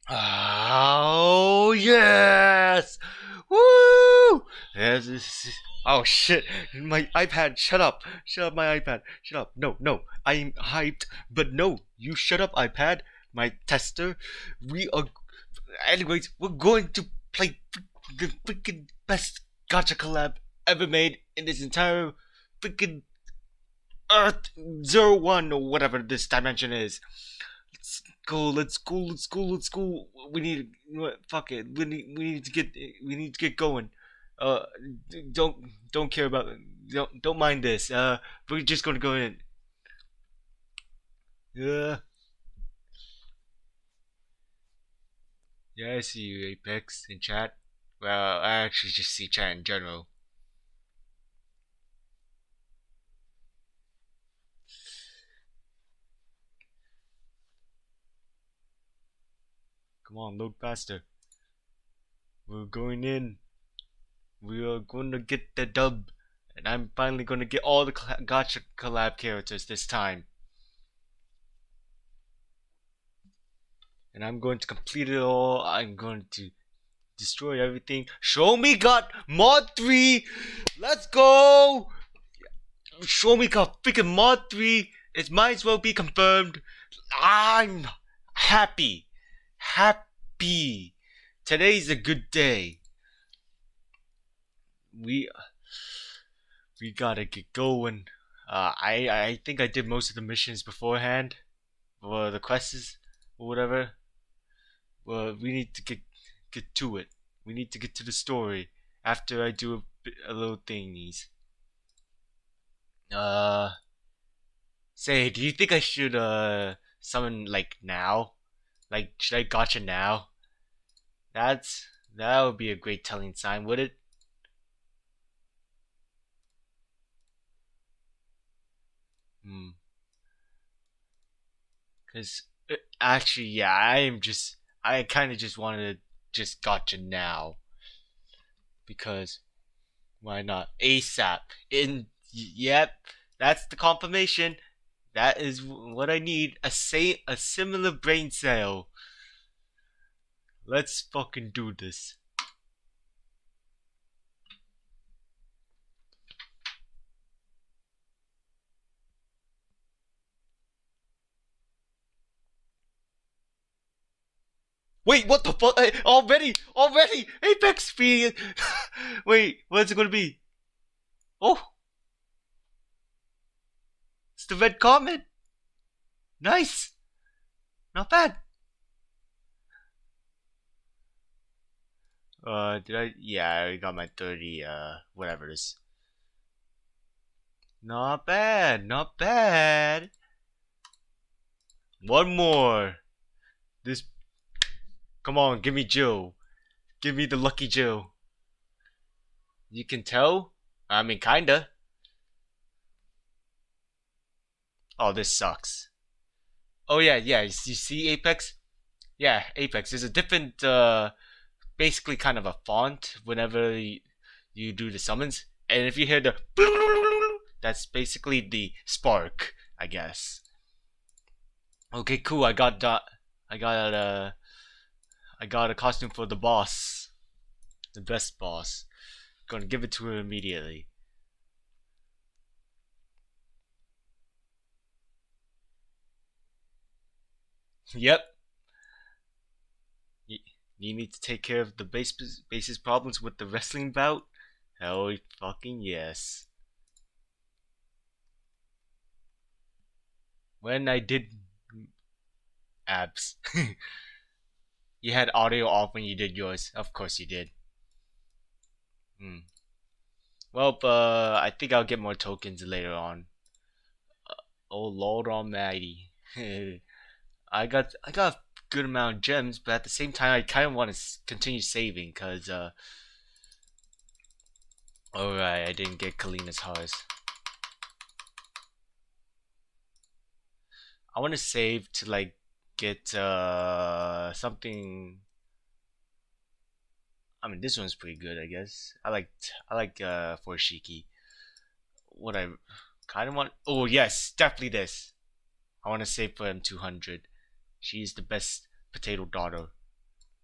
Oh yes! Woo! Oh shit! My iPad, shut up! Shut up, my iPad! Shut up! No, no, I'm hyped, but no, you shut up, iPad, my tester. We are, anyways. We're going to play the freaking best gacha collab ever made in this entire freaking Earth 01 or whatever this dimension is. Let's go, let's go, let's go, let's go. We need, you know what, fuck it. We need to get going. Uh, don't care about, don't mind this. We're just gonna go in. Yeah, yeah, I see you, Apex, in chat. Well, I actually just see chat in general. Come on, load faster. We're going in. We are going to get the dub. And I'm finally going to get all the gacha collab characters this time. And I'm going to complete it all. I'm going to destroy everything. Show me got mod 3. Let's go. Show me got freaking mod 3. It might as well be confirmed. I'm happy. Happy. Today's a good day. We gotta get going. I think I did most of the missions beforehand, or the quests, or whatever. Well, we need to get to it. We need to get to the story. after I do a little thingies. Say, do you think I should summon like now? Like, should I gotcha now? That would be a great telling sign, would it? Hmm. Cause actually, yeah, I kind of just wanted to just gotcha now because why not ASAP? Yep, that's the confirmation. That is what I need. A similar brain cell. Let's fucking do this. Wait, what the fuck? Already, Apex speed. Wait, what's it gonna be? Oh, it's the red comet. Nice, not bad. Did I? Yeah, I already got my 30. Whatever it is. Not bad, not bad. One more. This. Come on, give me Joe. Give me the lucky Joe. You can tell? I mean, kinda. Oh, this sucks. Oh, yeah, yeah. You see Apex? Yeah, Apex. There's a different, basically kind of a font whenever you do the summons. And if you hear the that's basically the spark, I guess. Okay, cool. I got I got a costume for the boss, the best boss. Gonna give it to her immediately. Yep. You need to take care of the basis problems with the wrestling bout? Hell fucking yes. When I did abs. You had audio off when you did yours. Of course you did. Hmm. Well, I think I'll get more tokens later on. Oh Lord Almighty. I got a good amount of gems, but at the same time I kind of want to continue saving cuz alright, I didn't get Kalina's hearts. I want to save to like get something. I mean, this one's pretty good, I guess. I like Forshiki. What I kind of want. Oh yes, definitely this. I want to save for M200. She's the best potato daughter.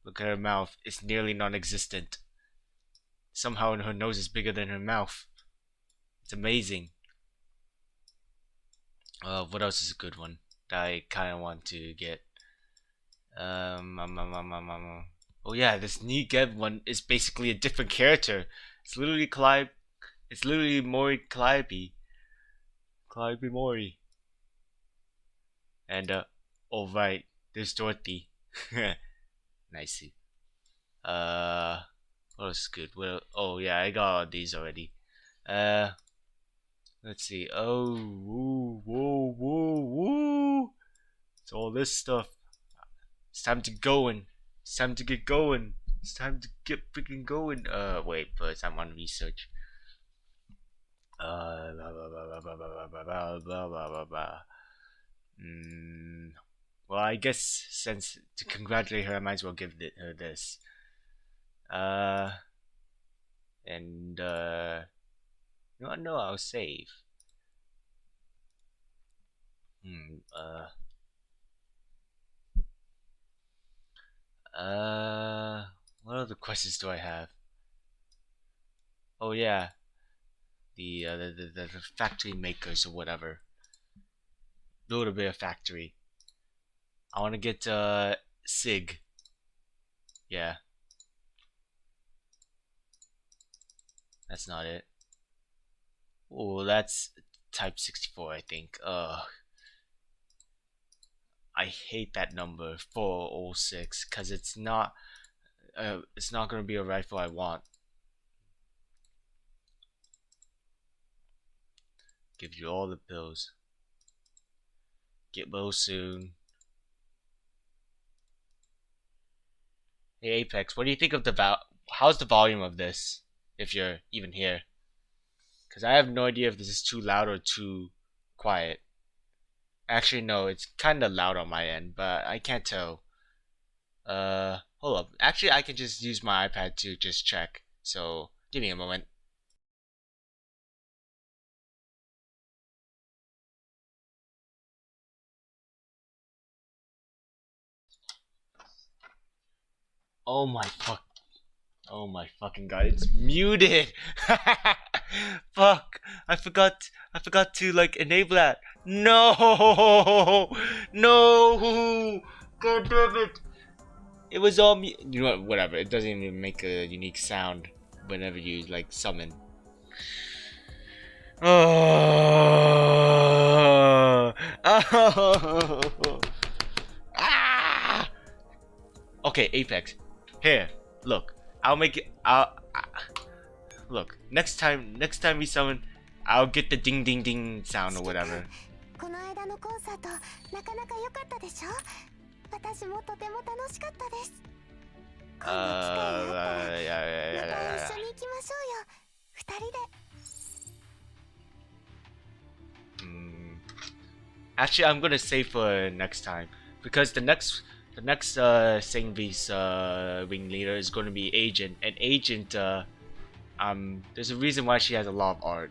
Look at her mouth; it's nearly non-existent. Somehow her nose is bigger than her mouth. It's amazing. What else is a good one that I kind of want to get? Oh yeah, this new Geb one is basically a different character. It's literally Clyde. It's literally Mori Calliope. Calliope Mori. And oh right, there's Dorothy. Nice. What else is good? Well, oh yeah, I got all these already. Uh, let's see. Oh, woo, woo, woo, woo. It's all this stuff. It's time to go and it's time to get going. It's time to get freaking going. Wait, first I'm on research. Blah, blah, blah, blah, blah, blah, blah, blah, blah, blah, blah. Well, I guess since to congratulate her, I might as well give her this. And you know what? No, I'll save. What other questions do I have? Oh yeah, the factory makers or whatever. Build a bit of factory. I want to get Sig. Yeah, that's not it. Oh, that's type 64, I think. I hate that number 406 because it's not gonna be a rifle I want. Give you all the pills. Get well soon. Hey Apex, what do you think of the how's the volume of this? If you're even here, because I have no idea if this is too loud or too quiet. Actually, no, it's kind of loud on my end, but I can't tell. Hold up. Actually, I can just use my iPad to just check. So give me a moment. Oh my fucking god, it's muted. Fuck. I forgot to like enable that. No. No. God damn it. It was all mute. You know what, whatever. It doesn't even make a unique sound whenever you like summon. Oh. Oh. Ah. Okay, Apex. Here, look. I'll make it. Look. Next time we summon, I'll get the ding ding ding sound or whatever. Actually, I'm gonna save for next time because the next Sing V's ringleader is gonna be Agent, and Agent there's a reason why she has a lot of art.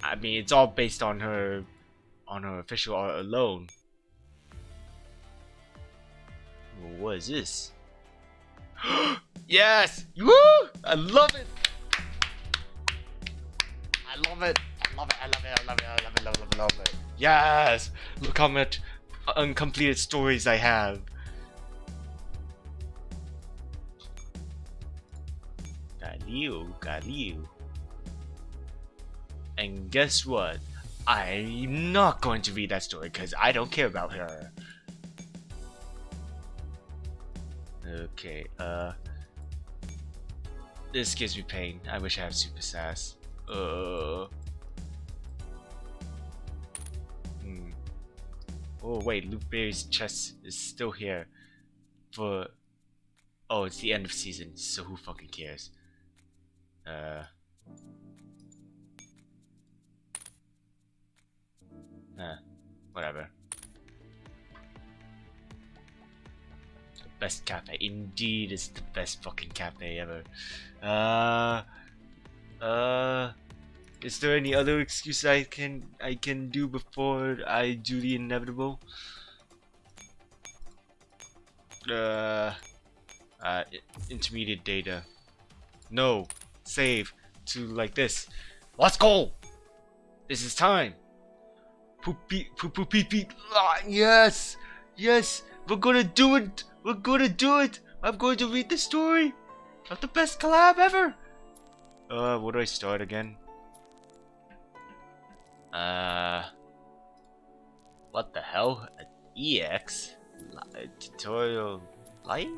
I mean, it's all based on her official art alone. What is this? Yes! Woo! I love it! I love it! I love it! I love it! I love it! I love it! I love it! I love it! Yes! Look how much uncompleted stories I have. Galileo. And guess what? I'm not going to read that story because I don't care about her. Okay, this gives me pain. I wish I had super sass. Oh wait, Luke Berry's chest is still here for... Oh, it's the end of season, so who fucking cares? Whatever. The best cafe. Indeed, it's the best fucking cafe ever. Is there any other excuse I can do before I do the inevitable? Intermediate data. No. Save to like this. Let's go! This is time. Poopy. Yes! Yes! We're gonna do it! We're gonna do it! I'm going to read the story of the best collab ever! Where do I start again? What the hell? EX? Tutorial light?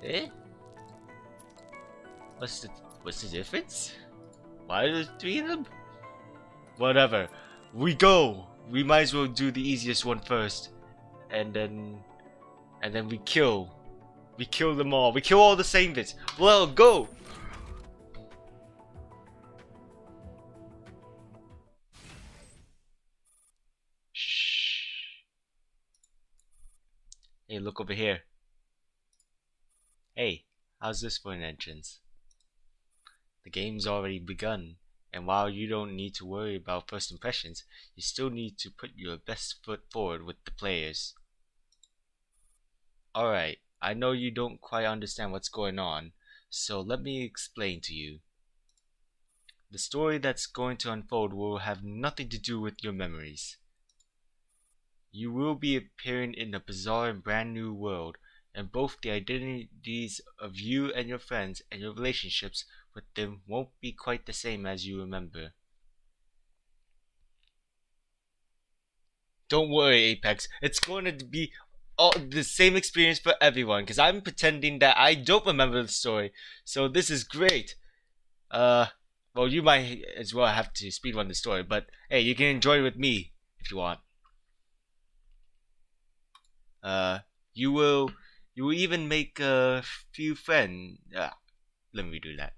Eh? What's the difference? Why are there 3 of them? Whatever. We go! We might as well do the easiest one first. And then we kill. We kill them all. We kill all the same bits. Well, go! Shh. Hey, look over here. Hey, how's this for an entrance? The game's already begun, and while you don't need to worry about first impressions, you still need to put your best foot forward with the players. Alright, I know you don't quite understand what's going on, so let me explain to you. The story that's going to unfold will have nothing to do with your memories. You will be appearing in a bizarre and brand new world, and both the identities of you and your friends and your relationships with them won't be quite the same as you remember. Don't worry, Apex, it's going to be all the same experience for everyone, because I'm pretending that I don't remember the story, so this is great. Well, you might as well have to speedrun the story, but hey, you can enjoy it with me if you want. Uh, you will you will even make a few friends. Let me do that.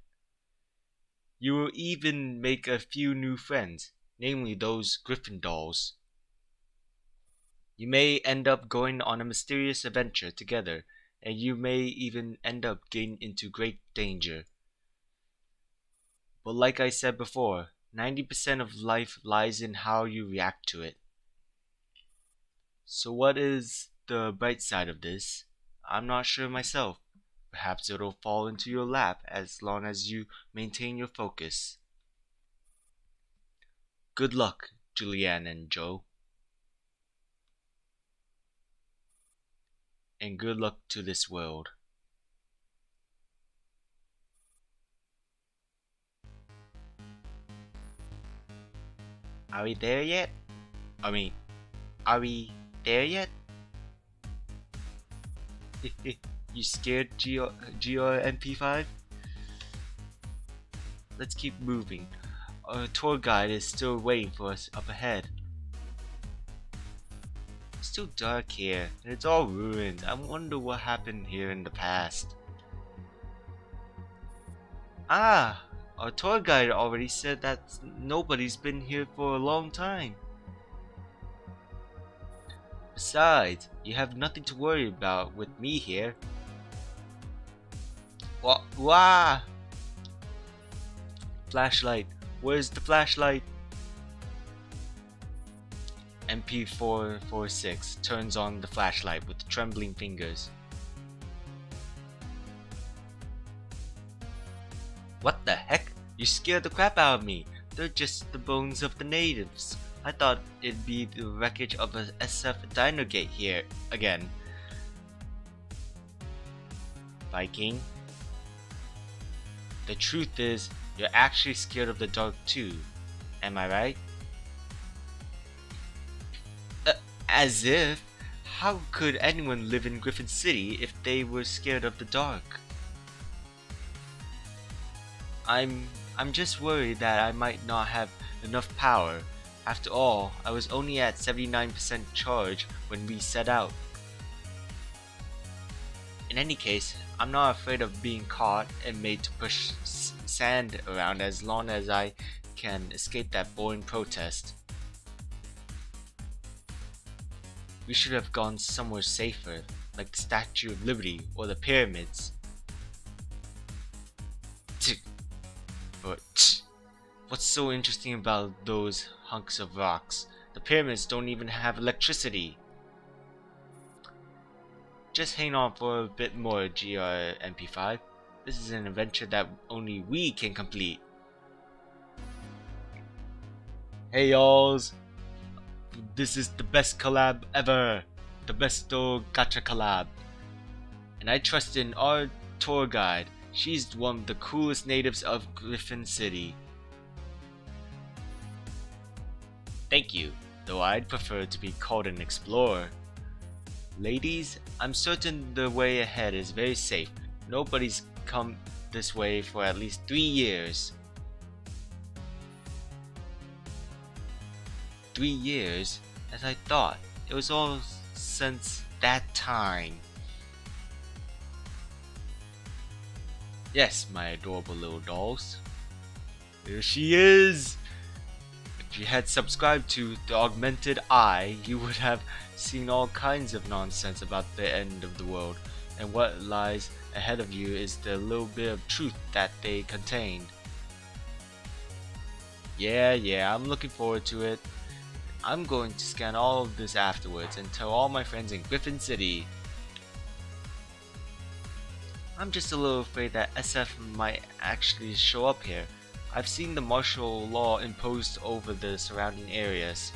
You will even make a few new friends, namely those Griffin dolls. You may end up going on a mysterious adventure together, and you may even end up getting into great danger. But like I said before, 90% of life lies in how you react to it. So what is the bright side of this? I'm not sure myself. Perhaps it'll fall into your lap as long as you maintain your focus. Good luck, Julianne and Joe. And good luck to this world. Are we there yet? I mean, are we there yet? You scared, GRMP5? Let's keep moving. Our tour guide is still waiting for us up ahead. It's still dark here, and it's all ruined. I wonder what happened here in the past. Ah! Our tour guide already said that nobody's been here for a long time. Besides, you have nothing to worry about with me here. Wah! Flashlight. Where's the flashlight? MP446 turns on the flashlight with trembling fingers. What the heck? You scared the crap out of me. They're just the bones of the natives. I thought it'd be the wreckage of a SF dino gate here again. Viking? The truth is, you're actually scared of the dark too. Am I right? As if? How could anyone live in Griffin City if they were scared of the dark? I'm just worried that I might not have enough power. After all, I was only at 79% charge when we set out. In any case, I'm not afraid of being caught and made to push sand around as long as I can escape that boring protest. We should have gone somewhere safer, like the Statue of Liberty or the pyramids. But what's so interesting about those hunks of rocks? The pyramids don't even have electricity. Just hang on for a bit more, GRMP5. This is an adventure that only we can complete. Hey y'alls! This is the best collab ever! The BESTO GACHA COLLAB. And I trust in our tour guide. She's one of the coolest natives of Griffin City. Thank you, though I'd prefer to be called an explorer. Ladies, I'm certain the way ahead is very safe. Nobody's come this way for at least 3 years. 3 years? As I thought, it was all since that time. Yes, my adorable little dolls. There she is! If you had subscribed to the Augmented Eye, you would have seen all kinds of nonsense about the end of the world, and what lies ahead of you is the little bit of truth that they contained. Yeah, I'm looking forward to it. I'm going to scan all of this afterwards and tell all my friends in Griffin City. I'm just a little afraid that SF might actually show up here. I've seen the martial law imposed over the surrounding areas.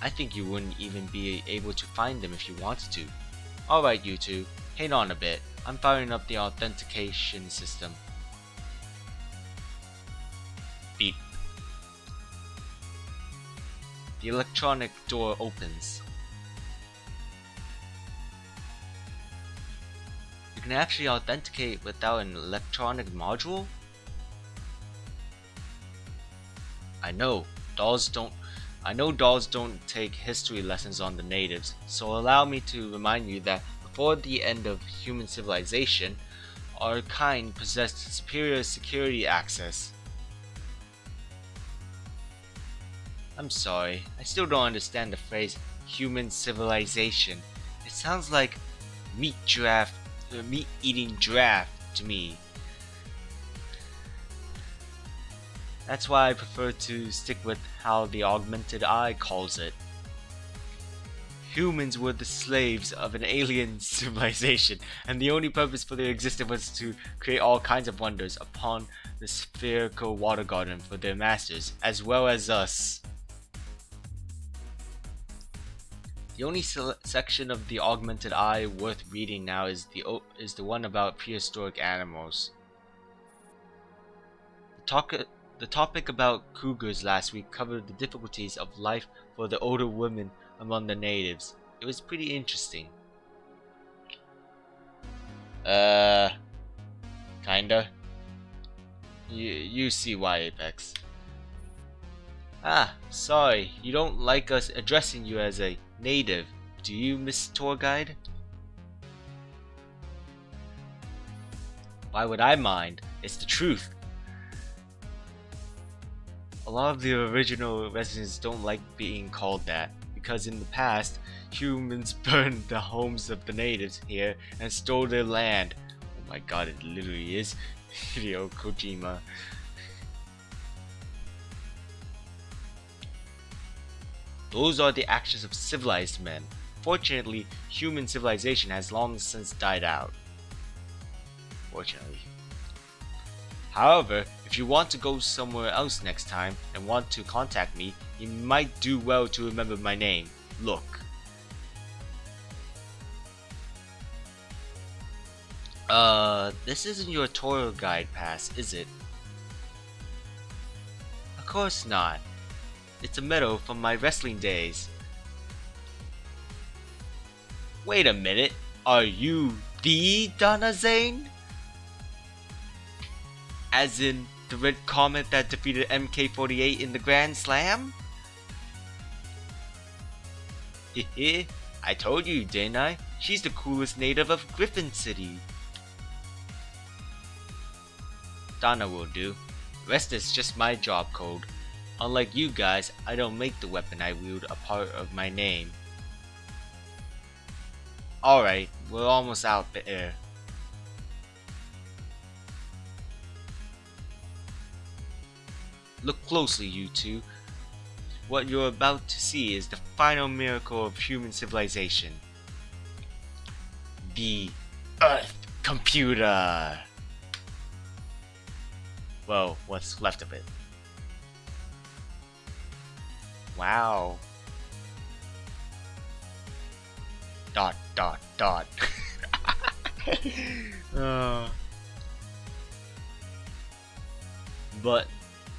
I think you wouldn't even be able to find them if you wanted to. Alright you two, hang on a bit. I'm firing up the authentication system. Beep. The electronic door opens. You can actually authenticate without an electronic module? I know dolls don't take history lessons on the natives, so allow me to remind you that before the end of human civilization, our kind possessed superior security access. I'm sorry, I still don't understand the phrase human civilization. It sounds like meat eating giraffe to me. That's why I prefer to stick with how the augmented eye calls it. Humans were the slaves of an alien civilization, and the only purpose for their existence was to create all kinds of wonders upon the spherical water garden for their masters, as well as us. The only section of the augmented eye worth reading now is the one about prehistoric animals. The topic about cougars last week covered the difficulties of life for the older women among the natives. It was pretty interesting. Kinda. You see why, Apex. Ah, sorry, you don't like us addressing you as a native, do you, Miss Tour Guide? Why would I mind? It's the truth. A lot of the original residents don't like being called that, because in the past, humans burned the homes of the natives here and stole their land. Oh my god, it literally is Hideo Kojima. Those are the actions of civilized men. Fortunately, human civilization has long since died out. Fortunately. However, if you want to go somewhere else next time and want to contact me, you might do well to remember my name. Look. This isn't your tour guide pass, is it? Of course not. It's a medal from my wrestling days. Wait a minute, are you the Donna Zane? As in the red comet that defeated MK48 in the Grand Slam? Hehe, I told you, didn't I? She's the coolest native of Griffin City. Donna will do. Rest is just my job code. Unlike you guys, I don't make the weapon I wield a part of my name. Alright, we're almost out there. Look closely, you two. What you're about to see is the final miracle of human civilization. The Earth Computer! Well, what's left of it. Wow. Dot dot dot. But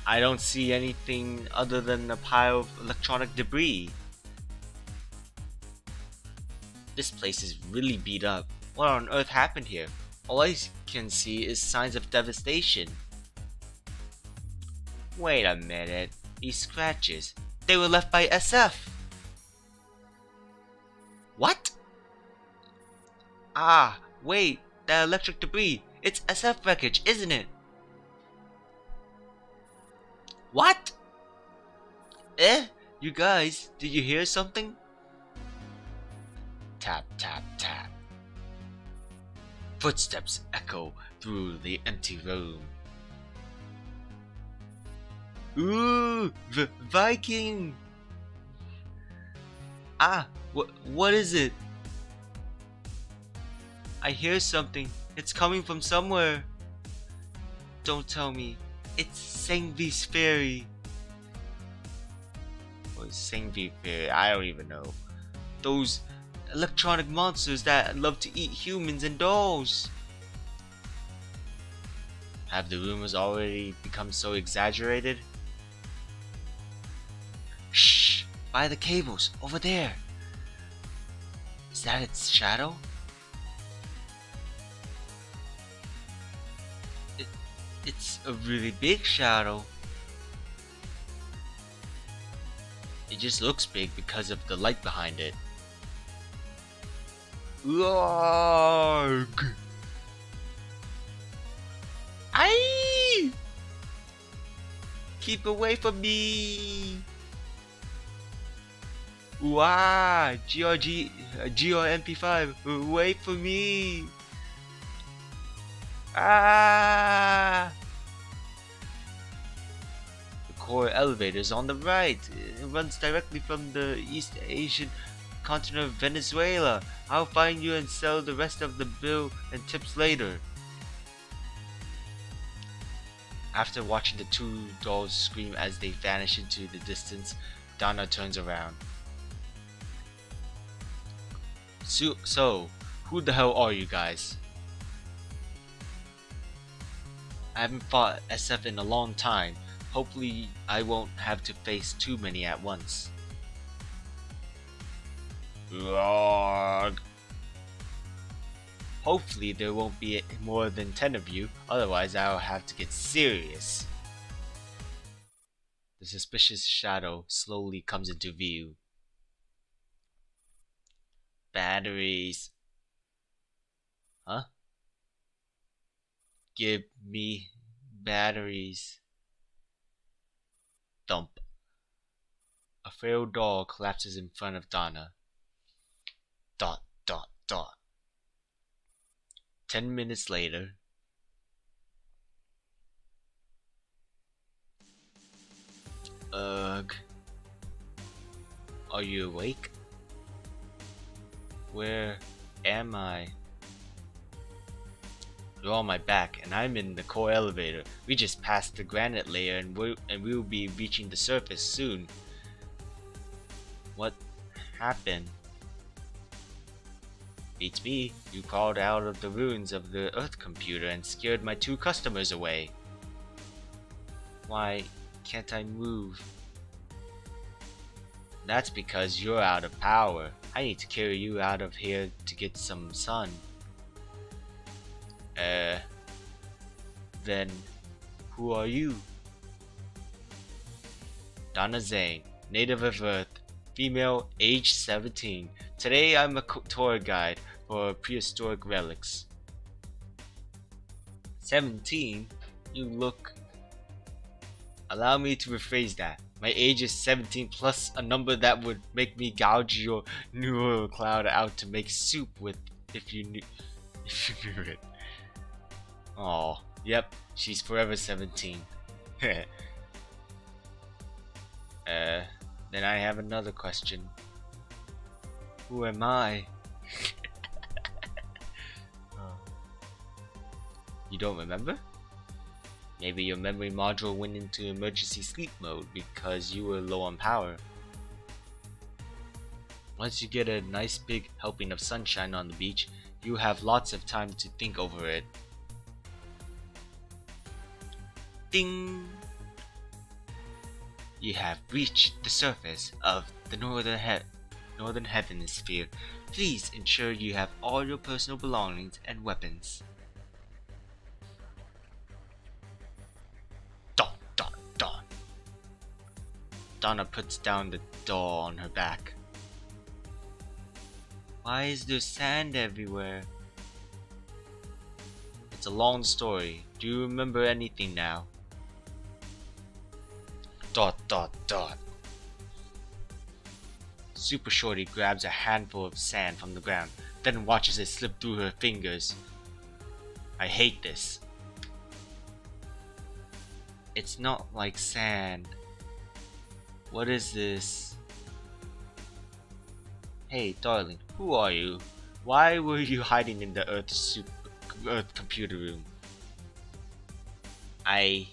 I don't see anything other than a pile of electronic debris. This place is really beat up. What on earth happened here? All I can see is signs of devastation. Wait a minute. These scratches. They were left by SF. What? Ah, wait. That electric debris. It's SF wreckage, isn't it? What? You guys, did you hear something? Tap, tap, tap. Footsteps echo through the empty room. Ooh, Viking! Ah, what is it? I hear something. It's coming from somewhere. Don't tell me. It's Sangvi's fairy. Or Sangvi fairy, I don't even know. Those electronic monsters that love to eat humans and dolls. Have the rumors already become so exaggerated? Shh! By the cables, over there. Is that its shadow? It's a really big shadow. It just looks big because of the light behind it. Arg! Aye! Keep away from me! Wow! GRMP5, wait for me! Ah! The core elevator is on the right. It runs directly from the East Asian continent of Venezuela. I'll find you and sell the rest of the bill and tips later. After watching the two dolls scream as they vanish into the distance, Donna turns around. So, who the hell are you guys? I haven't fought SF in a long time. Hopefully I won't have to face too many at once. Hopefully there won't be more than 10 of you, otherwise I'll have to get serious. The suspicious shadow slowly comes into view. Batteries. Huh? Give me batteries. Thump. A frail doll collapses in front of Donna. Dot, dot, dot. 10 minutes later. Ugh. Are you awake? Where am I? You're on my back, and I'm in the core elevator. We just passed the granite layer, and we'll be reaching the surface soon. What happened? Beats me. You crawled out of the ruins of the Earth computer and scared my 2 customers away. Why can't I move? That's because you're out of power. I need to carry you out of here to get some sun. Then who are you? Donna Zhang, native of Earth, female, age 17. Today I'm a tour guide for prehistoric relics. 17? You look... Allow me to rephrase that. My age is 17 plus a number that would make me gouge your neural cloud out to make soup with if you knew it. Oh, yep, she's forever 17. Then I have another question. Who am I? You don't remember? Maybe your memory module went into emergency sleep mode because you were low on power. Once you get a nice big helping of sunshine on the beach, you have lots of time to think over it. Ding! You have reached the surface of the northern hemisphere. Please ensure you have all your personal belongings and weapons. Donna puts down the doll on her back. Why is there sand everywhere? It's a long story. Do you remember anything now? Dot dot dot. Super Shorty grabs a handful of sand from the ground, then watches it slip through her fingers. I hate this. It's not like sand. What is this? Hey, darling, who are you? Why were you hiding in the Earth computer room? I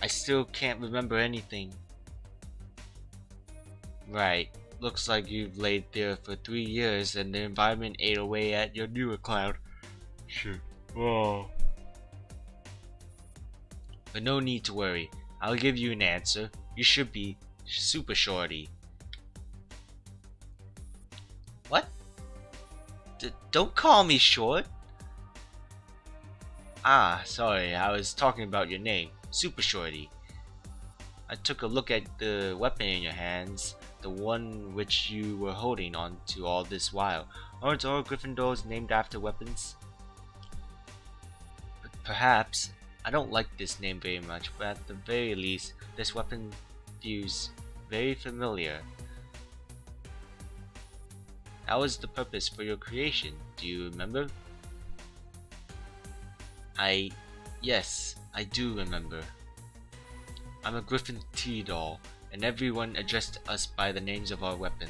still can't remember anything. Right. Looks like you've laid there for 3 years and the environment ate away at your newer cloud. Shit. Oh. But no need to worry. I'll give you an answer. You should be Super Shorty. What? Don't call me short. Ah, sorry, I was talking about your name, Super Shorty. I took a look at the weapon in your hands, the one which you were holding on to all this while. Aren't all Gryffindors named after weapons? Perhaps. I don't like this name very much, but at the very least, this weapon feels very familiar. That was the purpose for your creation, do you remember? Yes, I do remember. I'm a Griffin tea doll, and everyone addressed us by the names of our weapon.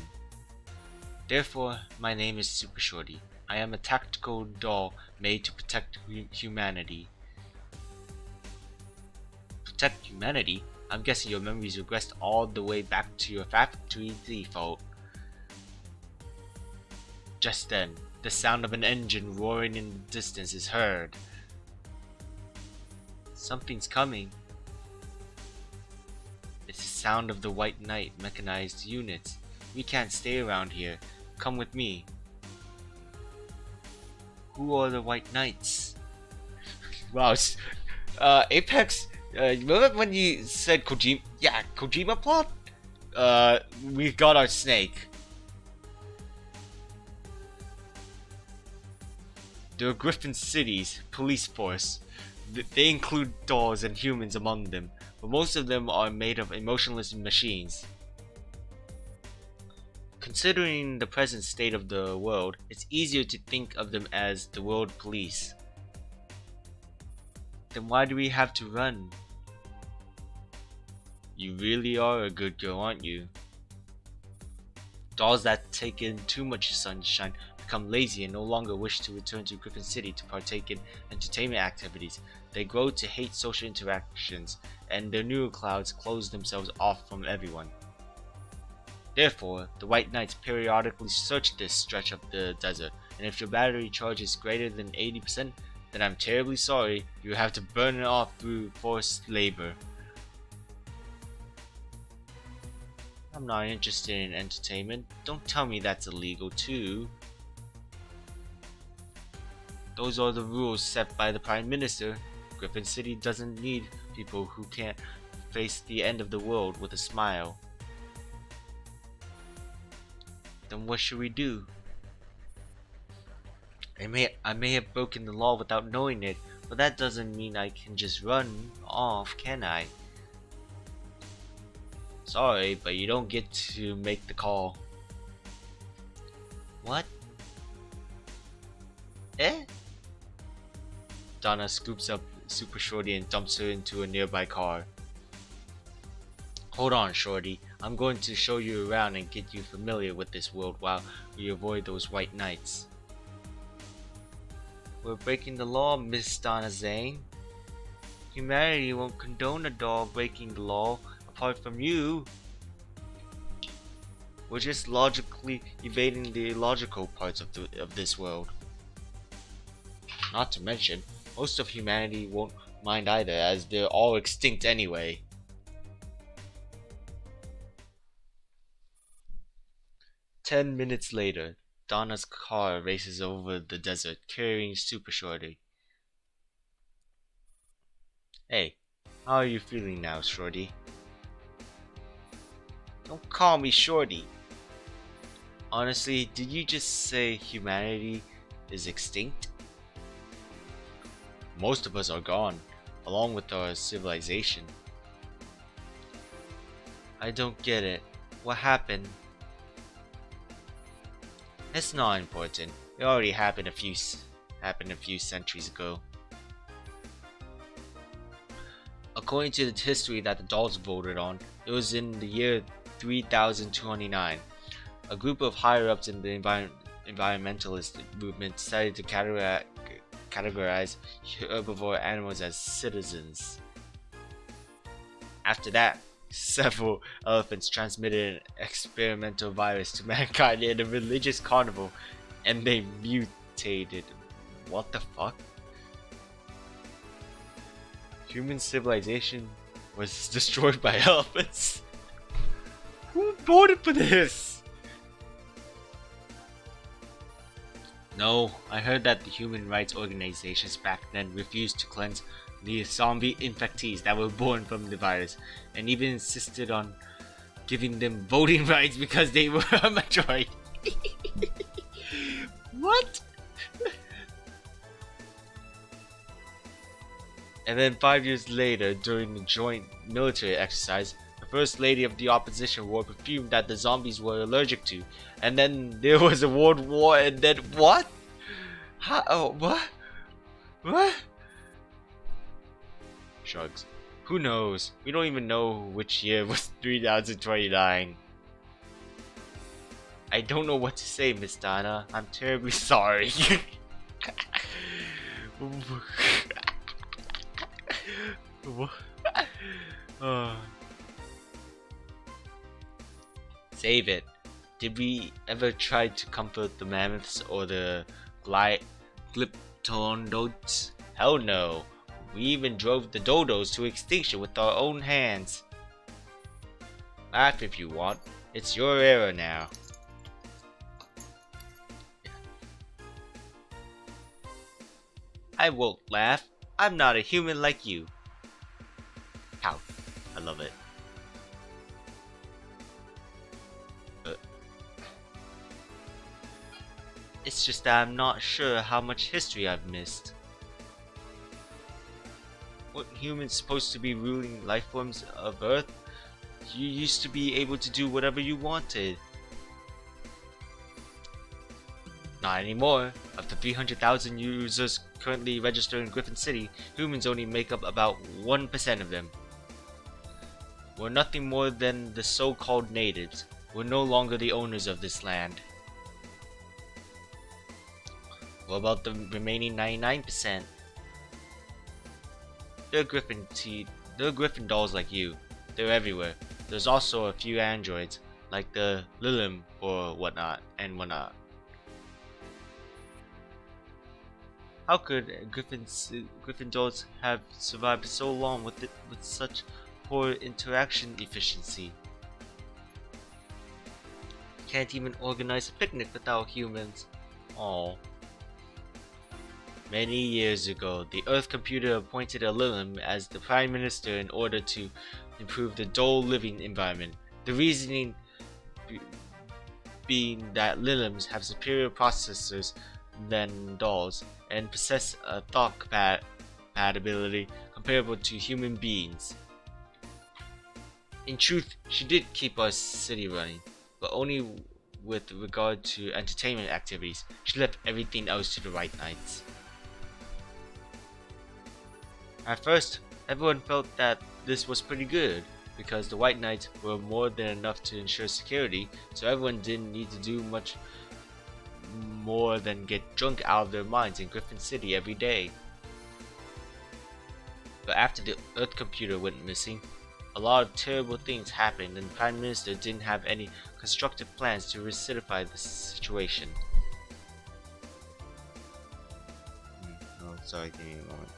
Therefore, my name is Super Shorty. I am a tactical doll made to protect humanity. Protect humanity? I'm guessing your memories regressed all the way back to your factory default. Just then, the sound of an engine roaring in the distance is heard. Something's coming. It's the sound of the White Knight mechanized units. We can't stay around here. Come with me. Who are the White Knights? Wow, Apex, remember when you said Kojima? Yeah, Kojima plot? We got our snake. There are Griffin City's police force. They include dolls and humans among them, but most of them are made of emotionless machines. Considering the present state of the world, it's easier to think of them as the world police. Then why do we have to run? You really are a good girl, aren't you? Dolls that take in too much sunshine become lazy and no longer wish to return to Griffin City to partake in entertainment activities. They grow to hate social interactions, and their neural clouds close themselves off from everyone. Therefore, the White Knights periodically search this stretch of the desert, and if your battery charge is greater than 80%, then I'm terribly sorry, you have to burn it off through forced labor. I'm not interested in entertainment. Don't tell me that's illegal too. Those are the rules set by the Prime Minister. Griffin City doesn't need people who can't face the end of the world with a smile. Then what should we do? I may have broken the law without knowing it, but that doesn't mean I can just run off, can I? Sorry, but you don't get to make the call. What? Eh? Donna scoops up Super Shorty and dumps her into a nearby car. Hold on, Shorty. I'm going to show you around and get you familiar with this world while we avoid those White Knights. We're breaking the law, Miss Donna Zane. Humanity won't condone a doll breaking the law, apart from you. We're just logically evading the illogical parts of this world. Not to mention, most of humanity won't mind either, as they're all extinct anyway. "10 minutes later, Donna's car races over the desert, carrying Super Shorty. Hey, how are you feeling now, Shorty? Don't call me Shorty. Honestly, did you just say humanity is extinct? Most of us are gone, along with our civilization. I don't get it. What happened? It's not important. It already happened a few centuries ago. According to the history that the dolls voted on, it was in the year 3229. A group of higher-ups in the environmentalist movement decided to categorize herbivore animals as citizens. After that, several elephants transmitted an experimental virus to mankind in a religious carnival, and they mutated. What the fuck? Human civilization was destroyed by elephants? Who voted for this? No, I heard that the human rights organizations back then refused to cleanse the zombie infectees that were born from the virus, and even insisted on giving them voting rights because they were a majority. What? And then 5 years later, during the joint military exercise, the first lady of the opposition wore perfume that the zombies were allergic to. And then there was a world war, and then what? How? Oh, what? What? Shrugs. Who knows? We don't even know which year was 3029. I don't know what to say, Miss Donna. I'm terribly sorry. Save it. Did we ever try to comfort the mammoths or the glyptodonts? Hell no. We even drove the dodos to extinction with our own hands. Laugh if you want. It's your era now. I won't laugh. I'm not a human like you. How? I love it. It's just that I'm not sure how much history I've missed. Weren't humans supposed to be ruling life forms of Earth? You used to be able to do whatever you wanted. Not anymore. Of the 300,000 users currently registered in Griffin City, humans only make up about 1% of them. We're nothing more than the so-called natives. We're no longer the owners of this land. What about the remaining 99%? They're Griffin dolls like you. They're everywhere. There's also a few androids, like the Lilim or whatnot. How could Griffin dolls have survived so long with such poor interaction efficiency? Can't even organize a picnic without humans. Aww. Many years ago, the Earth computer appointed a Lilim as the Prime Minister in order to improve the doll living environment. The reasoning being that Lilims have superior processors than dolls and possess a thought compatibility comparable to human beings. In truth, she did keep our city running, but only with regard to entertainment activities. She left everything else to the White Knights. At first, everyone felt that this was pretty good, because the White Knights were more than enough to ensure security, so everyone didn't need to do much more than get drunk out of their minds in Griffin City every day. But after the Earth computer went missing, a lot of terrible things happened, and the Prime Minister didn't have any constructive plans to recidify the situation. Oh, sorry, give me a moment.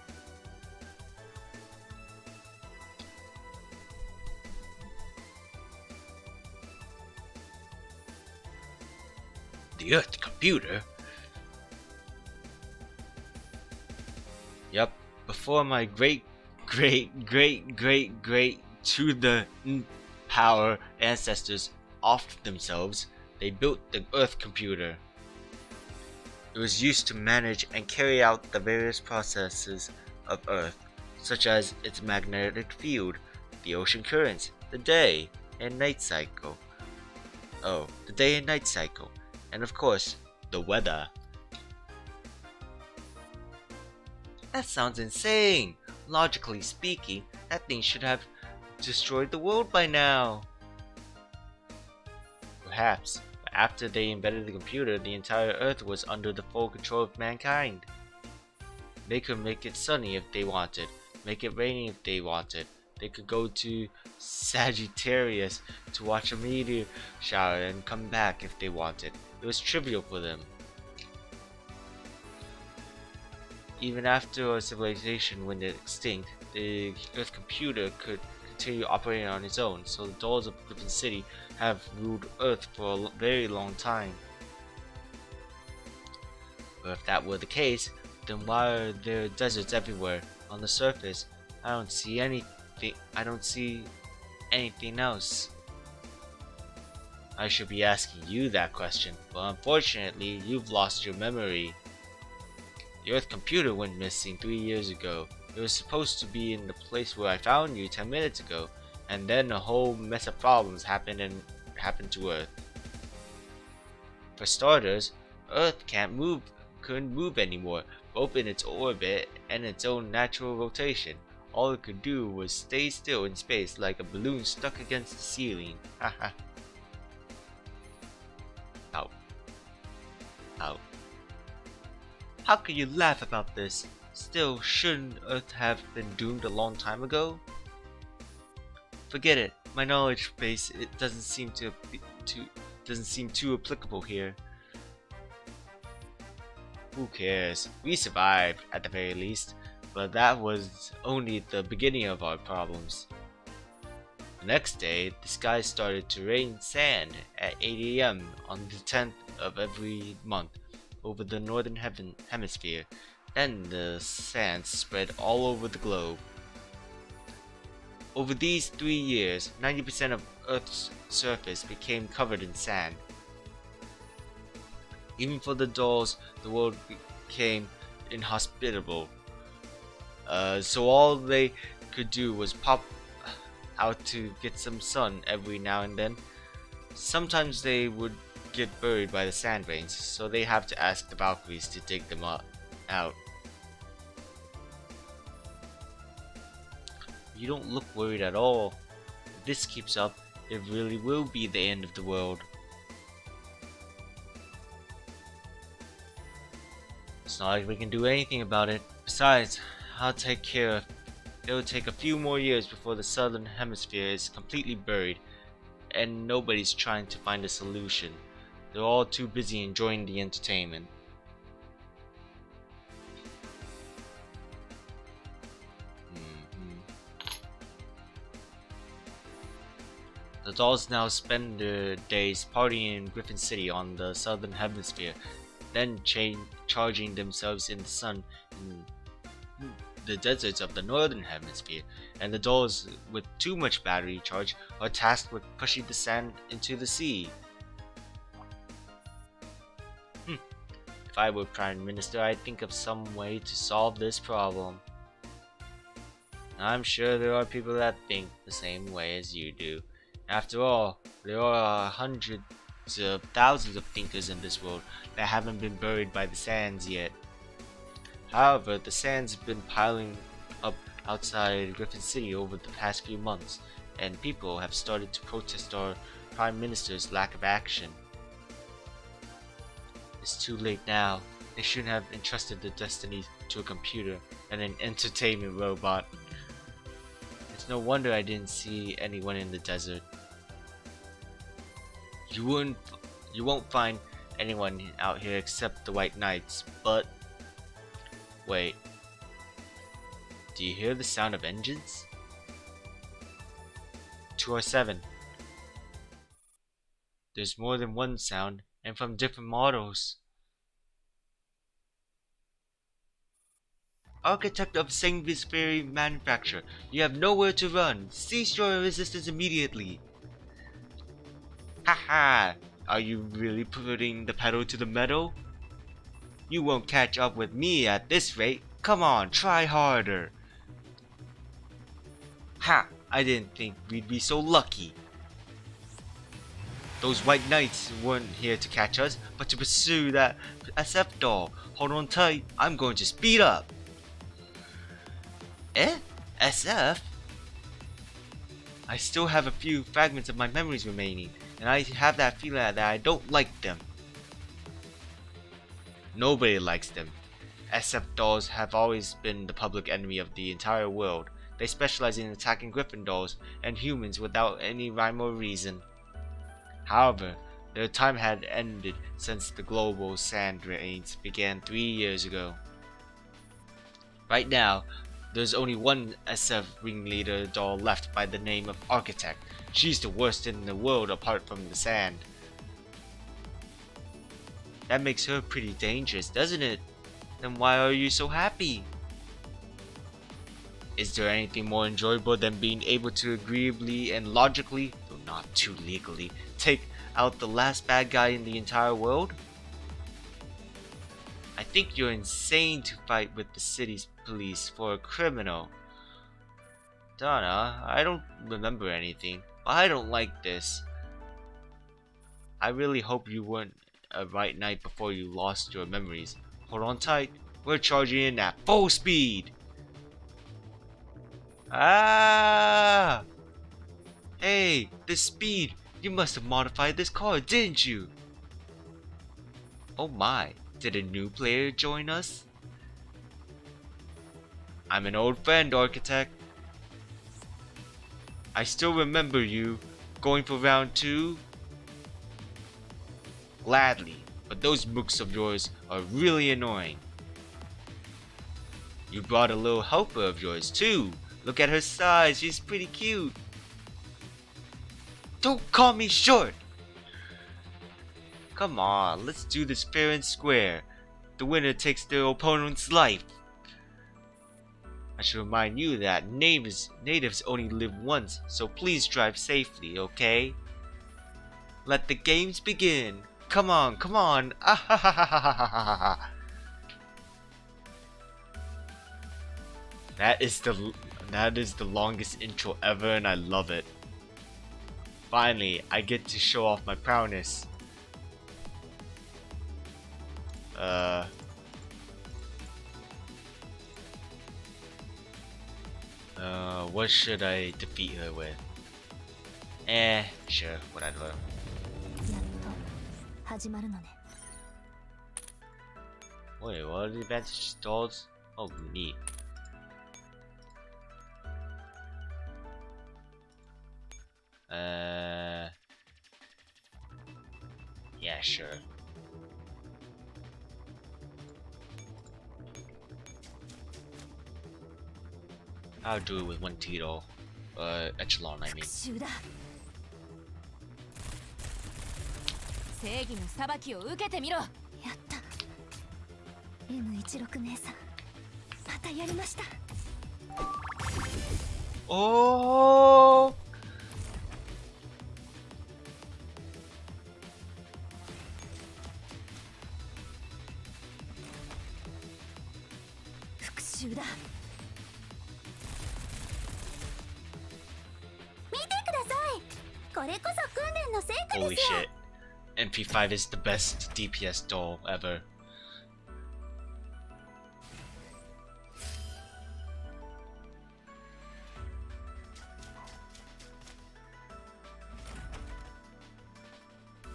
The Earth computer? Yep, before my great to the power ancestors offed themselves, they built the Earth computer. It was used to manage and carry out the various processes of Earth, such as its magnetic field, the ocean currents, the day and night cycle. And of course, the weather. That sounds insane! Logically speaking, that thing should have destroyed the world by now. Perhaps, but after they invented the computer, the entire Earth was under the full control of mankind. They could make it sunny if they wanted, make it rainy if they wanted. They could go to Sagittarius to watch a meteor shower and come back if they wanted. It was trivial for them. Even after our civilization went extinct, the Earth computer could continue operating on its own, so the dolls of Griffin City have ruled Earth for a very long time. But if that were the case, then why are there deserts everywhere on the surface? I don't see anything. I don't see anything else. I should be asking you that question, but unfortunately, you've lost your memory. The Earth computer went missing 3 years ago. It was supposed to be in the place where I found you 10 minutes ago, and then a whole mess of problems happened to Earth. For starters, Earth couldn't move anymore, both in its orbit and its own natural rotation. All it could do was stay still in space like a balloon stuck against the ceiling. Haha. Ow. Ow. How can you laugh about this? Still, shouldn't Earth have been doomed a long time ago? Forget it. My knowledge base doesn't seem too applicable here. Who cares? We survived at the very least, but that was only the beginning of our problems. The next day, the sky started to rain sand at 8 AM on the 10th of every month over the northern hemisphere. Then the sand spread all over the globe. Over these 3 years, 90% of Earth's surface became covered in sand. Even for the dolls, the world became inhospitable. So all they could do was pop out to get some sun every now and then. Sometimes they would get buried by the sand rains, so they have to ask the Valkyries to dig them out. You don't look worried at all. If this keeps up, it really will be the end of the world. It's not like we can do anything about it. Besides, I'll take care of it. It'll take a few more years before the southern hemisphere is completely buried, and nobody's trying to find a solution. They're all too busy enjoying the entertainment. The dolls now spend their days partying in Griffin City on the southern hemisphere, then charging themselves in the sun in the deserts of the northern hemisphere, and the dolls with too much battery charge are tasked with pushing the sand into the sea. If I were Prime Minister, I'd think of some way to solve this problem. I'm sure there are people that think the same way as you do. After all, there are hundreds of thousands of thinkers in this world that haven't been buried by the sands yet. However, the sands have been piling up outside Griffin City over the past few months, and people have started to protest our Prime Minister's lack of action. It's too late now. They shouldn't have entrusted their destiny to a computer and an entertainment robot. It's no wonder I didn't see anyone in the desert. You won't find anyone out here except the White Knights, but... Wait. Do you hear the sound of engines? 207. There's more than one sound, and from different models. Architect of Sainsbury manufacturer, you have nowhere to run. Cease your resistance immediately. Haha! Are you really putting the pedal to the metal? You won't catch up with me at this rate. Come on, try harder. Ha! I didn't think we'd be so lucky. Those White Knights weren't here to catch us, but to pursue that SF doll. Hold on tight, I'm going to speed up. Eh? SF? I still have a few fragments of my memories remaining, and I have that feeling that I don't like them. Nobody likes them. SF dolls have always been the public enemy of the entire world. They specialize in attacking Griffin dolls and humans without any rhyme or reason. However, their time had ended since the global sand rains began 3 years ago. Right now, there's only one SF ringleader doll left by the name of Architect. She's the worst in the world apart from the sand. That makes her pretty dangerous, doesn't it? Then why are you so happy? Is there anything more enjoyable than being able to agreeably and logically, though not too legally, take out the last bad guy in the entire world? I think you're insane to fight with the city's police for a criminal. Donna, I don't remember anything. I don't like this. I really hope you weren't a right night before you lost your memories. Hold on tight. We're charging in at full speed. Ah! Hey, the speed. You must have modified this car, didn't you? Oh my, did a new player join us? I'm an old friend, Architect. I still remember you. Going for round 2? Gladly, but those mooks of yours are really annoying. You brought a little helper of yours too. Look at her size, she's pretty cute. Don't call me short! Come on, let's do this fair and square. The winner takes their opponent's life. I should remind you that natives only live once, so please drive safely, okay? Let the games begin. Come on, come on. Ah, ha, ha, ha, ha, ha, ha, ha. That is the longest intro ever, and I love it. Finally, I get to show off my prowess. What should I defeat her with? Sure, whatever. Wait, what are the advantage dolls? Oh, neat. Yeah, sure. I'll do it with one Tito. Echelon, I mean. 正義の裁きを受けてみろ。やった。M16 姉さん、またやりました。おー。復讐だ。見てください。これこそ訓練の成果ですよ。 Holy shit. MP5 is the best DPS doll ever.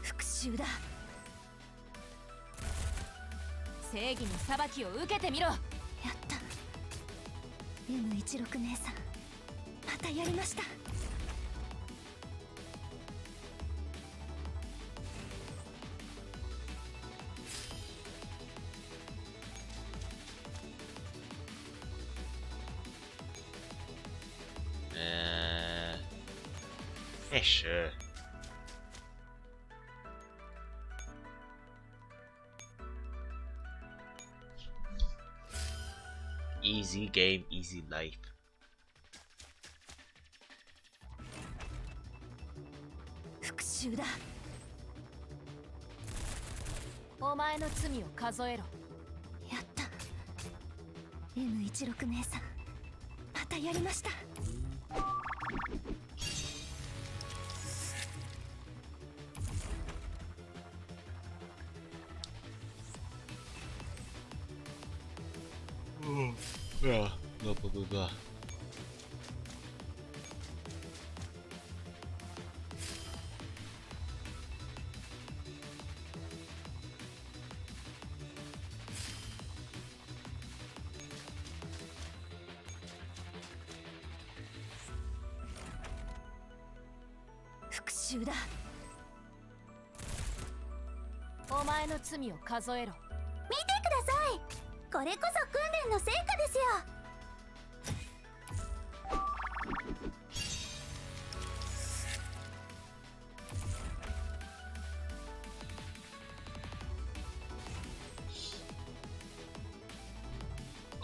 Fukushou. 正義の裁きを受けてみろ。やった。M16 姉さん、またやりました。Yeah, sure. Easy game, easy life. 復讐だ。お前の罪を数えろ。やった。M16 姉さん、またやりました。Blah, blah, blah, blah, blah. Fukushou だ。お前の罪を数えろ。見てください。これこそ訓練の成果ですよ。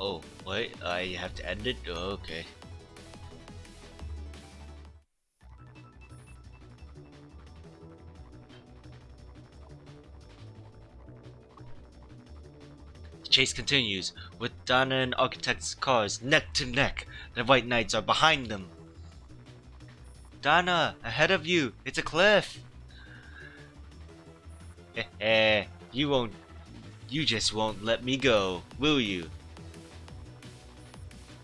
Oh, wait, I have to end it? Oh, okay. The chase continues, with Donna and Architect's cars neck to neck. The White Knights are behind them. Donna, ahead of you! It's a cliff! You just won't let me go, will you?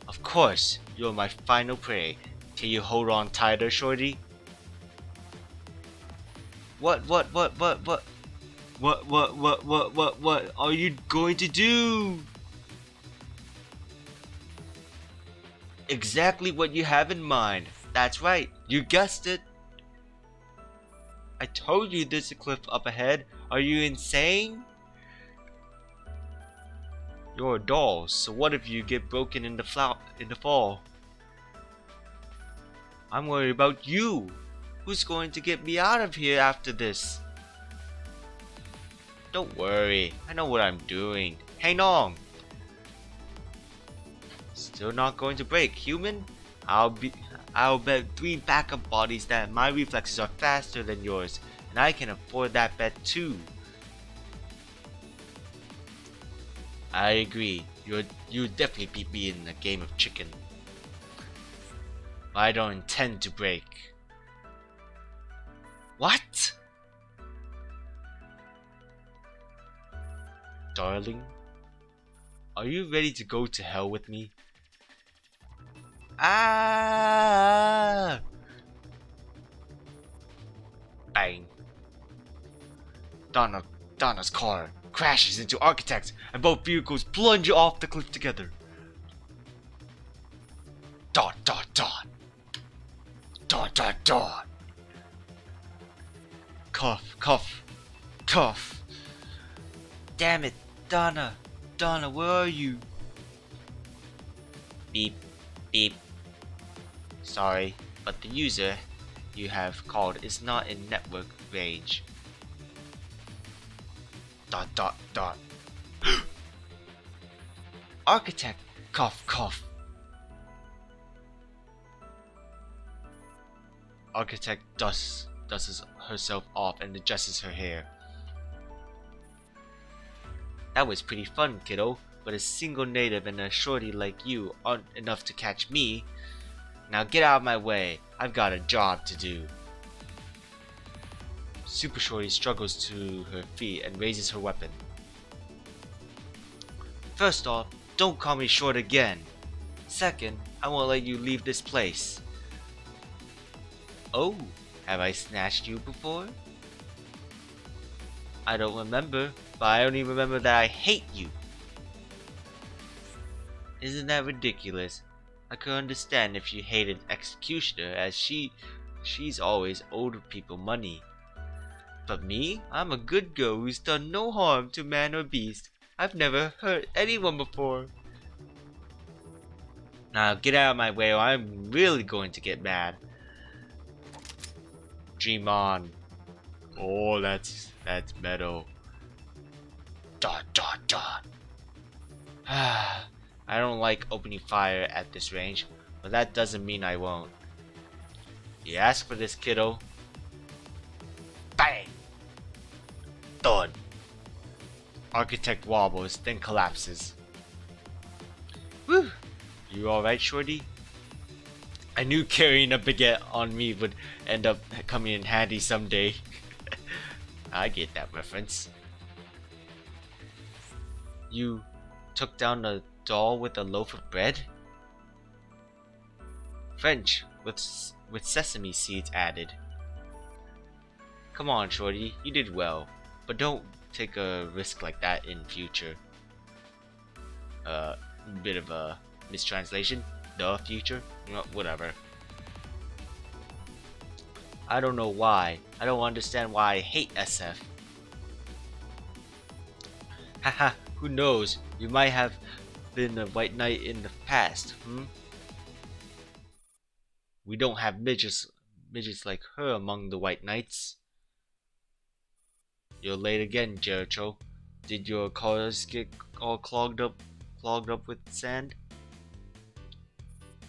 Of course, you're my final prey. Can you hold on tighter, shorty? What are you going to do? Exactly what you have in mind. That's right, you guessed it. I told you there's a cliff up ahead. Are you insane? You're a doll, so what if you get broken in the fall? I'm worried about you. Who's going to get me out of here after this? Don't worry, I know what I'm doing. Hang on. Still not going to break, human? I'll bet 3 backup bodies that my reflexes are faster than yours, and I can afford that bet too. I agree. You definitely beat me in a game of chicken. I don't intend to break. What? Darling, are you ready to go to hell with me? Ah! Bang. Donna's car crashes into Architect's, and both vehicles plunge off the cliff together. Dot dot dot. Dot dot dot. Cough, cough, cough. Damn it, Donna, where are you? Beep, beep. Sorry, but the user you have called is not in network range. Dot dot dot. Architect, cough, cough. Architect dusts herself off and adjusts her hair. That was pretty fun, kiddo, but a single native and a shorty like you aren't enough to catch me. Now get out of my way, I've got a job to do. Super Shorty struggles to her feet and raises her weapon. First off, don't call me short again. Second, I won't let you leave this place. Oh, have I snatched you before? I don't remember, but I only remember that I hate you. Isn't that ridiculous? I could understand if you hated Executioner, as she's always owed people money. But me? I'm a good girl who's done no harm to man or beast. I've never hurt anyone before. Now get out of my way or I'm really going to get mad. Dream on. Oh, that's metal. Dot dot dot. I don't like opening fire at this range, but that doesn't mean I won't. You ask for this, kiddo. Bang! Thud. Architect wobbles, then collapses. Whew! You alright, shorty? I knew carrying a baguette on me would end up coming in handy someday. I get that reference. You took down a doll with a loaf of bread? French with sesame seeds added. Come on, shorty, you did well, but don't take a risk like that in future. Bit of a mistranslation. The future? Whatever. I don't know why. I don't understand why I hate SF. Haha, who knows? You might have been a white knight in the past, We don't have midgets like her among the white knights. You're late again, Jericho. Did your cars get all clogged clogged up with sand?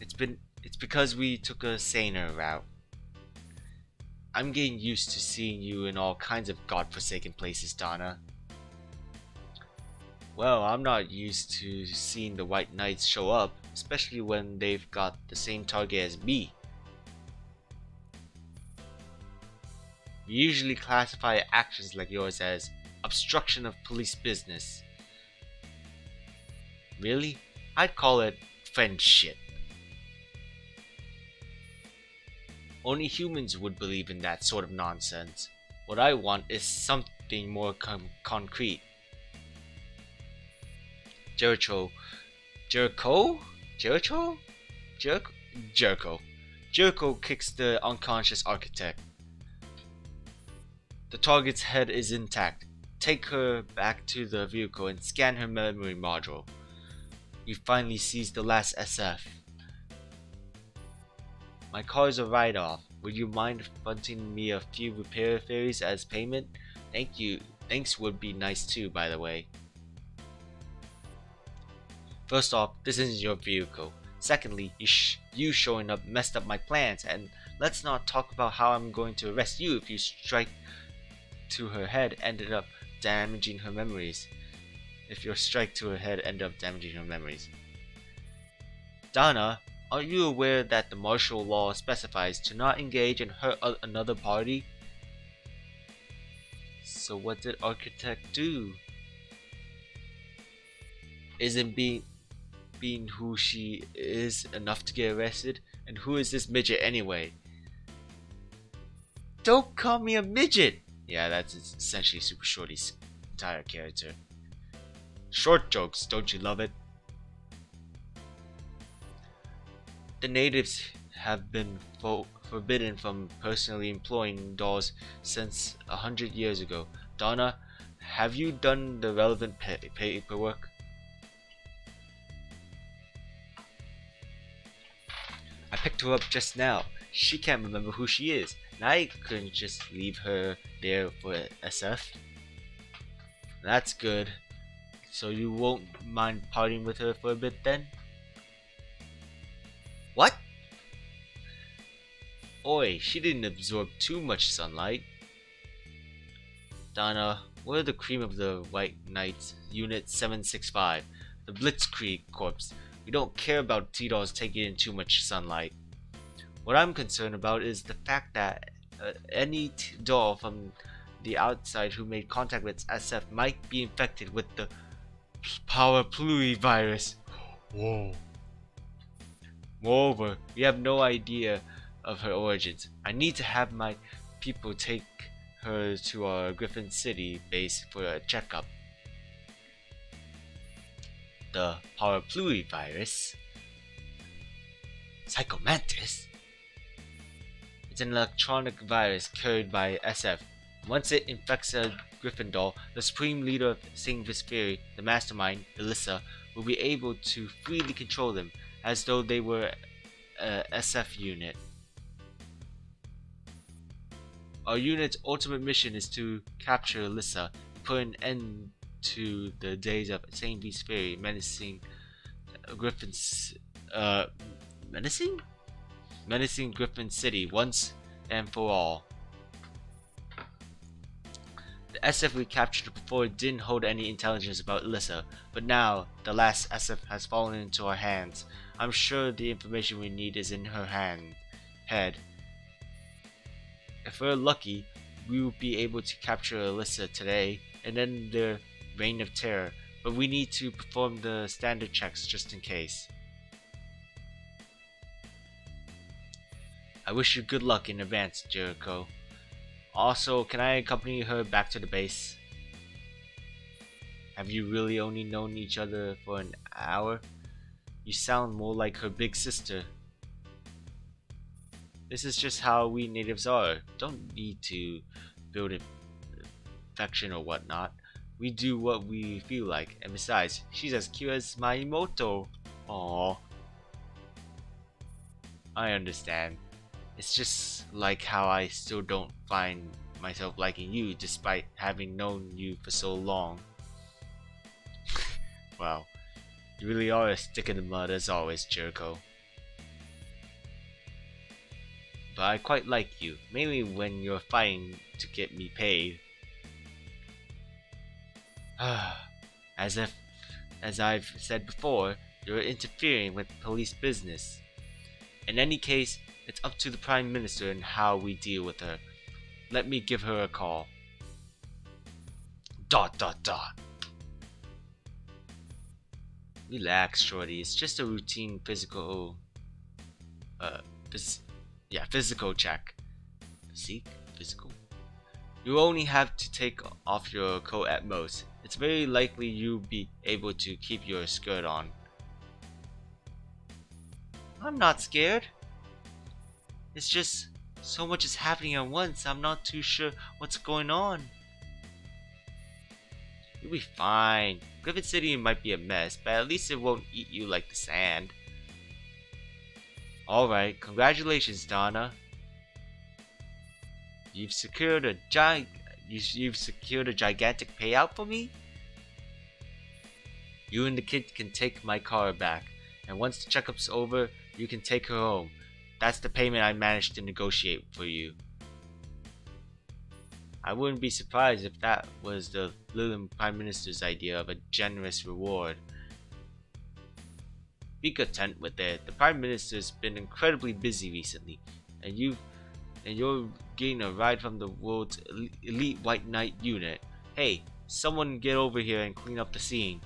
It's because we took a saner route. I'm getting used to seeing you in all kinds of godforsaken places, Donna. Well, I'm not used to seeing the White Knights show up, especially when they've got the same target as me. We usually classify actions like yours as obstruction of police business. Really? I'd call it friendship. Only humans would believe in that sort of nonsense. What I want is something more concrete. Jericho kicks the unconscious architect. The target's head is intact. Take her back to the vehicle and scan her memory module. We finally seized the last SF. My car's a write-off. Would you mind fronting me a few repair ferries as payment? Thank you. Thanks would be nice too, by the way. First off, this isn't your vehicle. Secondly, you showing up messed up my plans, and let's not talk about how I'm going to arrest you if you strike to her head ended up damaging her memories. Donna, are you aware that the martial law specifies to not engage and hurt another party? So what did Architect do? Isn't being who she is enough to get arrested? And who is this midget anyway? Don't call me a midget! Yeah, that's essentially Super Shorty's entire character. Short jokes, don't you love it? The natives have been forbidden from personally employing dolls since 100 years ago. Donna, have you done the relevant paperwork? I picked her up just now. She can't remember who she is, and I couldn't just leave her there for SF. That's good. So you won't mind partying with her for a bit then? What? Oi, she didn't absorb too much sunlight. Donna, we're the cream of the White Knights, Unit 765, the Blitzkrieg Corps. We don't care about T-dolls taking in too much sunlight. What I'm concerned about is the fact that any doll from the outside who made contact with SF might be infected with the parapluie virus. Whoa. Moreover, we have no idea of her origins. I need to have my people take her to our Griffin City base for a checkup. The parapluie virus? Psychomantis? It's an electronic virus carried by SF. Once it infects a Griffin doll, the supreme leader of St. Vesperi, the mastermind, Alyssa, will be able to freely control them as though they were a SF unit. Our unit's ultimate mission is to capture Alyssa and put an end to the days of St. Vesperi menacing Griffin City once and for all. The SF we captured before didn't hold any intelligence about Alyssa, but now the last SF has fallen into our hands. I'm sure the information we need is in her head. If we're lucky, we will be able to capture Alyssa today and end their reign of terror, but we need to perform the standard checks just in case. I wish you good luck in advance, Jericho. Also, can I accompany her back to the base? Have you really only known each other for an hour? You sound more like her big sister. This is just how we natives are. Don't need to build affection or whatnot. We do what we feel like, and besides, she's as cute as my Imoto. Aww. I understand. It's just like how I still don't find myself liking you despite having known you for so long. Wow. You really are a stick in the mud as always, Jericho. But I quite like you, mainly when you're fighting to get me paid. As I've said before, you're interfering with police business. In any case, it's up to the Prime Minister and how we deal with her. Let me give her a call. ... Relax, Shorty. It's just a routine physical check. Physical? You only have to take off your coat at most. It's very likely you'll be able to keep your skirt on. I'm not scared. It's just so much is happening at once. I'm not too sure what's going on. You'll be fine. Griffin City might be a mess, but at least it won't eat you like the sand. Alright, congratulations, Donna. You've secured a gigantic payout for me? You and the kid can take my car back, and once the checkup's over, you can take her home. That's the payment I managed to negotiate for you. I wouldn't be surprised if that was the little Prime Minister's idea of a generous reward. Be content with it. The Prime Minister's been incredibly busy recently, and you're getting a ride from the world's elite White Knight unit. Hey, someone get over here and clean up the scene.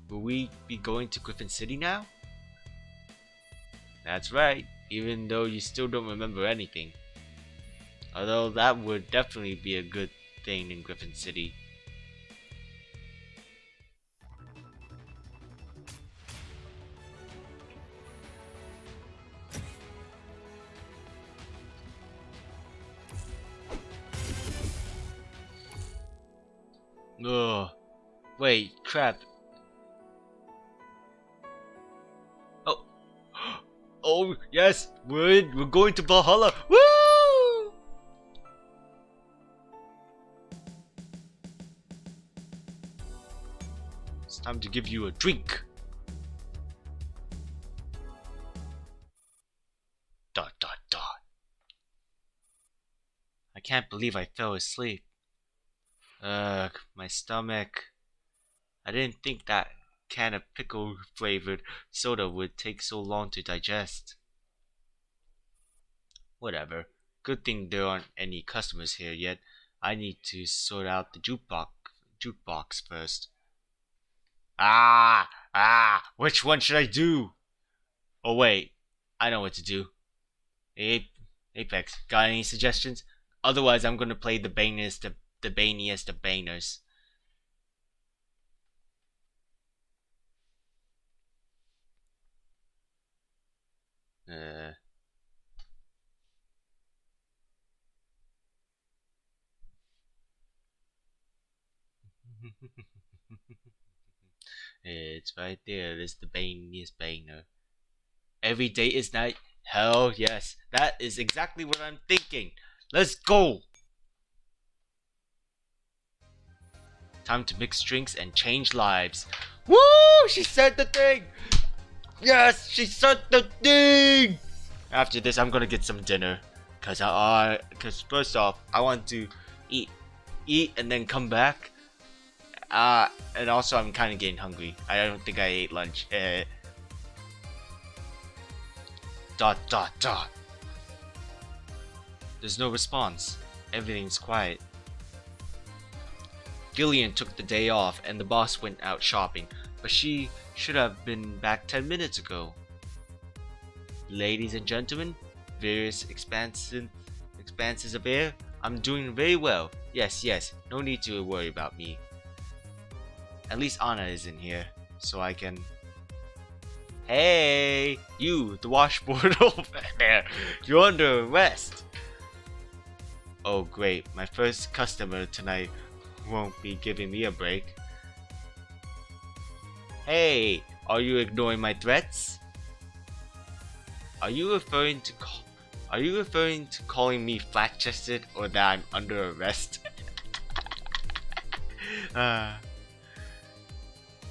Will we be going to Griffin City now? That's right, even though you still don't remember anything. Although that would definitely be a good thing in Griffin City. Ugh. Wait, crap. Oh. Oh, yes, we're going to Valhalla. Woo! It's time to give you a drink. ... I can't believe I fell asleep. Ugh, my stomach. I didn't think that can of pickle flavored soda would take so long to digest. Whatever. Good thing there aren't any customers here yet. I need to sort out the jukebox first. Which one should I do? Oh wait, I know what to do. Apex, got any suggestions? Otherwise, I'm gonna play the baniest of baners. It's right there. It's the baniest baner. Every day is night. Hell yes, that is exactly what I'm thinking. Let's go. Time to mix drinks and change lives. Woo! She said the thing. Yes, she said the thing. After this, I'm gonna get some dinner, cause first off, I want to eat and then come back. And also I'm kind of getting hungry. I don't think I ate lunch. ... There's no response. Everything's quiet. Gillian took the day off and the boss went out shopping, but she should have been back 10 minutes ago. Ladies and gentlemen, various expanses of air, I'm doing very well. Yes, no need to worry about me. At least Anna isn't here, so I can... Hey, you, the washboard over there, you're under arrest. Oh great, my first customer tonight won't be giving me a break. Hey, are you ignoring my threats? Are you referring to calling me flat-chested or that I'm under arrest?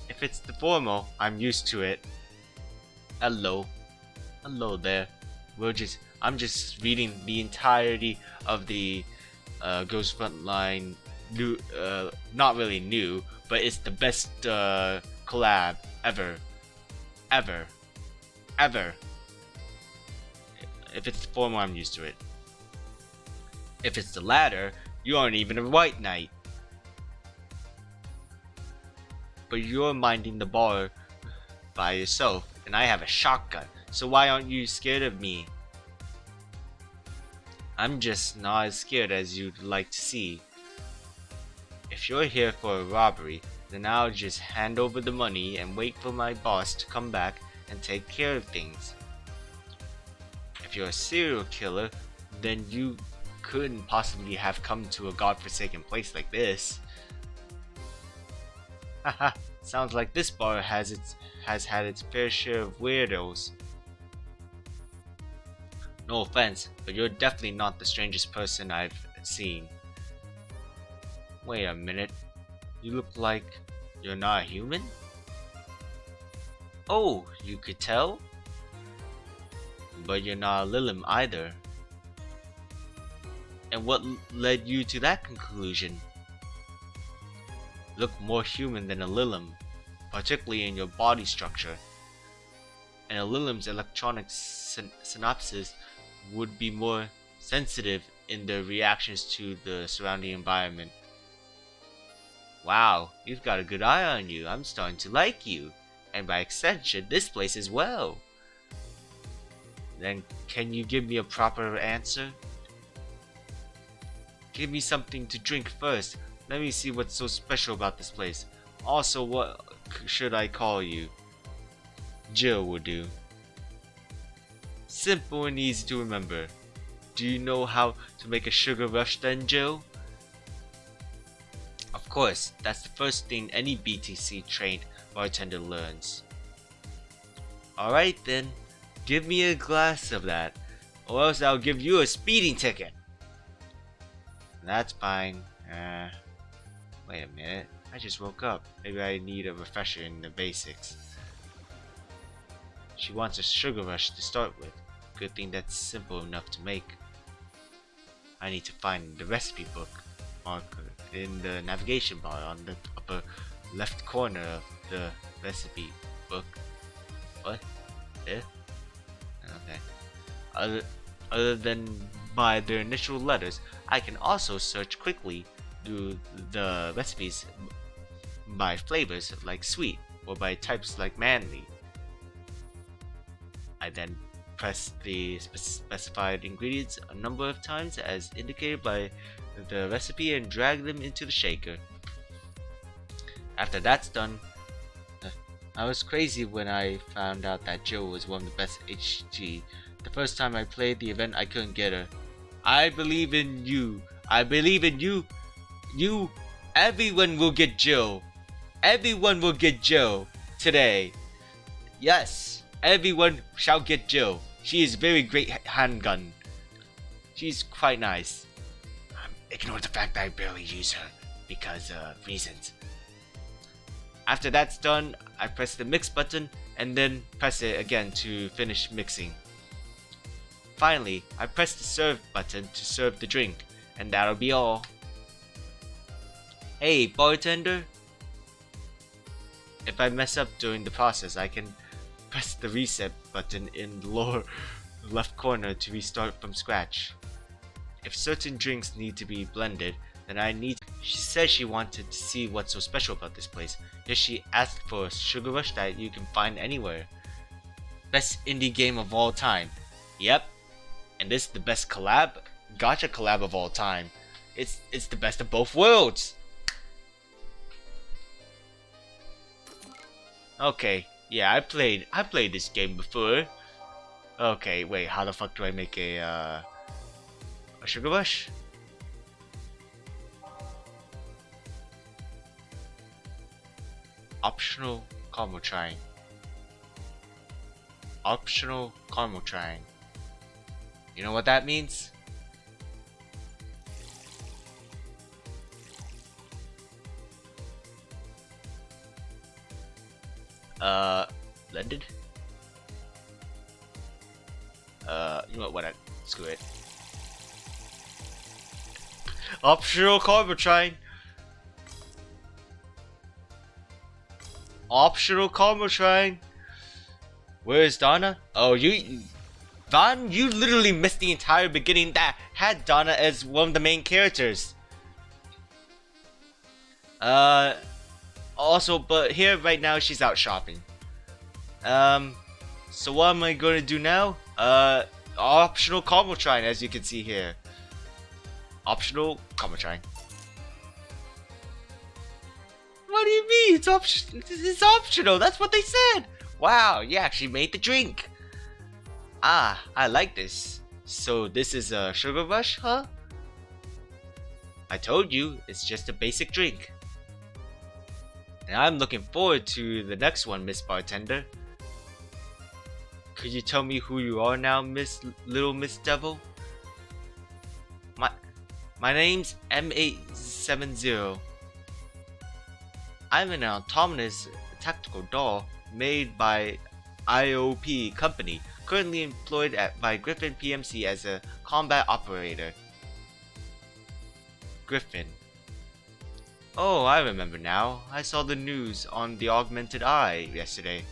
If If it's the formal, I'm used to it. Hello. Hello there. I'm just reading the entirety of the Ghost Frontline new, not really new, but it's the best collab ever. If it's the former, I'm used to it. If it's the latter, you aren't even a white knight. But you're minding the bar by yourself, and I have a shotgun, so why aren't you scared of me? I'm just not as scared as you'd like to see. If you're here for a robbery, then I'll just hand over the money and wait for my boss to come back and take care of things. If you're a serial killer, then you couldn't possibly have come to a godforsaken place like this. Haha, sounds like this bar has had its fair share of weirdos. No offense, but you're definitely not the strangest person I've seen. Wait a minute, you look like you're not a human? Oh, you could tell? But you're not a Lilim either. And what led you to that conclusion? Look more human than a Lilim, particularly in your body structure. And a Lilim's electronic synapses would be more sensitive in their reactions to the surrounding environment. Wow, you've got a good eye on you. I'm starting to like you. And by extension, this place as well. Then can you give me a proper answer? Give me something to drink first. Let me see what's so special about this place. Also, what should I call you? Jill will do. Simple and easy to remember. Do you know how to make a sugar rush then, Jill? Of course, that's the first thing any BTC trained bartender learns. Alright then, give me a glass of that, or else I'll give you a speeding ticket. That's fine. Wait a minute, I just woke up. Maybe I need a refresher in the basics. She wants a sugar rush to start with. Good thing that's simple enough to make. I need to find the recipe book marker in the navigation bar on the upper left corner of the recipe book. What? Eh? Okay. Other than by their initial letters, I can also search quickly through the recipes by flavors like sweet or by types like manly. I then press the specified ingredients a number of times as indicated by the recipe and drag them into the shaker. After that's done, I was crazy when I found out that Jill was one of the best HG. The first time I played the event, I couldn't get her. I believe in you. I believe in you. Everyone will get Jill. Everyone will get Jill today. Yes, everyone shall get Jill. She is a very great handgun. She's quite nice. Ignore the fact that I barely use her because of reasons. After that's done, I press the mix button and then press it again to finish mixing. Finally, I press the serve button to serve the drink, and that'll be all. Hey, bartender! If I mess up during the process, I can press the reset button in the lower left corner to restart from scratch. If certain drinks need to be blended, then I need. She said she wanted to see what's so special about this place. Yet she asked for a sugar rush that you can find anywhere. Best indie game of all time. Yep. And this is the best collab, gacha collab of all time. It's the best of both worlds. Okay, yeah, I played this game before. Okay, wait, how the fuck do I make a sugar rush? Optional caramel trying. Optional caramel trying. You know what that means? Blended? You know what, screw it. Optional Carbotrine! Optional Carbotrine! Where's Donna? Oh, Don, you literally missed the entire beginning that had Donna as one of the main characters. Also, but here right now she's out shopping. So what am I going to do now? Optional Carbotrine, as you can see here. Optional Carbotrine. What do you mean? It's optional. That's what they said. Wow, you actually made the drink. Ah, I like this. So this is a sugar rush, huh? I told you, it's just a basic drink. And I'm looking forward to the next one, Miss Bartender. Could you tell me who you are now, Little Miss Devil? My name's M870. I'm an autonomous tactical doll made by IOP Company, currently employed by Griffin PMC as a combat operator. Griffin. Oh, I remember now. I saw the news on the Augmented Eye yesterday.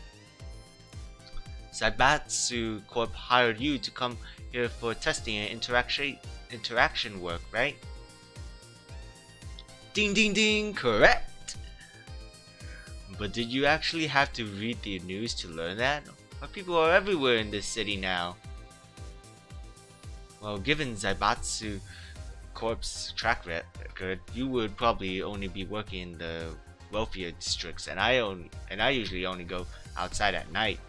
Zaibatsu Corp hired you to come here for testing and interaction work, right? Ding ding ding, correct! But did you actually have to read the news to learn that? Or people are everywhere in this city now. Well, given Zaibatsu Corp's track record, you would probably only be working in the wealthier districts, and I usually only go outside at night.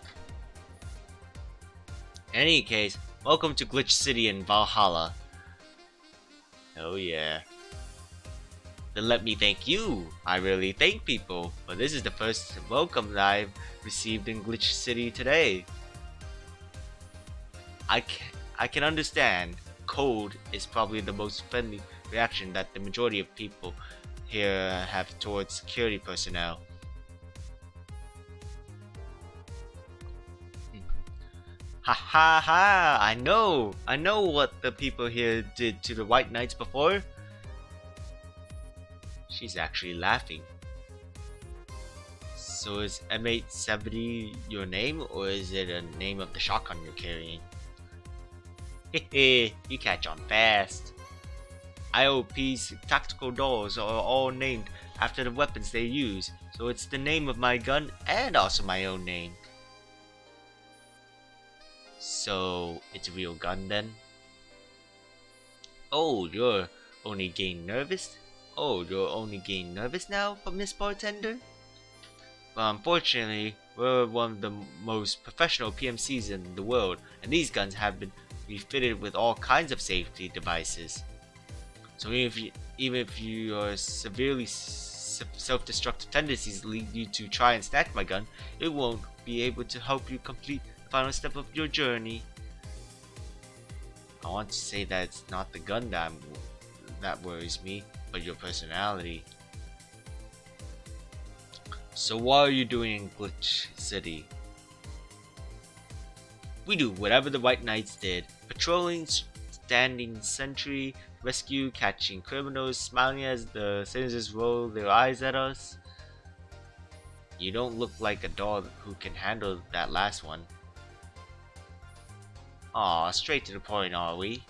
In any case, welcome to Glitch City in Valhalla. Oh yeah. Then let me thank you. I really thank people, but this is the first welcome that I've received in Glitch City today. I can understand. Cold is probably the most friendly reaction that the majority of people here have towards security personnel. Ha ha ha! I know what the people here did to the White Knights before. She's actually laughing. So is M870 your name, or is it a name of the shotgun you're carrying? Hehe, you catch on fast. IOP's tactical dolls are all named after the weapons they use, so it's the name of my gun and also my own name. So it's a real gun then? Oh, you're only getting nervous? Oh, you're only getting nervous now, Miss Bartender? Well, unfortunately, we're one of the most professional PMCs in the world, and these guns have been refitted with all kinds of safety devices. So even if your severely self-destructive tendencies lead you to try and snatch my gun, it won't be able to help you complete the final step of your journey. I want to say that it's not the gun that worries me, but your personality. So what are you doing in Glitch City? We do whatever the White Knights did. Patrolling, standing sentry, rescue, catching criminals, smiling as the citizens roll their eyes at us. You don't look like a dog who can handle that last one. Aw, straight to the point, are we?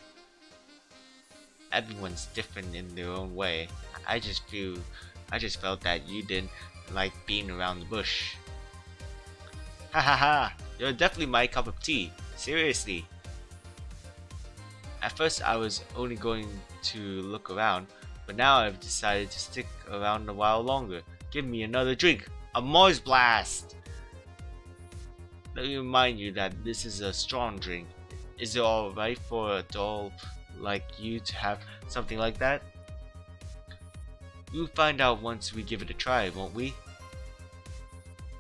Everyone's different in their own way. I just felt that you didn't like being around the bush. Ha ha ha! You're definitely my cup of tea. Seriously. At first I was only going to look around, but now I've decided to stick around a while longer. Give me another drink. A Mars Blast! Let me remind you that this is a strong drink. Is it alright for a doll like you to have something like that? We'll find out once we give it a try, won't we?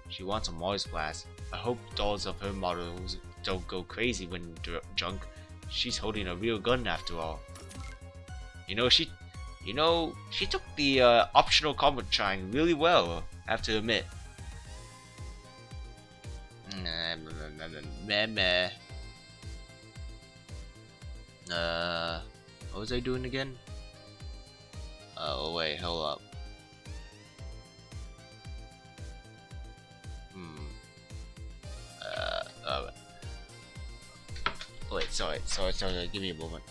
She wants a Mars Blast. I hope dolls of her models don't go crazy when drunk. She's holding a real gun after all. She took the optional Carbotrine really well, I have to admit. Meh. What was I doing again? Oh wait, hold up. Wait, sorry, give me a moment.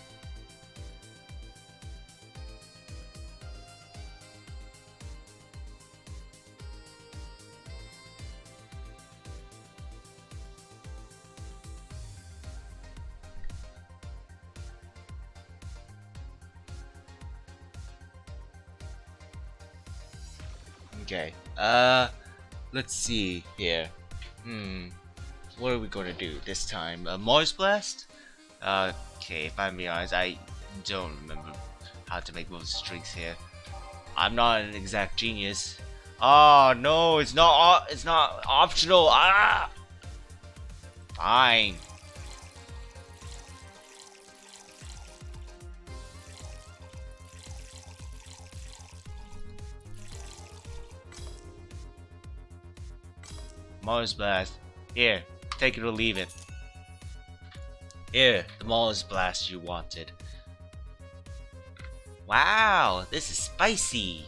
Okay, let's see here. What are we gonna do this time? Mars Blast? Okay, if I'm being honest, I don't remember how to make those streaks here. I'm not an exact genius. Oh no, it's not optional. Ah, fine. Mars Blast. Here, take it or leave it. Here, the Mars Blast you wanted. Wow, this is spicy.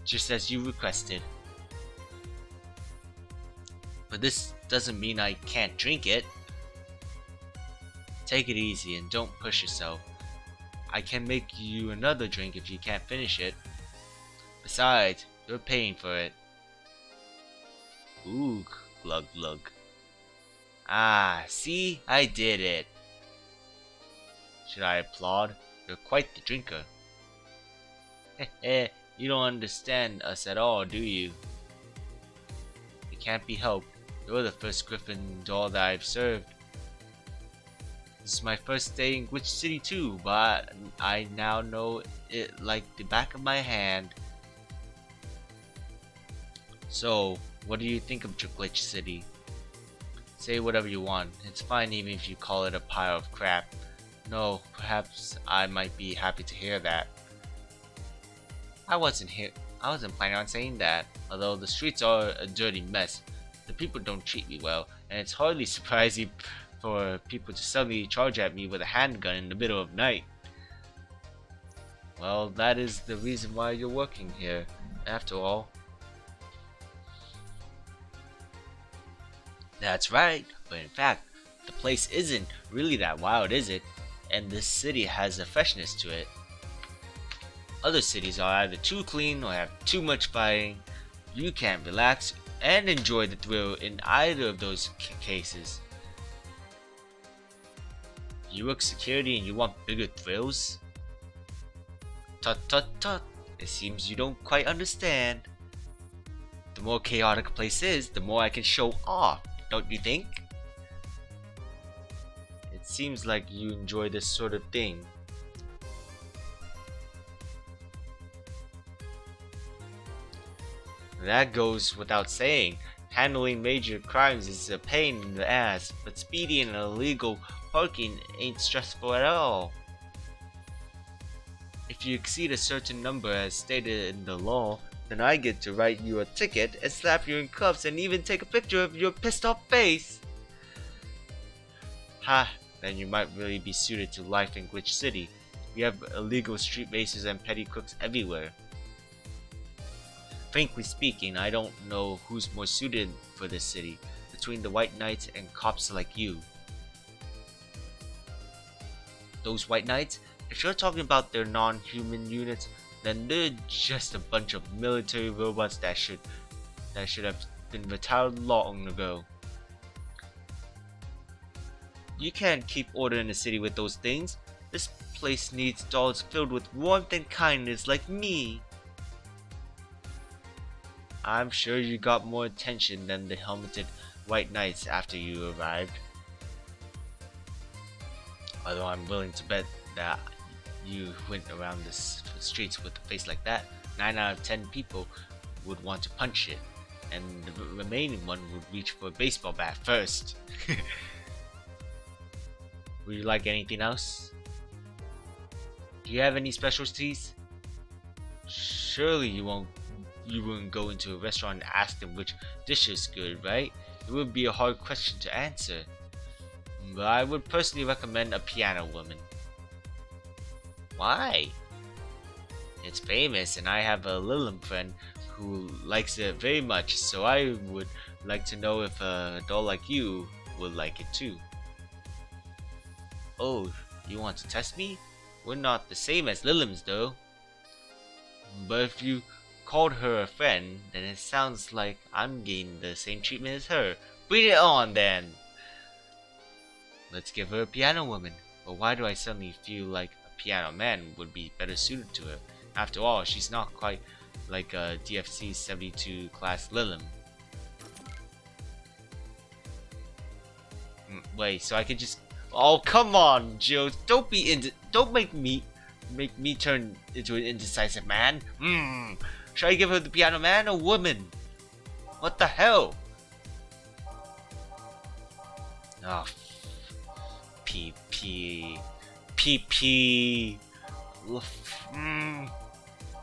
Just as you requested. But this doesn't mean I can't drink it. Take it easy and don't push yourself. I can make you another drink if you can't finish it. Besides, you're paying for it. Ooh, glug glug. Ah, see? I did it. Should I applaud? You're quite the drinker. Heh, you don't understand us at all, do you? It can't be helped. You're the first Griffin doll that I've served. This is my first day in Glitch City too, but I now know it like the back of my hand. So, what do you think of Glitch City? Say whatever you want. It's fine even if you call it a pile of crap. No, perhaps I might be happy to hear that. I wasn't planning on saying that. Although the streets are a dirty mess, the people don't treat me well, and it's hardly surprising for people to suddenly charge at me with a handgun in the middle of night. Well, that is the reason why you're working here, after all. That's right, but in fact, the place isn't really that wild, is it? And this city has a freshness to it. Other cities are either too clean or have too much fighting. You can't relax and enjoy the thrill in either of those cases. You work security and you want bigger thrills? Tut tut tut, it seems you don't quite understand. The more chaotic a place is, the more I can show off, don't you think? It seems like you enjoy this sort of thing. That goes without saying. Handling major crimes is a pain in the ass, but speedy and illegal parking ain't stressful at all. If you exceed a certain number as stated in the law, then I get to write you a ticket and slap you in cuffs and even take a picture of your pissed off face. Ha, then you might really be suited to life in Glitch City. We have illegal street racers and petty crooks everywhere. Frankly speaking, I don't know who's more suited for this city, between the White Knights and cops like you. Those White Knights? If you're talking about their non-human units, then they're just a bunch of military robots that should have been retired long ago. You can't keep order in the city with those things. This place needs dolls filled with warmth and kindness like me. I'm sure you got more attention than the helmeted White Knights after you arrived. Although I'm willing to bet that you went around the streets with a face like that, 9 out of 10 people would want to punch it, and the remaining one would reach for a baseball bat first. Would you like anything else? Do you have any specialties? Surely you wouldn't go into a restaurant and ask them which dish is good, right? It would be a hard question to answer, but I would personally recommend a piano woman. Why? It's famous, and I have a Lilim friend who likes it very much, so I would like to know if a doll like you would like it too. Oh, you want to test me? We're not the same as Lilims though. But if you called her a friend, then it sounds like I'm getting the same treatment as her. Bring it on then! Let's give her a piano woman. But why do I suddenly feel like a piano man would be better suited to her? After all, she's not quite like a DFC 72 class Lilim. Wait, so I could just... Oh, come on, Jill. Don't make me turn into an indecisive man. Should I give her the piano man or woman? What the hell? Oh, PP.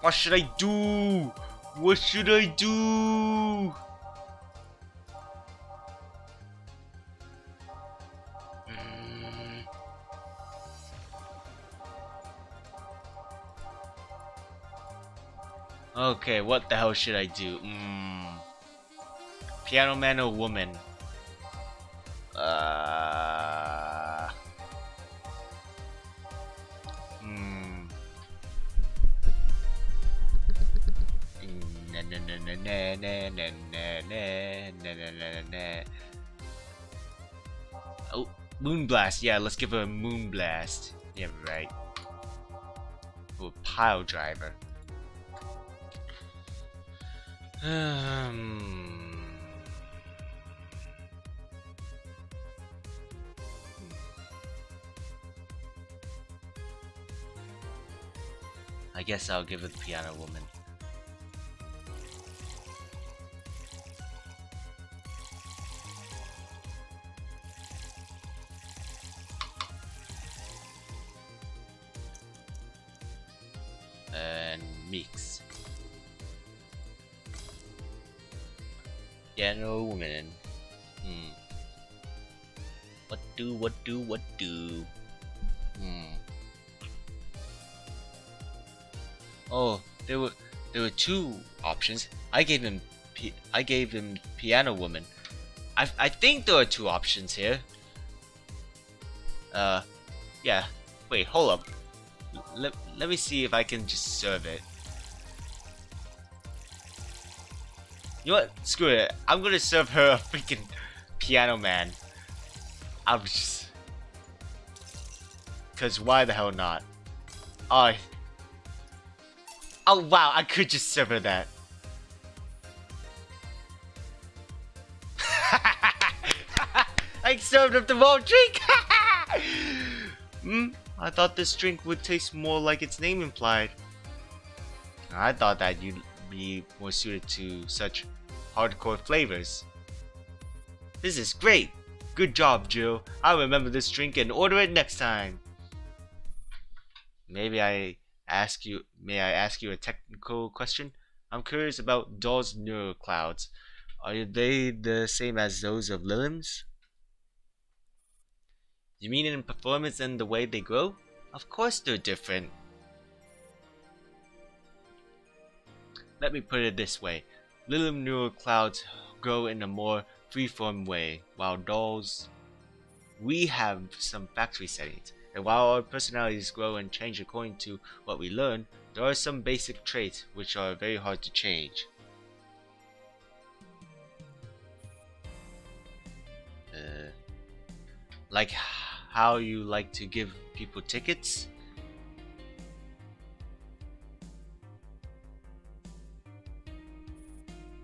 What should I do? What should I do? Okay, what the hell should I do? Piano man or woman? Oh, Moonblast. Yeah, let's give her a Moonblast. Yeah, right. Oh, Pile Driver. I guess I'll give it the piano woman. And mix. Piano woman. What do? Oh, there were two options. I gave him piano woman. I think there are two options here. Yeah. Wait, hold up. Let me see if I can just serve it. You know what? Screw it. I'm gonna serve her a freaking piano man. I'm just... Cause why the hell not? Oh wow, I could just serve her that. I served up the wrong drink! I thought this drink would taste more like its name implied. I thought that you'd be more suited to such hardcore flavors. This is great! Good job, Jill. I'll remember this drink and order it next time. May I ask you a technical question? I'm curious about dolls' neural clouds. Are they the same as those of Lilims? You mean in performance and the way they grow? Of course they're different. Let me put it this way. Lilim neural clouds grow in a more freeform way, while dolls, we have some factory settings. And while our personalities grow and change according to what we learn, there are some basic traits which are very hard to change. Like how you like to give people tickets?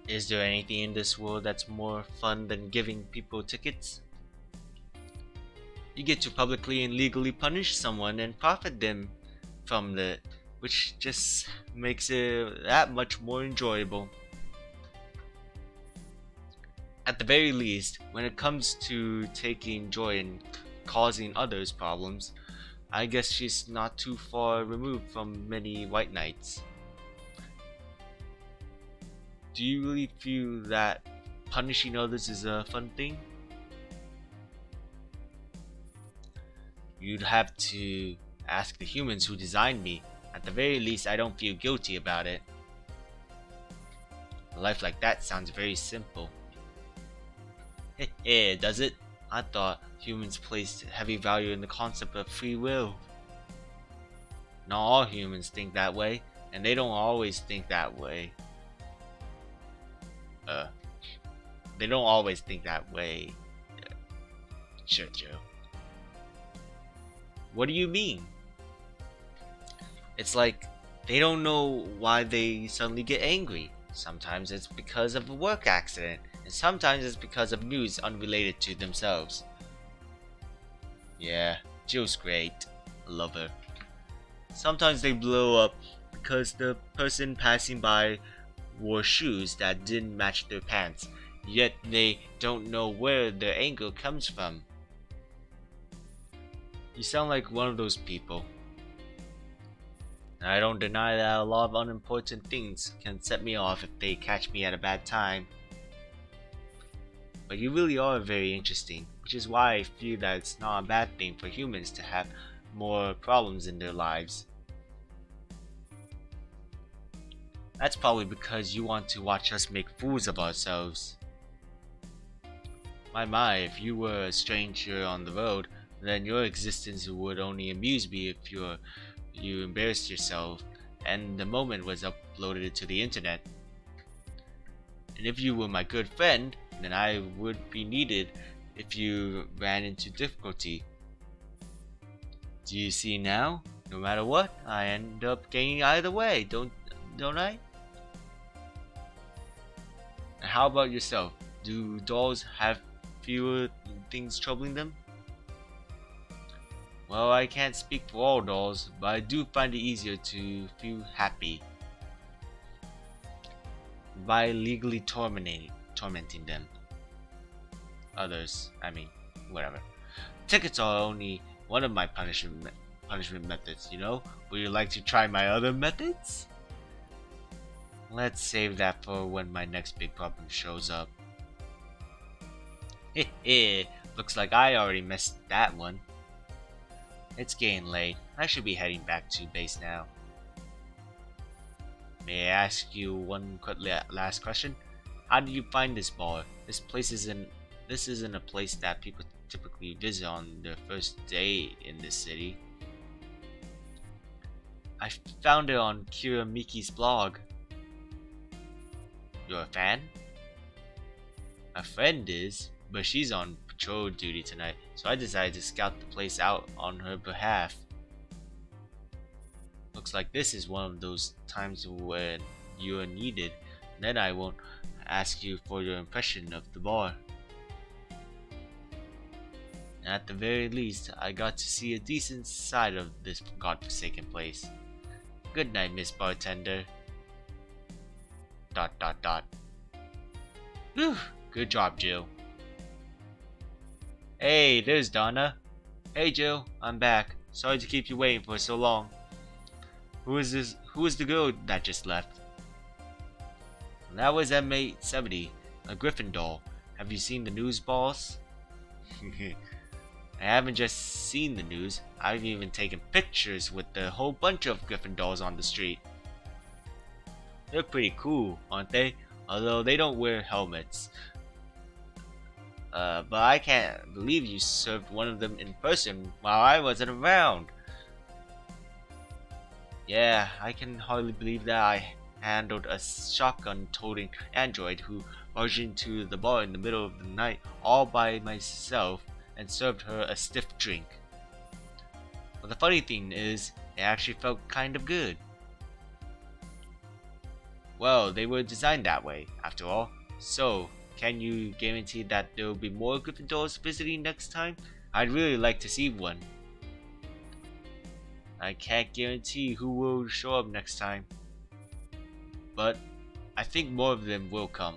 Is there anything in this world that's more fun than giving people tickets? You get to publicly and legally punish someone and profit them from it, which just makes it that much more enjoyable. At the very least, when it comes to taking joy in causing others problems, I guess she's not too far removed from many white knights. Do you really feel that punishing others is a fun thing? You'd have to ask the humans who designed me. At the very least, I don't feel guilty about it. A life like that sounds very simple. Does it? I thought humans placed heavy value in the concept of free will. Not all humans think that way, and they don't always think that way. They don't always think that way. Sure, Joe. What do you mean? It's like they don't know why they suddenly get angry. Sometimes it's because of a work accident, and sometimes it's because of news unrelated to themselves. Yeah, Jill's great. I love her. Sometimes they blow up because the person passing by wore shoes that didn't match their pants, yet they don't know where their anger comes from. You sound like one of those people. I don't deny that a lot of unimportant things can set me off if they catch me at a bad time. But you really are very interesting, which is why I feel that it's not a bad thing for humans to have more problems in their lives. That's probably because you want to watch us make fools of ourselves. My, if you were a stranger on the road, then your existence would only amuse me if you embarrassed yourself and the moment was uploaded to the internet. And if you were my good friend, then I would be needed if you ran into difficulty. Do you see now? No matter what, I end up gaining either way, don't I? And how about yourself? Do dolls have fewer things troubling them? Well, I can't speak for all dolls, but I do find it easier to feel happy by legally tormenting them. Others, I mean, whatever. Tickets are only one of my punishment methods, you know? Would you like to try my other methods? Let's save that for when my next big problem shows up. Looks like I already missed that one. It's getting late. I should be heading back to base now. May I ask you one last question? How did you find this bar? This isn't a place that people typically visit on their first day in this city. I found it on Kira Miki's blog. You're a fan? My friend is, but she's on patrol duty tonight, so I decided to scout the place out on her behalf. Looks like this is one of those times when you are needed. Then I won't ask you for your impression of the bar. And at the very least, I got to see a decent side of this godforsaken place. Good night, Miss Bartender. ... Whew, good job, Jill. Hey, there's Donna. Hey, Jill, I'm back. Sorry to keep you waiting for so long. Who is the girl that just left? That was M870, a Griffin doll. Have you seen the news, boss? I haven't just seen the news. I've even taken pictures with a whole bunch of Griffin dolls on the street. They're pretty cool, aren't they? Although they don't wear helmets. But I can't believe you served one of them in person while I wasn't around. Yeah, I can hardly believe that I handled a shotgun-toting android who barged into the bar in the middle of the night all by myself and served her a stiff drink. But the funny thing is, it actually felt kind of good. Well, they were designed that way, after all. So, can you guarantee that there will be more Griffin dolls visiting next time? I'd really like to see one. I can't guarantee who will show up next time, but I think more of them will come.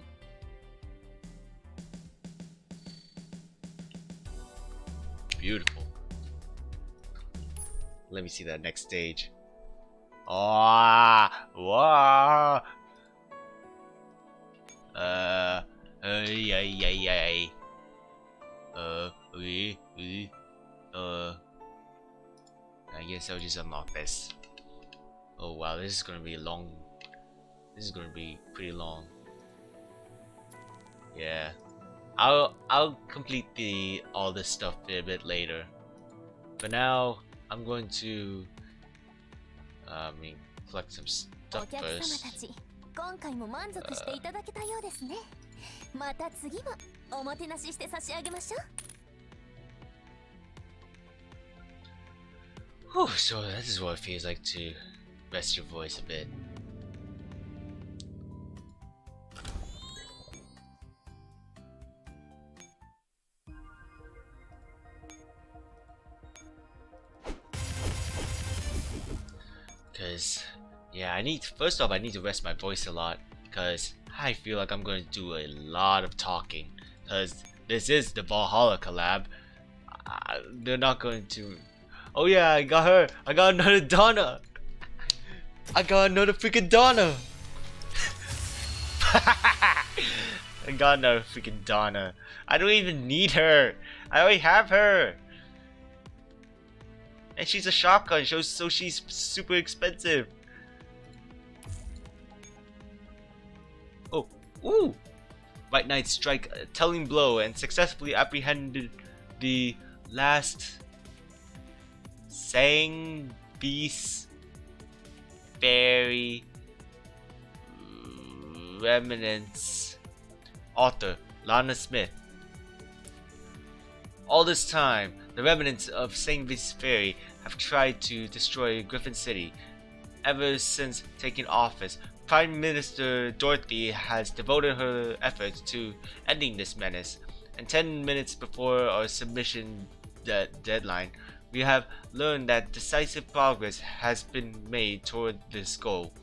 Beautiful. Let me see that next stage. Wow. Ay. I guess I'll just unlock this. Oh wow, this is gonna be long. This is gonna be pretty long. Yeah, I'll complete all this stuff a bit later. For now, I'm going to collect some stuff first. 今回も満足していただけたようですね。また次もおもてなしして差し上げましょう。 Whew, so this is what it feels like to rest your voice a bit. Because, yeah, first off, I need to rest my voice a lot, because I feel like I'm going to do a lot of talking, because this is the Valhalla collab. They're not going to... Oh yeah, I got her! I got another Donna! I got another freaking Donna! I got another freaking Donna. I don't even need her! I already have her! And she's a shotgun, so she's super expensive. Oh, ooh! White Knight strike a telling blow and successfully apprehended the last Sang Beast Fairy remnants. Author Lana Smith. All this time, the remnants of Sang Beast Fairy have tried to destroy Griffin City. Ever since taking office, Prime Minister Dorothy has devoted her efforts to ending this menace. And 10 minutes before our submission deadline, we have learned that decisive progress has been made toward this goal.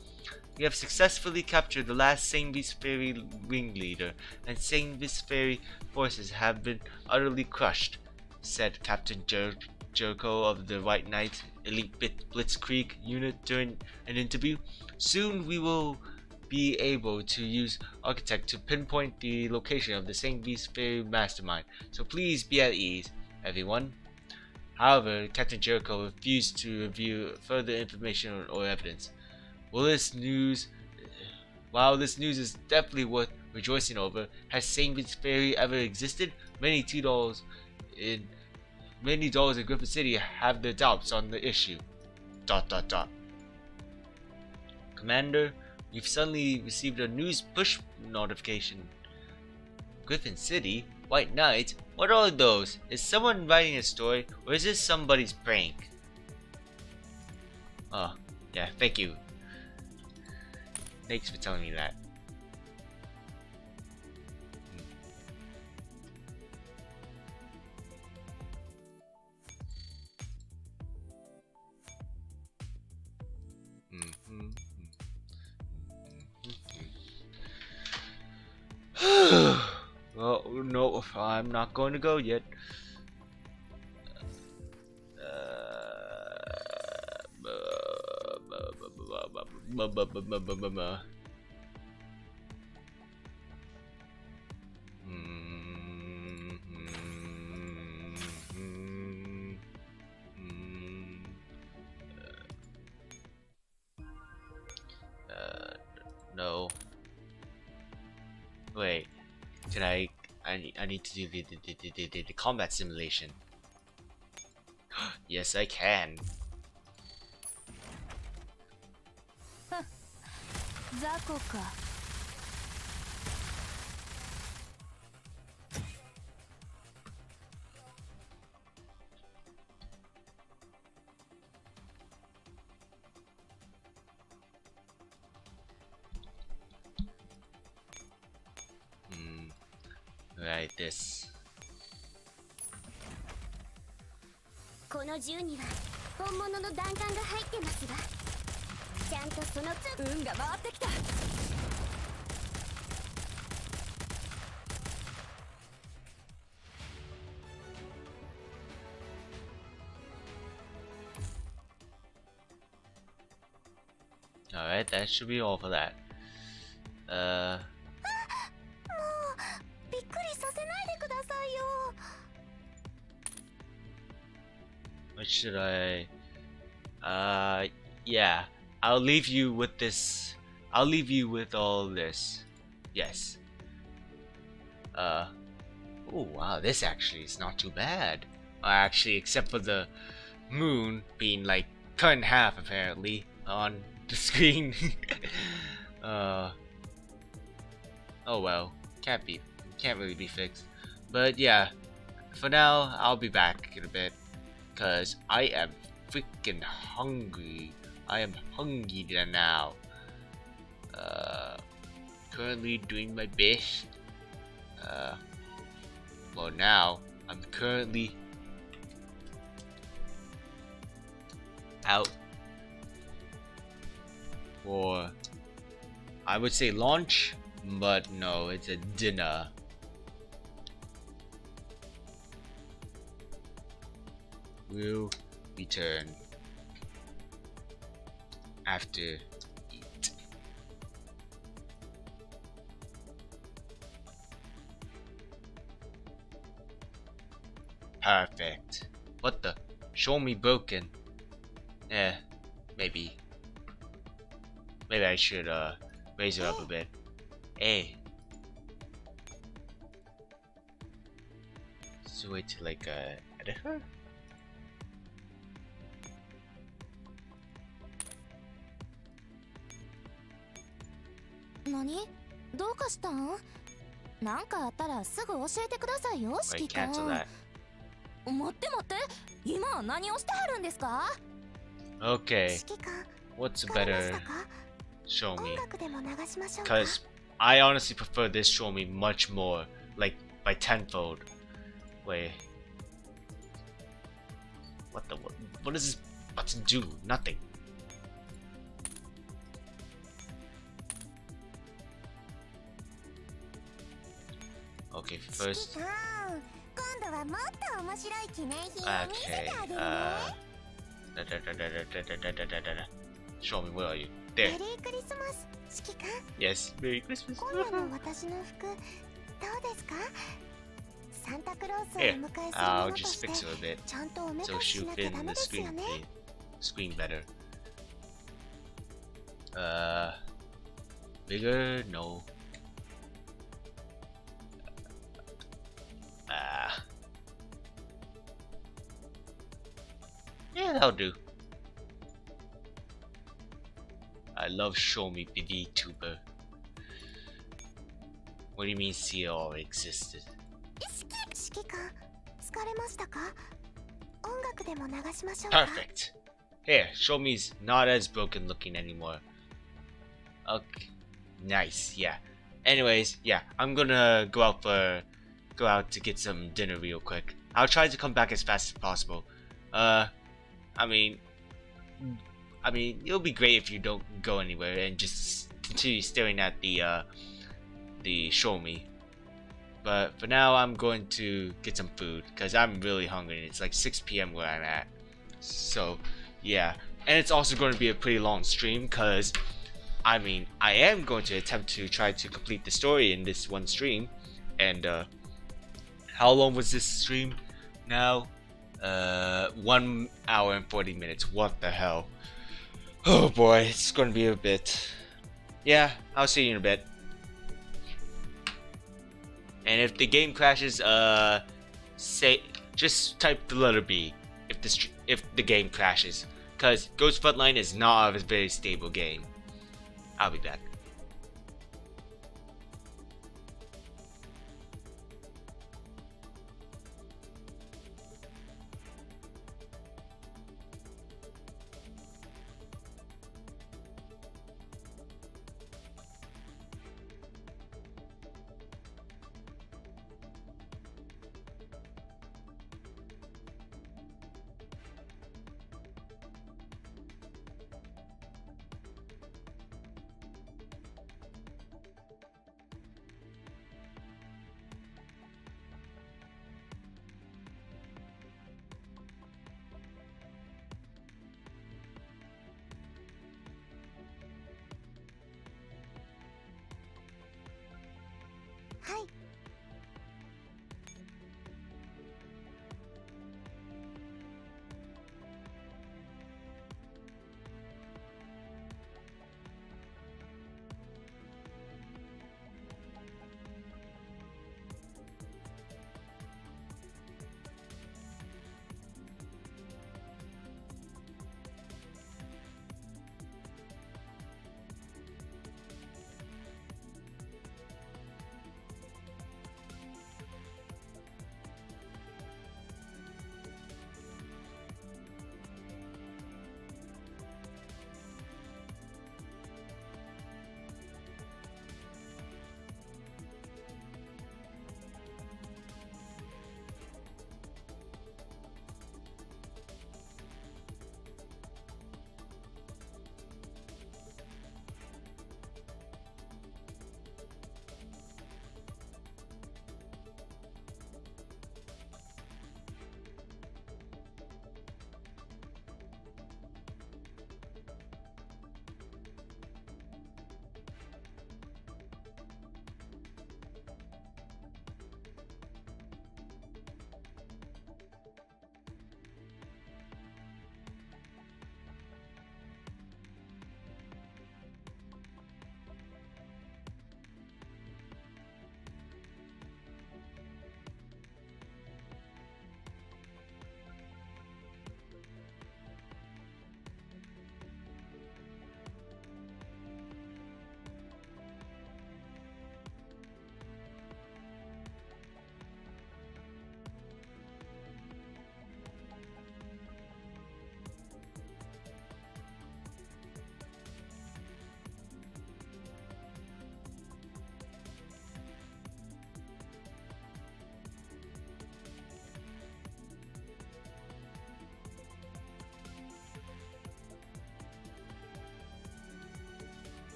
We have successfully captured the last Sang Beast Fairy ringleader, and Sang Beast Fairy forces have been utterly crushed, said Captain Jericho of the White Knight Elite Blitzkrieg unit during an interview. Soon we will be able to use Architect to pinpoint the location of the Sang Beast Fairy mastermind, so please be at ease, everyone. However, Captain Jericho refused to review further information or evidence. While this news is definitely worth rejoicing over, has Sang Beast Fairy ever existed? Many dolls in Griffin City have their doubts on the issue. ... Commander, we've suddenly received a news push notification. Griffin City? White Knight? What are those? Is someone writing a story, or is this somebody's prank? Oh, yeah, thank you. Thanks for telling me that. Well, no, I'm not going to go yet. No. Wait. Can I need to do the combat simulation. Yes, I can. Right, this. この銃には本物の弾丸が入ってますが、ちゃんとその運が回ってきた。Alright, that should be all for that. せないでくださいよ。 What should I? Yeah. I'll leave you with this. I'll leave you with all this. Yes. Oh wow, this actually is not too bad. Actually, except for the moon being like cut in half apparently on the screen. Oh well, can't really be fixed. But yeah, for now I'll be back in a bit because I am freaking hungry. I am hungry now. Currently doing my best. Well, now I'm currently out for, I would say, lunch, but no, it's a dinner. We'll return after eat. Perfect. What the? Show me broken. Maybe I should raise it up a bit. Hey. So wait to like edit her? Nani? どうかしたん？なんかあったらすぐ教えてくださいよ、指揮官。Cancel that. 待って待って、今何をしてはるんですか？ Okay. 指揮官、 What's 疲れま better? したか？ Show 音 me. 楽でも流しましょうか。 Because I honestly prefer this show me much more. Like by tenfold. Wait. What is this button do? Nothing. Okay, first. 指揮官、今度はもっと面白い記念品を見せて Okay. あげるね。Show me, where are you? メ There. リークリスマス、指揮官。 Yes. Merry Christmas. 今夜の私の服、どうですか？サンタクロースをお Here, 迎えするも I'll のと just して fix it a bit ちゃんとお目 so 隠しし she'll な fit きゃ in ダメ the ですよ screen, ね。 screen better. Bigger? No. Yeah, that'll do. I love Show Me VTuber. What do you mean see it all existed? 指揮官、疲れましたか？音楽でも流しましょうか。 Perfect. Here, Show Me's not as broken looking anymore. Okay. Nice, yeah. Anyways, yeah, I'm gonna go out to get some dinner real quick. I'll try to come back as fast as possible. I mean, it'll be great if you don't go anywhere and just continue staring at the Show Me. But for now, I'm going to get some food because I'm really hungry. It's like 6 p.m. where I'm at. So, yeah. And it's also going to be a pretty long stream because, I mean, I am going to attempt to try to complete the story in this one stream. And, how long was this stream now? 1 hour and 40 minutes. What the hell? Oh boy, it's going to be a bit. Yeah, I'll see you in a bit. And if the game crashes, just type the letter B if the game crashes, cause Ghost Frontline is not a very stable game. I'll be back.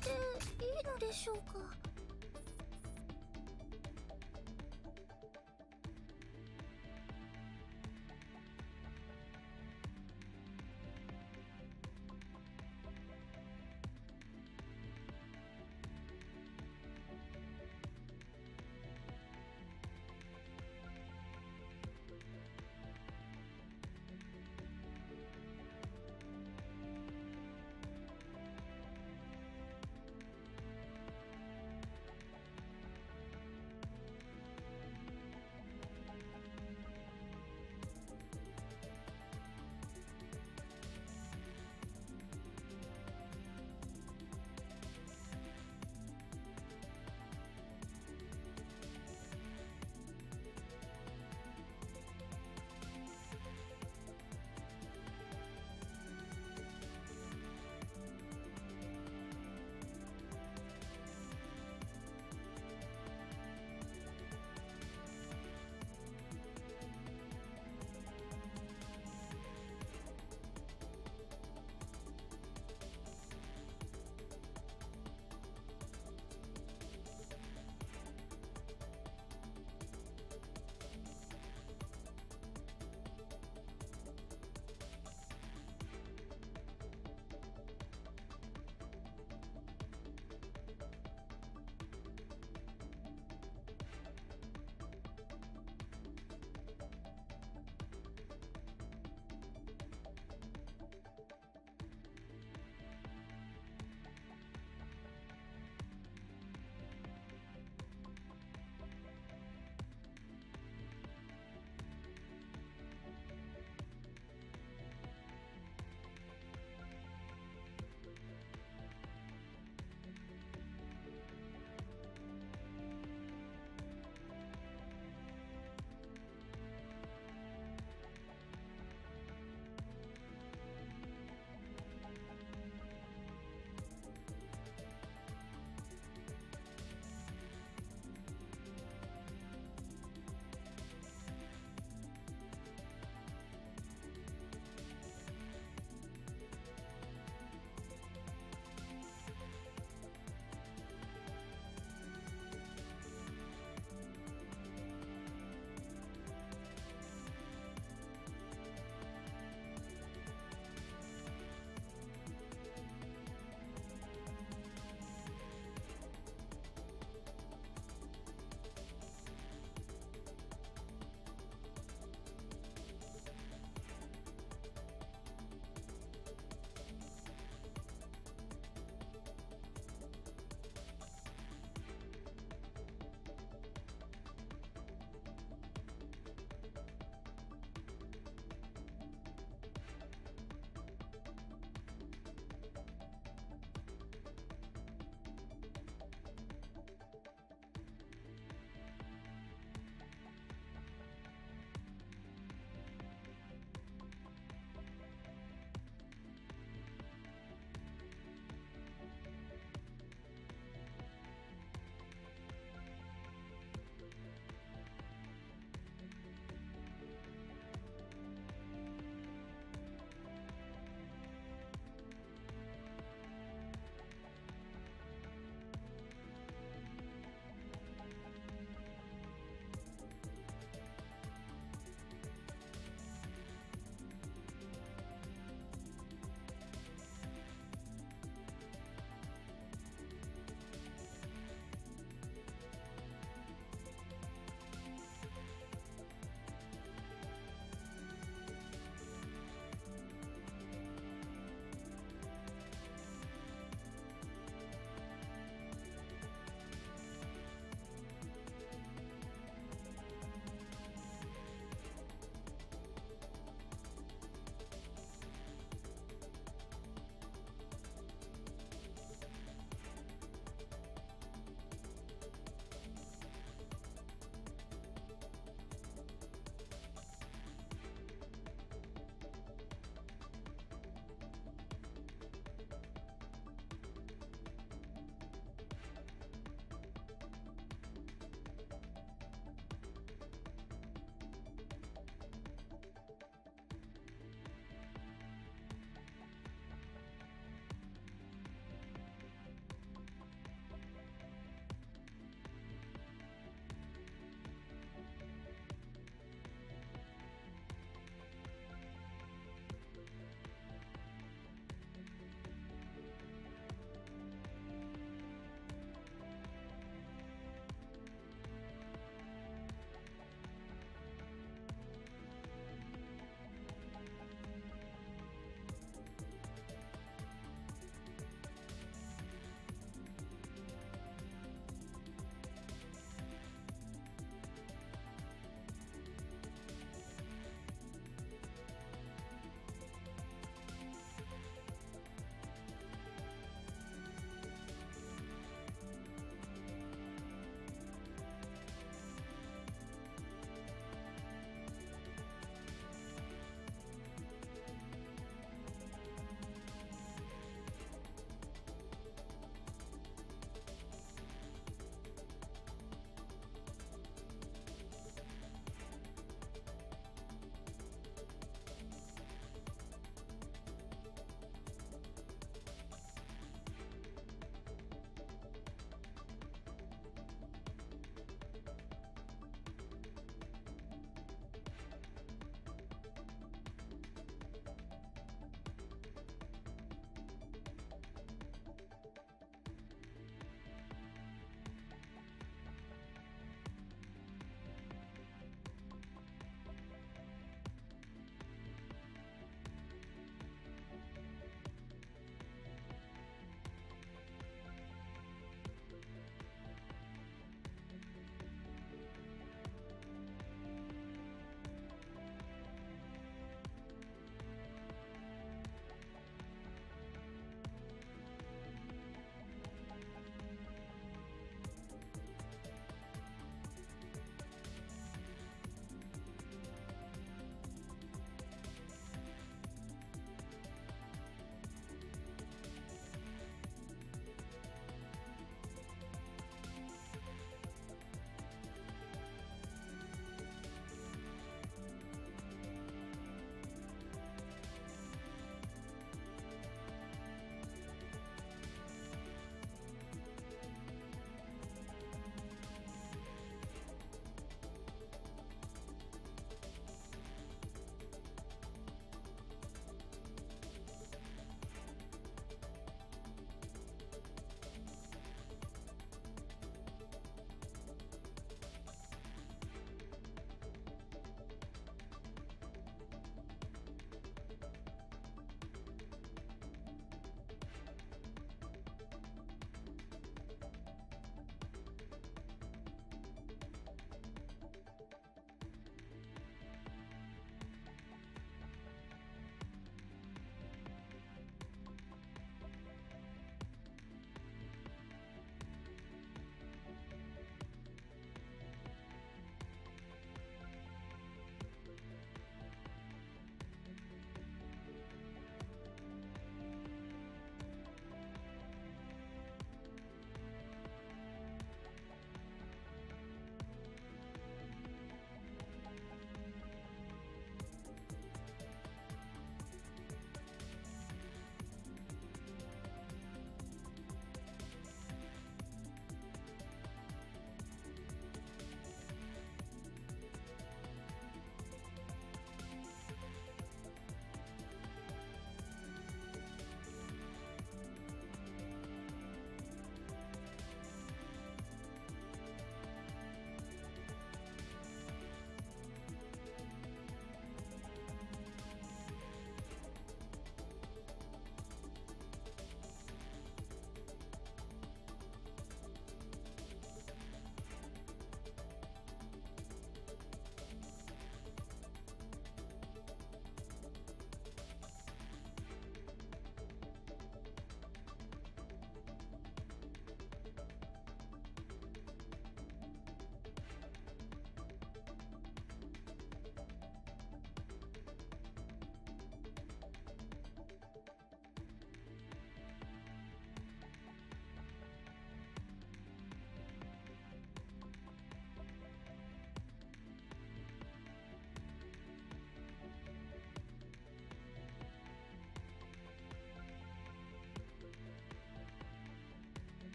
でいいのでしょうか。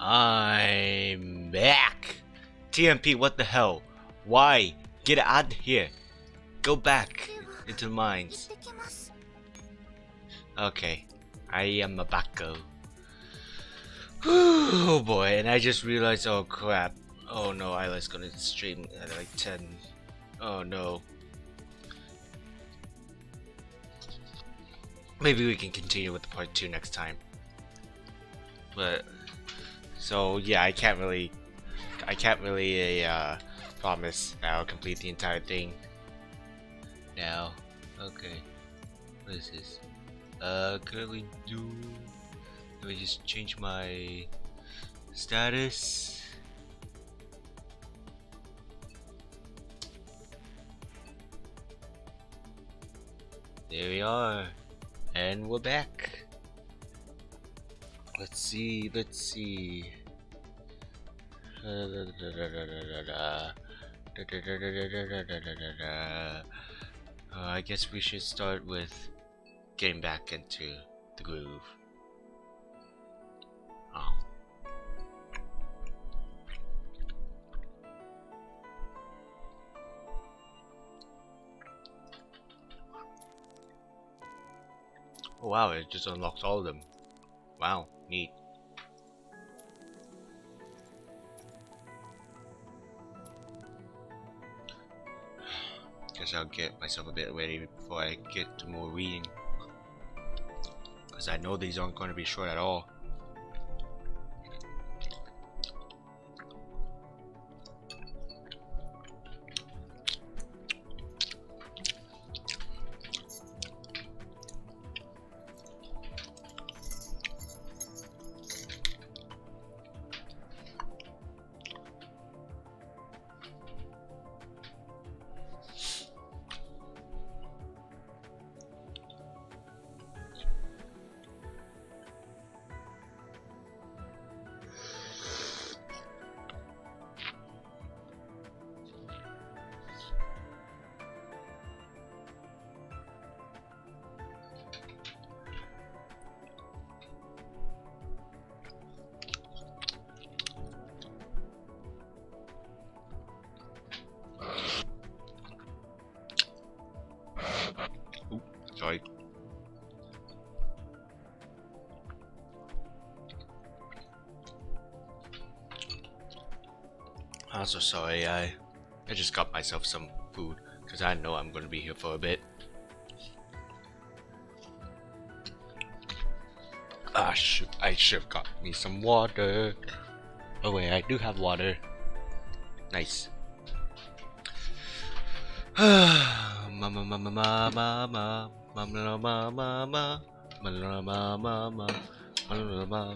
I'm back. TMP, what the hell? Why? Get out of here. Go back into the mines. Okay. I am a backo. Oh boy, and I just realized, oh crap. Oh no, Isla's gonna stream at like 10. Oh no. Maybe we can continue with the part 2 next time. But so yeah, I can't really promise that I'll complete the entire thing now. Okay, what is this? Currently do. Let me just change my status. There we are, and we're back. Let's see. I guess we should start with getting back into the groove. Oh. Oh wow, it just unlocked all of them. Wow, neat. Guess I'll get myself a bit ready before I get to more reading, because I know these aren't going to be short at all. Sorry. I'm so sorry. I just got myself some food because I know I'm going to be here for a bit. I should have got me some water. Oh wait, I do have water. Nice. Mama mama mama mama mama mama mama mama mama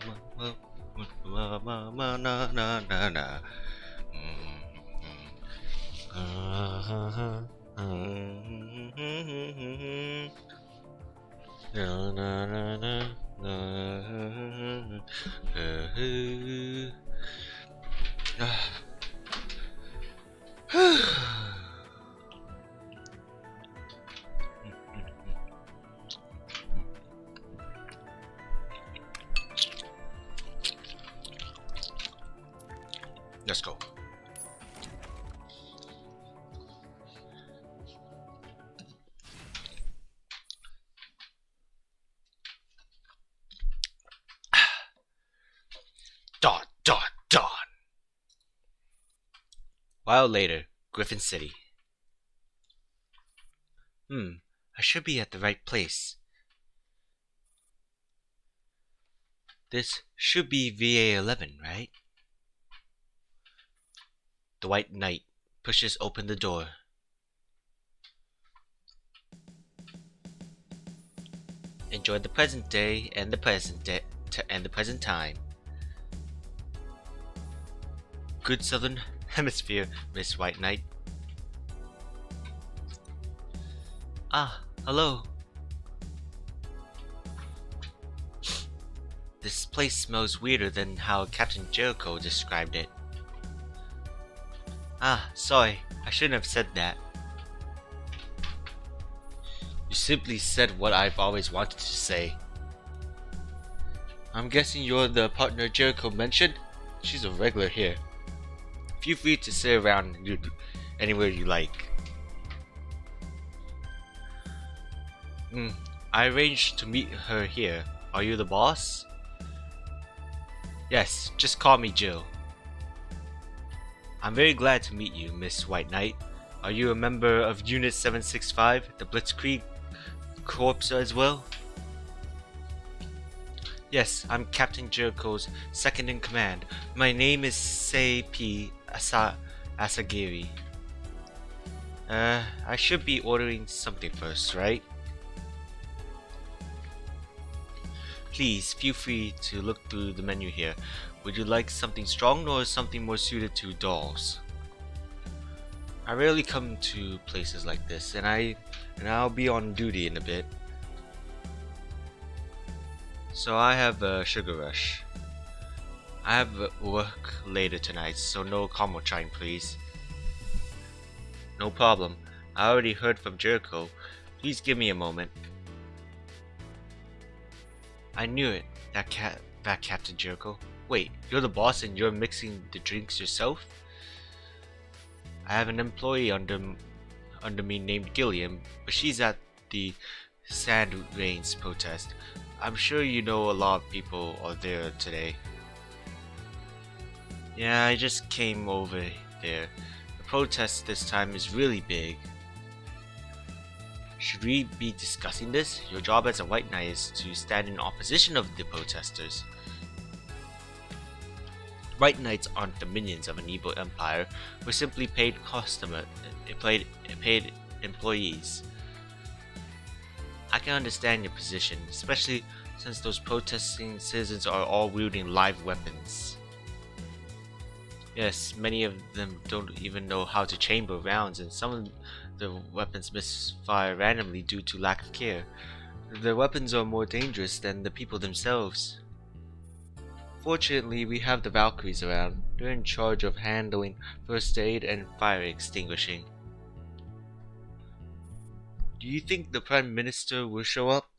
mama mama na na na na. Na na na na. Let's go. Dawn. While later, Griffin City. I should be at the right place. This should be VA-11, right? The White Knight pushes open the door. Enjoy the present day and the present time. Good Southern Hemisphere, Miss White Knight. Ah, hello. This place smells weirder than how Captain Jericho described it. Ah, sorry, I shouldn't have said that. You simply said what I've always wanted to say. I'm guessing you're the partner Jericho mentioned? she's a regular here. Feel free to sit around anywhere you like. I arranged to meet her here. Are you the boss? Yes, just call me Jill. I'm very glad to meet you, Miss White Knight. Are you a member of Unit 765, the Blitzkrieg Corps as well? Yes, I'm Captain Jericho's second in command. My name is Seipi Asagiri. I should be ordering something first, right? Please feel free to look through the menu here. Would you like something strong or something more suited to dolls? I rarely come to places like this, and I'll be on duty in a bit. So I have a sugar rush. I have work later tonight, so no combo chime, please. No problem. I already heard from Jericho. Please give me a moment. I knew it. That Captain Jericho. Wait, you're the boss and you're mixing the drinks yourself? I have an employee under me named Gilliam, but she's at the Sand Rains protest. I'm sure you know a lot of people are there today. Yeah, I just came over there. The protest this time is really big. Should we be discussing this? Your job as a White Knight is to stand in opposition of the protesters. White Knights aren't the minions of an evil empire. We're simply paid employees. I can understand your position, especially since those protesting citizens are all wielding live weapons. Yes, many of them don't even know how to chamber rounds, and some of the weapons misfire randomly due to lack of care. The weapons are more dangerous than the people themselves. Fortunately, we have the Valkyries around. They're in charge of handling first aid and fire extinguishing. Do you think the Prime Minister will show up?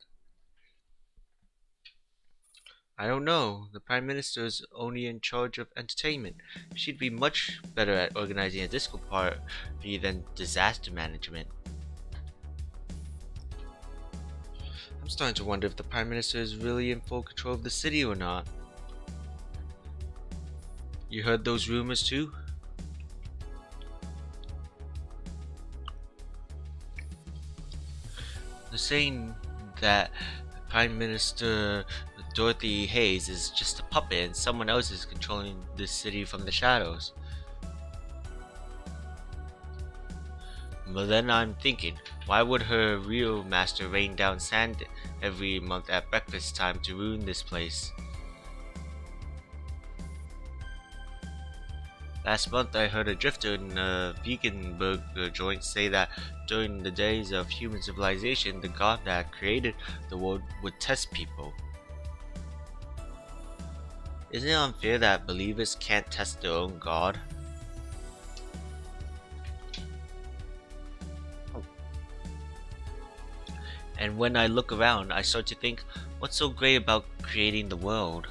I don't know. The Prime Minister is only in charge of entertainment. She'd be much better at organizing a disco party than disaster management. I'm starting to wonder if the Prime Minister is really in full control of the city or not. You heard those rumors too? They're saying that Prime Minister Dorothy Hayes is just a puppet and someone else is controlling this city from the shadows. But then I'm thinking, why would her real master rain down sand every month at breakfast time to ruin this place? Last month I heard a drifter in a vegan burger joint say that during the days of human civilization, the god that created the world would test people. Isn't it unfair that believers can't test their own god? And when I look around, I start to think, what's so great about creating the world?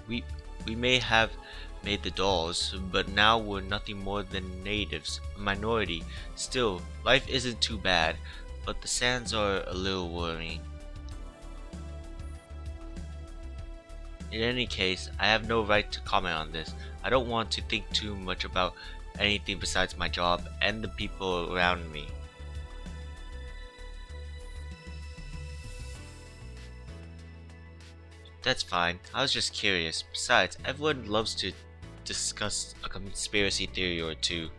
We may have made the dolls, but now we're nothing more than natives, a minority. Still, life isn't too bad, but the sands are a little worrying. In any case, I have no right to comment on this. I don't want to think too much about anything besides my job and the people around me. That's fine. I was just curious. Besides, everyone loves to discuss a conspiracy theory or two.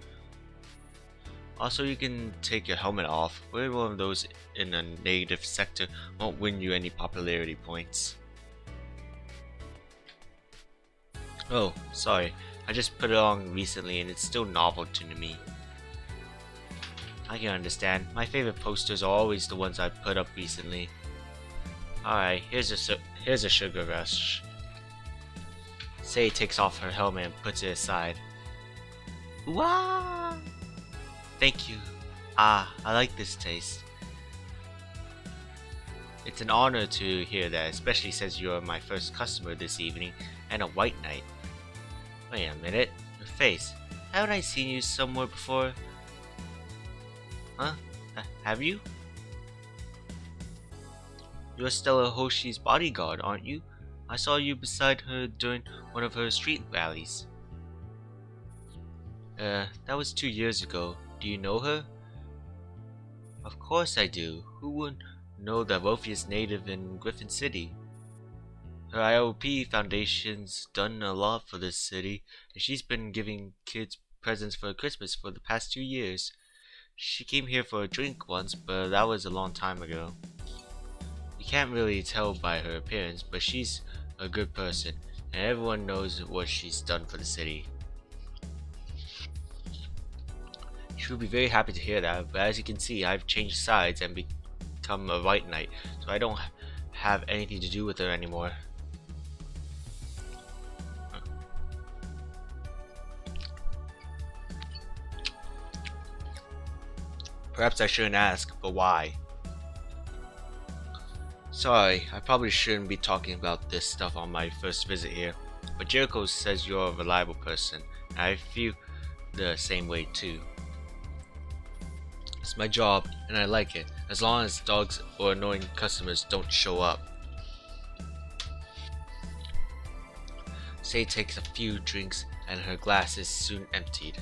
Also, you can take your helmet off. Wearing one of those in a negative sector won't win you any popularity points. Oh, sorry. I just put it on recently and it's still novel to me. I can understand. My favorite posters are always the ones I put up recently. Alright, here's a sugar rush. Sei takes off her helmet and puts it aside. Wow! Thank you. Ah, I like this taste. It's an honor to hear that, especially since you're my first customer this evening and a white knight. Wait a minute, your face. Haven't I seen you somewhere before? Huh? Have you? You're Stella Hoshi's bodyguard, aren't you? I saw you beside her during one of her street rallies. That was 2 years ago. Do you know her? Of course I do. Who wouldn't know the wealthiest native in Griffin City? Her IOP Foundation's done a lot for this city, and she's been giving kids presents for Christmas for the past 2 years. She came here for a drink once, but that was a long time ago. You can't really tell by her appearance, but she's a good person, and everyone knows what she's done for the city. She would be very happy to hear that, but as you can see, I've changed sides and become a white knight, so I don't have anything to do with her anymore. Perhaps I shouldn't ask, but why? Sorry, I probably shouldn't be talking about this stuff on my first visit here, but Jericho says you're a reliable person, and I feel the same way too. It's my job, and I like it, as long as dogs or annoying customers don't show up. Say takes a few drinks, and her glass is soon emptied.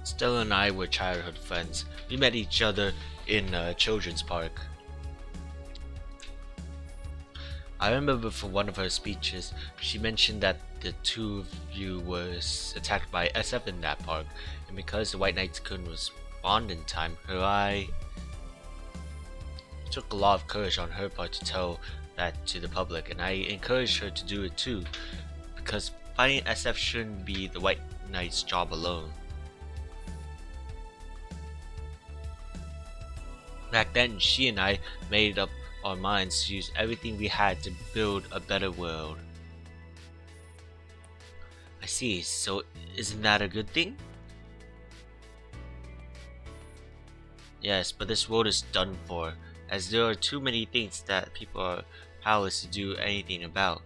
Stella and I were childhood friends. We met each other in a children's park. I remember from one of her speeches, she mentioned that the two of you was attacked by SF in that park, and because the White Knights couldn't respond in time, her eye took a lot of courage on her part to tell that to the public, and I encouraged her to do it too, because fighting SF shouldn't be the White Knight's job alone. Back then, she and I made up our minds to use everything we had to build a better world. I see, so isn't that a good thing? Yes, but this world is done for, as there are too many things that people are powerless to do anything about.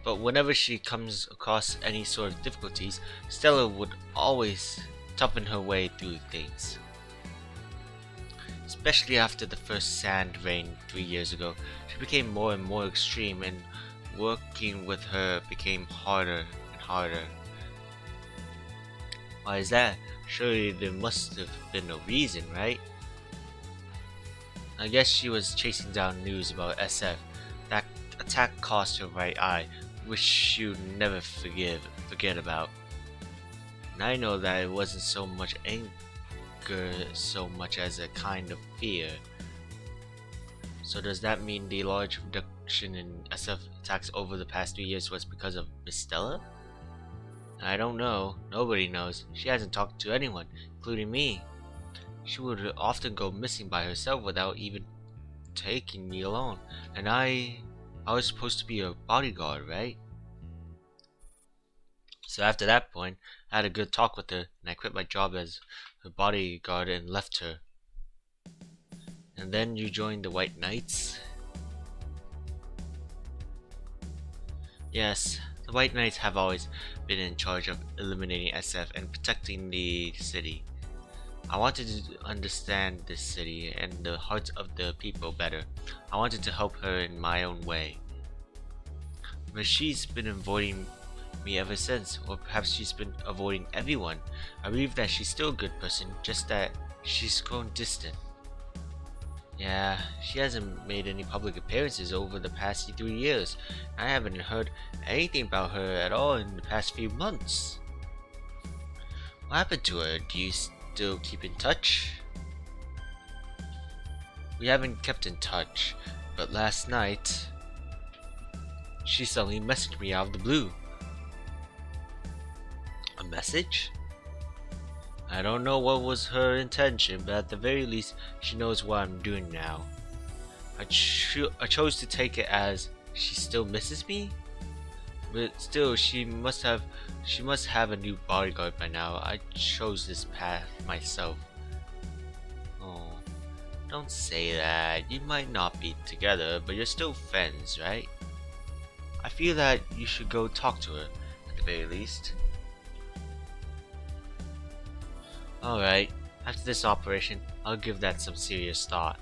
But whenever she comes across any sort of difficulties, Stella would always toughen her way through things. Especially after the first sand rain 3 years ago, she became more and more extreme, and working with her became harder and harder. Why is that? Surely there must have been a reason, right? I guess she was chasing down news about SF. That attack cost her right eye, which she would never forget about. And I know that it wasn't so much anger so much as a kind of fear. So does that mean the large reduction in SF attacks over the past 3 years was because of Miss Stella? I don't know. Nobody knows. She hasn't talked to anyone, including me. She would often go missing by herself without even taking me along. And I was supposed to be her bodyguard, right? So after that point, I had a good talk with her, and I quit my job as her bodyguard and left her. And then you joined the White Knights? Yes, the White Knights have always been in charge of eliminating SF and protecting the city. I wanted to understand this city and the hearts of the people better. I wanted to help her in my own way. But she's been avoiding me ever since, or perhaps she's been avoiding everyone. I believe that she's still a good person, just that she's grown distant. Yeah, she hasn't made any public appearances over the past 3 years. I haven't heard anything about her at all in the past few months. What happened to her? Do you still keep in touch? We haven't kept in touch, but last night she suddenly messaged me out of the blue. A message? I don't know what was her intention, but at the very least, she knows what I'm doing now. I chose to take it as she still misses me? But still, she must have a new bodyguard by now. I chose this path myself. Oh, don't say that. You might not be together, but you're still friends, right? I feel that you should go talk to her, at the very least. Alright, after this operation, I'll give that some serious thought.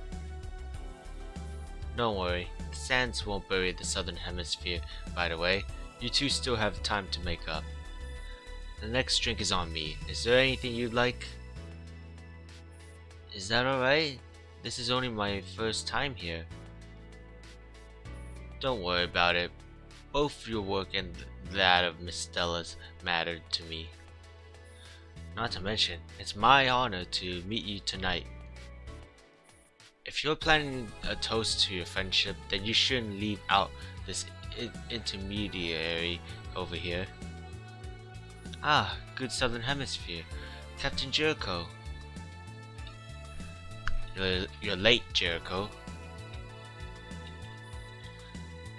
Don't worry, the sands won't bury the southern hemisphere, by the way. You two still have time to make up. The next drink is on me. Is there anything you'd like? Is that alright? This is only my first time here. Don't worry about it. Both your work and that of Miss Stella's mattered to me. Not to mention, it's my honor to meet you tonight. If you're planning a toast to your friendship, then you shouldn't leave out this intermediary over here. Ah, good southern hemisphere. Captain Jericho. You're late, Jericho.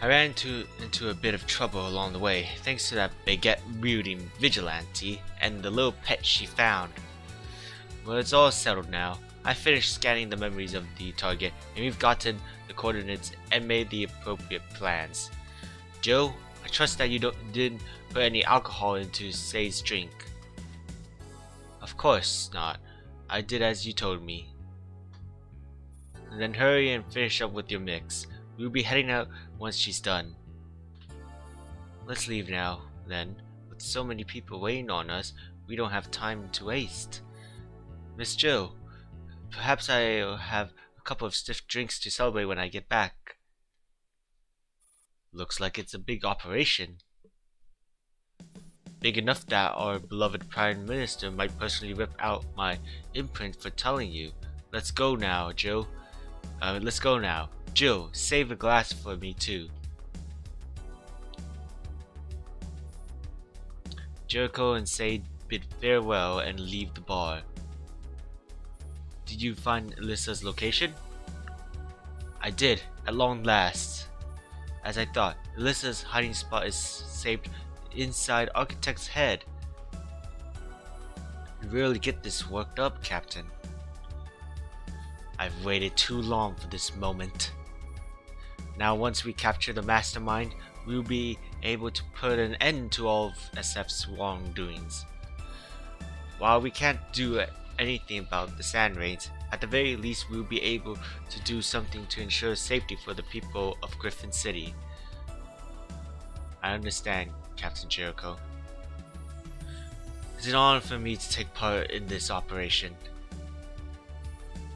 I ran into a bit of trouble along the way, thanks to that baguette-wielding vigilante and the little pet she found. Well, it's all settled now. I finished scanning the memories of the target, and we've gotten the coordinates and made the appropriate plans. Joe, I trust that you didn't put any alcohol into Say's drink. Of course not. I did as you told me. And then hurry and finish up with your mix. We'll be heading out once she's done. Let's leave now, then. With so many people waiting on us, we don't have time to waste. Miss Joe, perhaps I'll have a couple of stiff drinks to celebrate when I get back. Looks like it's a big operation. Big enough that our beloved Prime Minister might personally rip out my imprint for telling you. Let's go now, Joe. Let's go now. Jill, save a glass for me too. Jericho and Say bid farewell and leave the bar. Did you find Alyssa's location? I did, at long last. As I thought, Alyssa's hiding spot is saved inside Architect's head. You really get this worked up, Captain. I've waited too long for this moment. Now once we capture the mastermind, we'll be able to put an end to all of SF's wrongdoings. While we can't do anything about the sand rains, at the very least we'll be able to do something to ensure safety for the people of Griffin City. I understand, Captain Jericho. It's an honor for me to take part in this operation.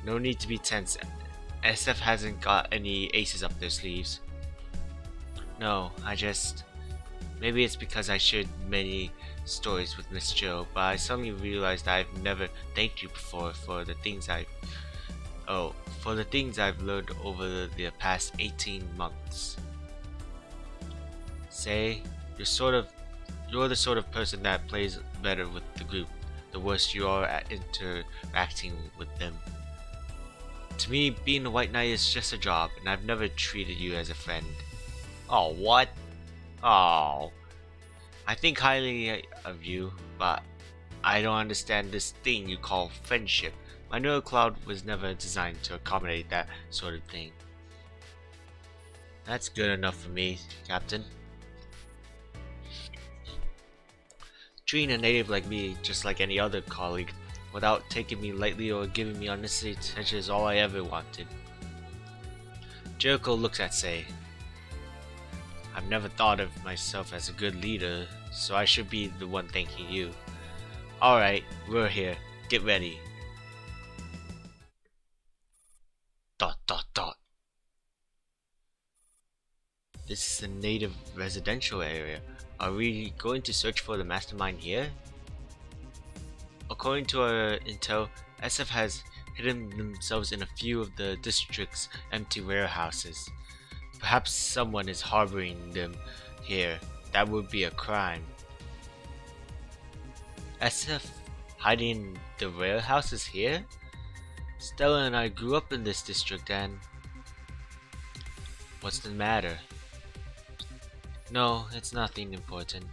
No need to be tense. SF hasn't got any aces up their sleeves. No, maybe it's because I shared many stories with Miss Joe, but I suddenly realized that I've never thanked you before for the things I've learned over the past 18 months. Say, you're the sort of person that plays better with the group, the worse you are at interacting with them. To me, being a White Knight is just a job, and I've never treated you as a friend. Oh, what? Oh. I think highly of you, but I don't understand this thing you call friendship. My neural cloud was never designed to accommodate that sort of thing. That's good enough for me, Captain. Treating a native like me just like any other colleague, without taking me lightly or giving me unnecessary attention, is all I ever wanted. Jericho looks at Say. I've never thought of myself as a good leader, so I should be the one thanking you. Alright, we're here. Get ready. ... This is a native residential area. Are we going to search for the mastermind here? According to our intel, SF has hidden themselves in a few of the district's empty warehouses. Perhaps someone is harboring them here. That would be a crime. SF hiding the warehouses here? Stella and I grew up in this district, and what's the matter? No, it's nothing important.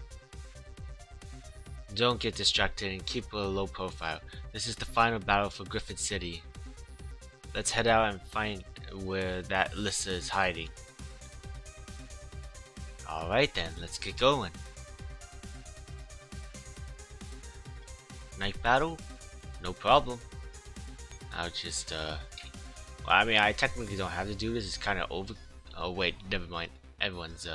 Don't get distracted and keep a low profile. This is the final battle for Griffin City. Let's head out and find where that Lissa is hiding. Alright then, let's get going. Night battle? No problem. I'll just, well, I mean, I technically don't have to do this. It's kind of over. Oh, wait, never mind. Everyone's,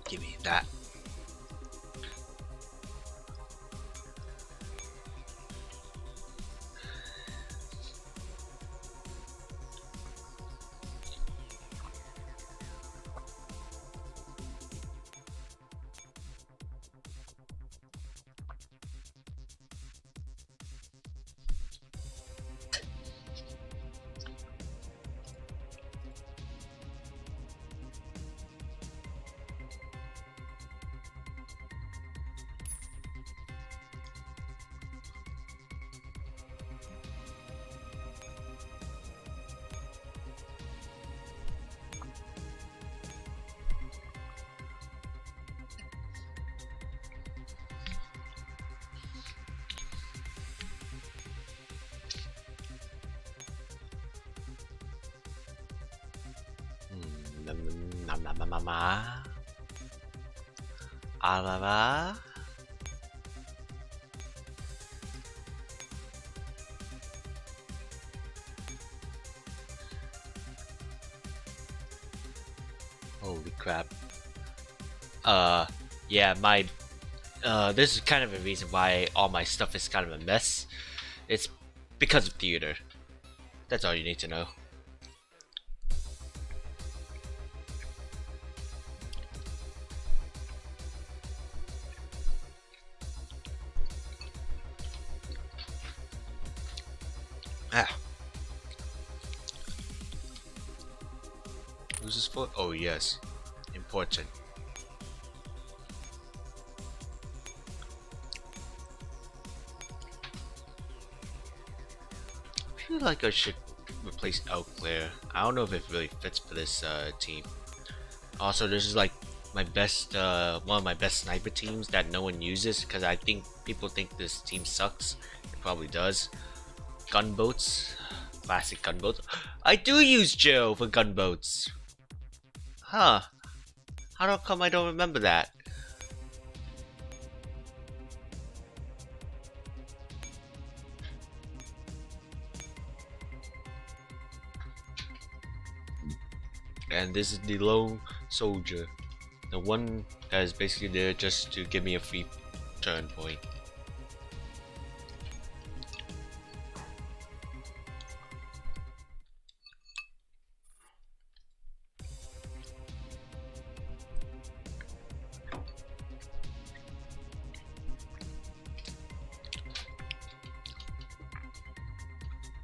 give me that. Alava. Holy crap. Yeah, my this is kind of a reason why all my stuff is kind of a mess. It's because of theater. That's all you need to know. Who's this for? Oh yes, important. I feel like I should replace Claire. I don't know if it really fits for this team. Also, this is like my best, one of my best sniper teams that no one uses because I think people think this team sucks. It probably does. Gunboats, classic gunboats. I do use Joe for gunboats. Huh? How come I don't remember that? And this is the lone soldier, the one that is basically there just to give me a free turn point.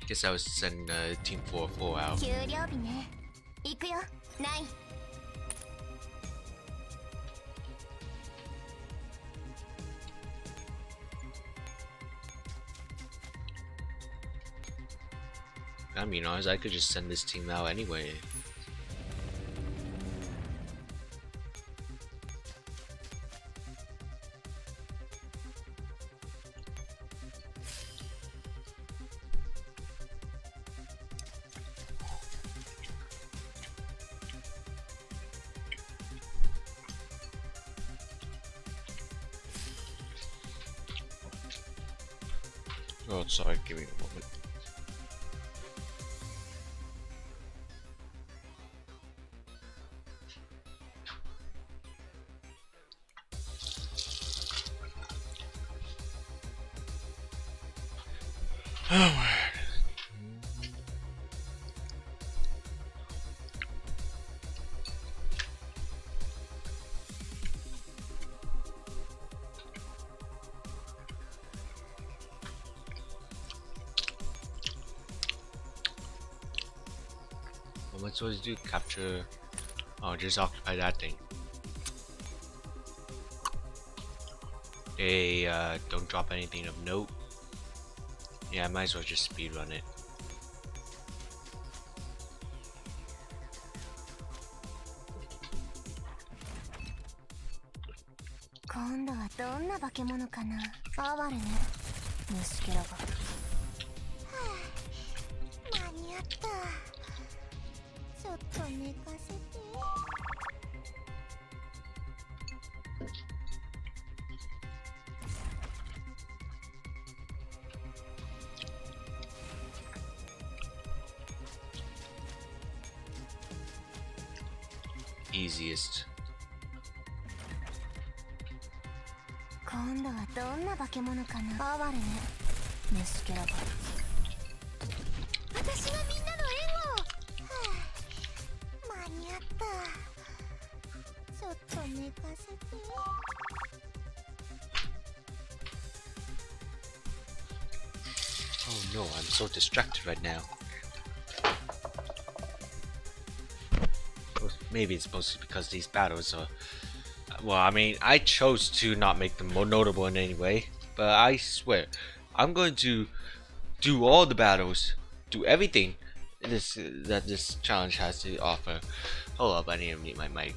Guess I was sending Team 4-4 out. I mean, honestly, I could just send this team out anyway. Oh, sorry, give me a moment. Oh, I supposed to do? Capture. Oh, just occupy that thing. Hey, don't drop anything of note. Yeah, I might as well just speedrun it. Easiest. 今度はどんな化け物かな。哀れね、虫けらが。私はみんなの援護。間に合った。ちょっと寝かせて。Oh no, I'm so distracted right now. Maybe it's mostly because these battles are... Well, I mean, I chose to not make them more notable in any way, but I swear, I'm going to do all the battles, do everything that this challenge has to offer. Hold up, I need to mute my mic.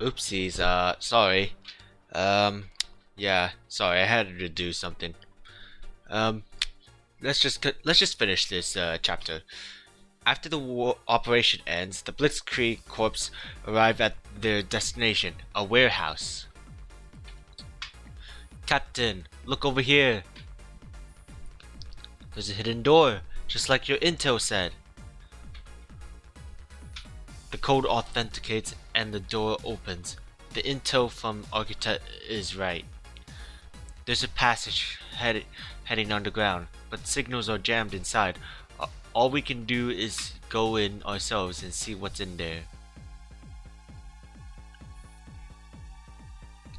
Oopsies, sorry. Yeah, sorry, I had to do something. Um, let's just finish this chapter. After the war operation ends, the Blitzkrieg Corps arrive at their destination, a warehouse. Captain, look over here. There's a hidden door, just like your intel said. The code authenticates and the door opens. The intel from Architect is right. There's a passage heading underground, but signals are jammed inside. All we can do is go in ourselves and see what's in there.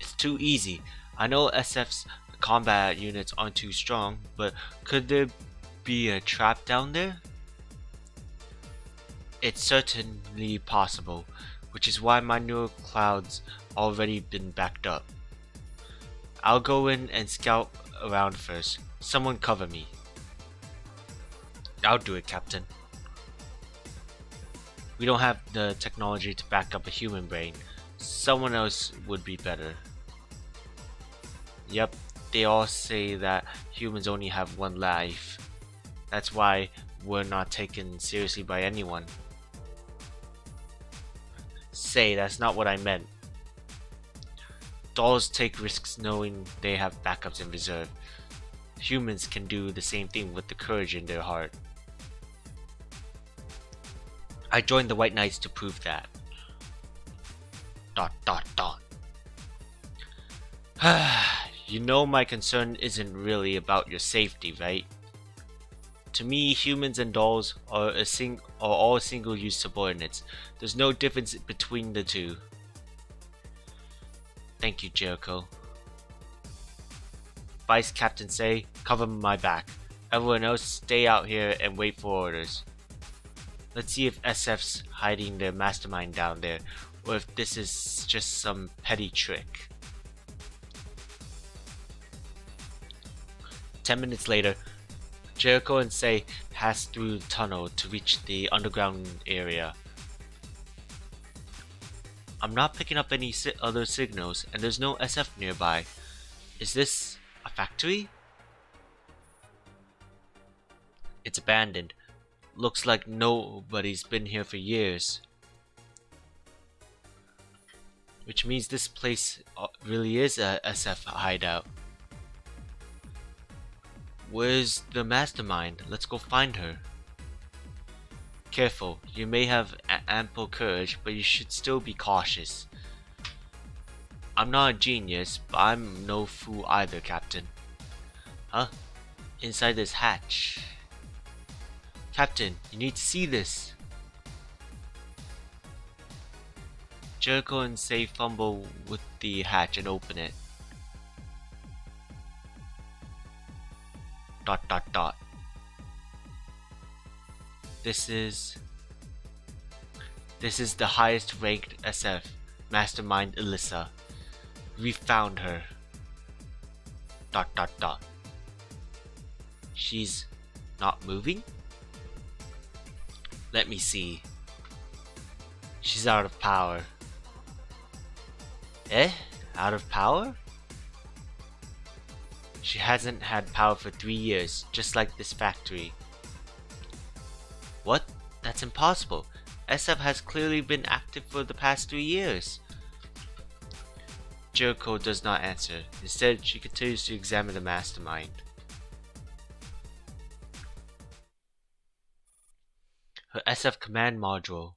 It's too easy. I know SF's combat units aren't too strong, but could there be a trap down there? It's certainly possible, which is why my neural cloud's already been backed up. I'll go in and scout around first. Someone cover me. I'll do it, Captain. We don't have the technology to back up a human brain. Someone else would be better. Yep, they all say that humans only have one life. That's why we're not taken seriously by anyone. Say, that's not what I meant. Dolls take risks knowing they have backups in reserve. Humans can do the same thing with the courage in their heart. I joined the White Knights to prove that. ... You know my concern isn't really about your safety, right? To me, humans and dolls are all single-use subordinates. There's no difference between the two. Thank you, Jericho. Vice Captain Say, cover my back. Everyone else, stay out here and wait for orders. Let's see if SF's hiding their mastermind down there, or if this is just some petty trick. 10 minutes later, Jericho and Say pass through the tunnel to reach the underground area. I'm not picking up any other signals, and there's no SF nearby. Is this a factory? It's abandoned. Looks like nobody's been here for years. Which means this place really is a SF hideout. Where's the mastermind? Let's go find her. Careful, you may have ample courage, but you should still be cautious. I'm not a genius, but I'm no fool either, Captain. Huh? Inside this hatch. Captain, you need to see this. Jericho and Say fumble with the hatch and open it. ... This is the highest ranked SF, Mastermind Alyssa. We found her. ... She's not moving? Let me see. She's out of power. Eh? Out of power? She hasn't had power for 3 years, just like this factory. What? That's impossible. SF has clearly been active for the past 3 years. Jericho does not answer. Instead, she continues to examine the mastermind. Her SF command module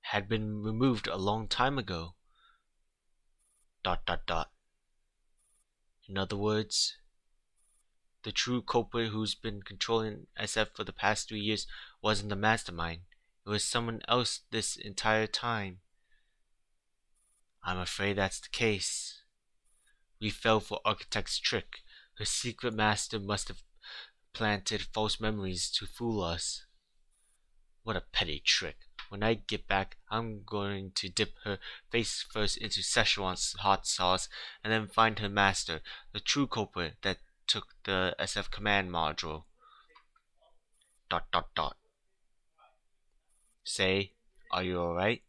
had been removed a long time ago. ... In other words, the true culprit who's been controlling SF for the past 3 years wasn't the mastermind. It was someone else this entire time. I'm afraid that's the case. We fell for Architect's trick. Her secret master must have planted false memories to fool us. What a petty trick. When I get back, I'm going to dip her face first into Szechuan hot sauce and then find her master, the true culprit that took the SF command module. ... Say, are you alright?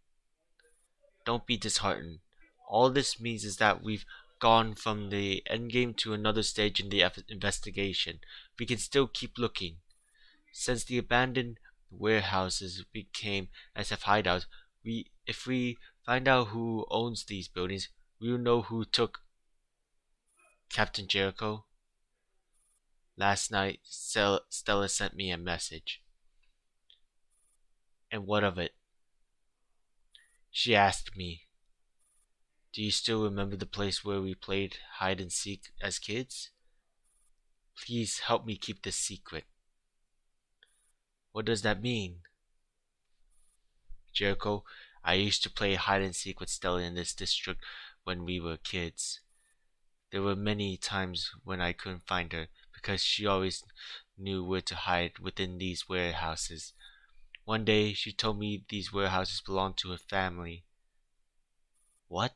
Don't be disheartened. All this means is that we've gone from the endgame to another stage in the investigation. We can still keep looking. Since the abandoned warehouses became SF hideouts, if we find out who owns these buildings, we'll know who took Captain Jericho. Last night, Stella sent me a message. And what of it? She asked me, "Do you still remember the place where we played hide and seek as kids? Please help me keep this secret." What does that mean? Jericho, I used to play hide and seek with Stella in this district when we were kids. There were many times when I couldn't find her because she always knew where to hide within these warehouses. One day she told me these warehouses belonged to her family. What?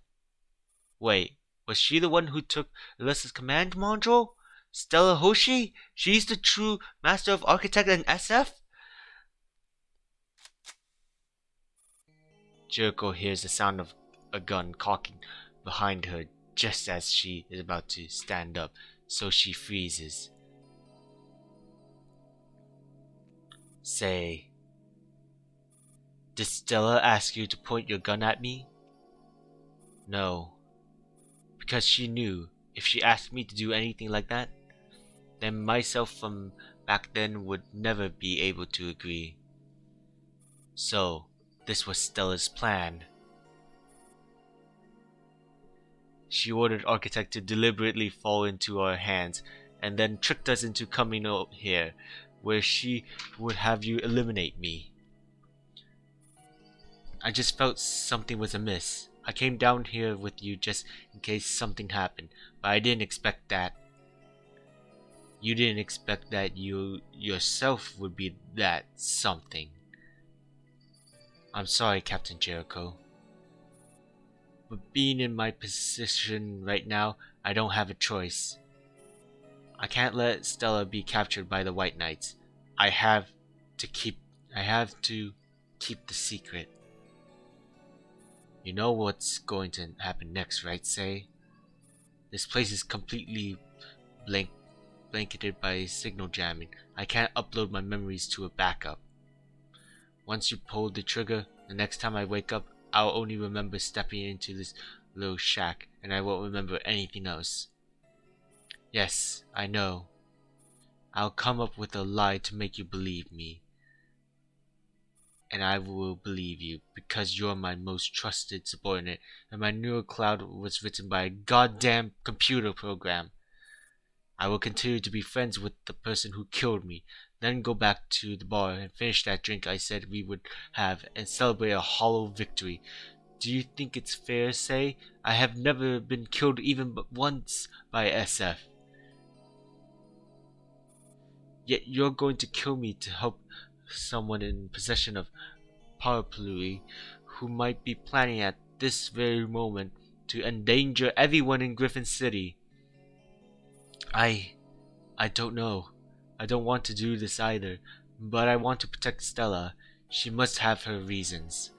Wait, was she the one who took Alyssa's command module? Stella Hoshi? She's the true master of architect and SF? Jericho hears the sound of a gun cocking behind her just as she is about to stand up, so she freezes. Say, did Stella ask you to point your gun at me? No, because she knew if she asked me to do anything like that, then myself from back then would never be able to agree. So, this was Stella's plan. She ordered Architect to deliberately fall into our hands and then tricked us into coming out here, where she would have you eliminate me. I just felt something was amiss. I came down here with you just in case something happened, but I didn't expect that. You didn't expect that you yourself would be that something. I'm sorry, Captain Jericho. But being in my position right now, I don't have a choice. I can't let Stella be captured by the White Knights. I have to keep the secret. You know what's going to happen next, right, Say? This place is completely blanketed by signal jamming. I can't upload my memories to a backup. Once you pull the trigger, the next time I wake up, I'll only remember stepping into this little shack, and I won't remember anything else. Yes, I know. I'll come up with a lie to make you believe me. And I will believe you, because you're my most trusted subordinate, and my neural cloud was written by a goddamn computer program. I will continue to be friends with the person who killed me, then go back to the bar and finish that drink I said we would have and celebrate a hollow victory. Do you think it's fair, Say? I have never been killed even but once by SF. Yet you're going to kill me to help someone in possession of parapluie who might be planning at this very moment to endanger everyone in Griffin City. I don't know. I don't want to do this either, but I want to protect Stella. She must have her reasons.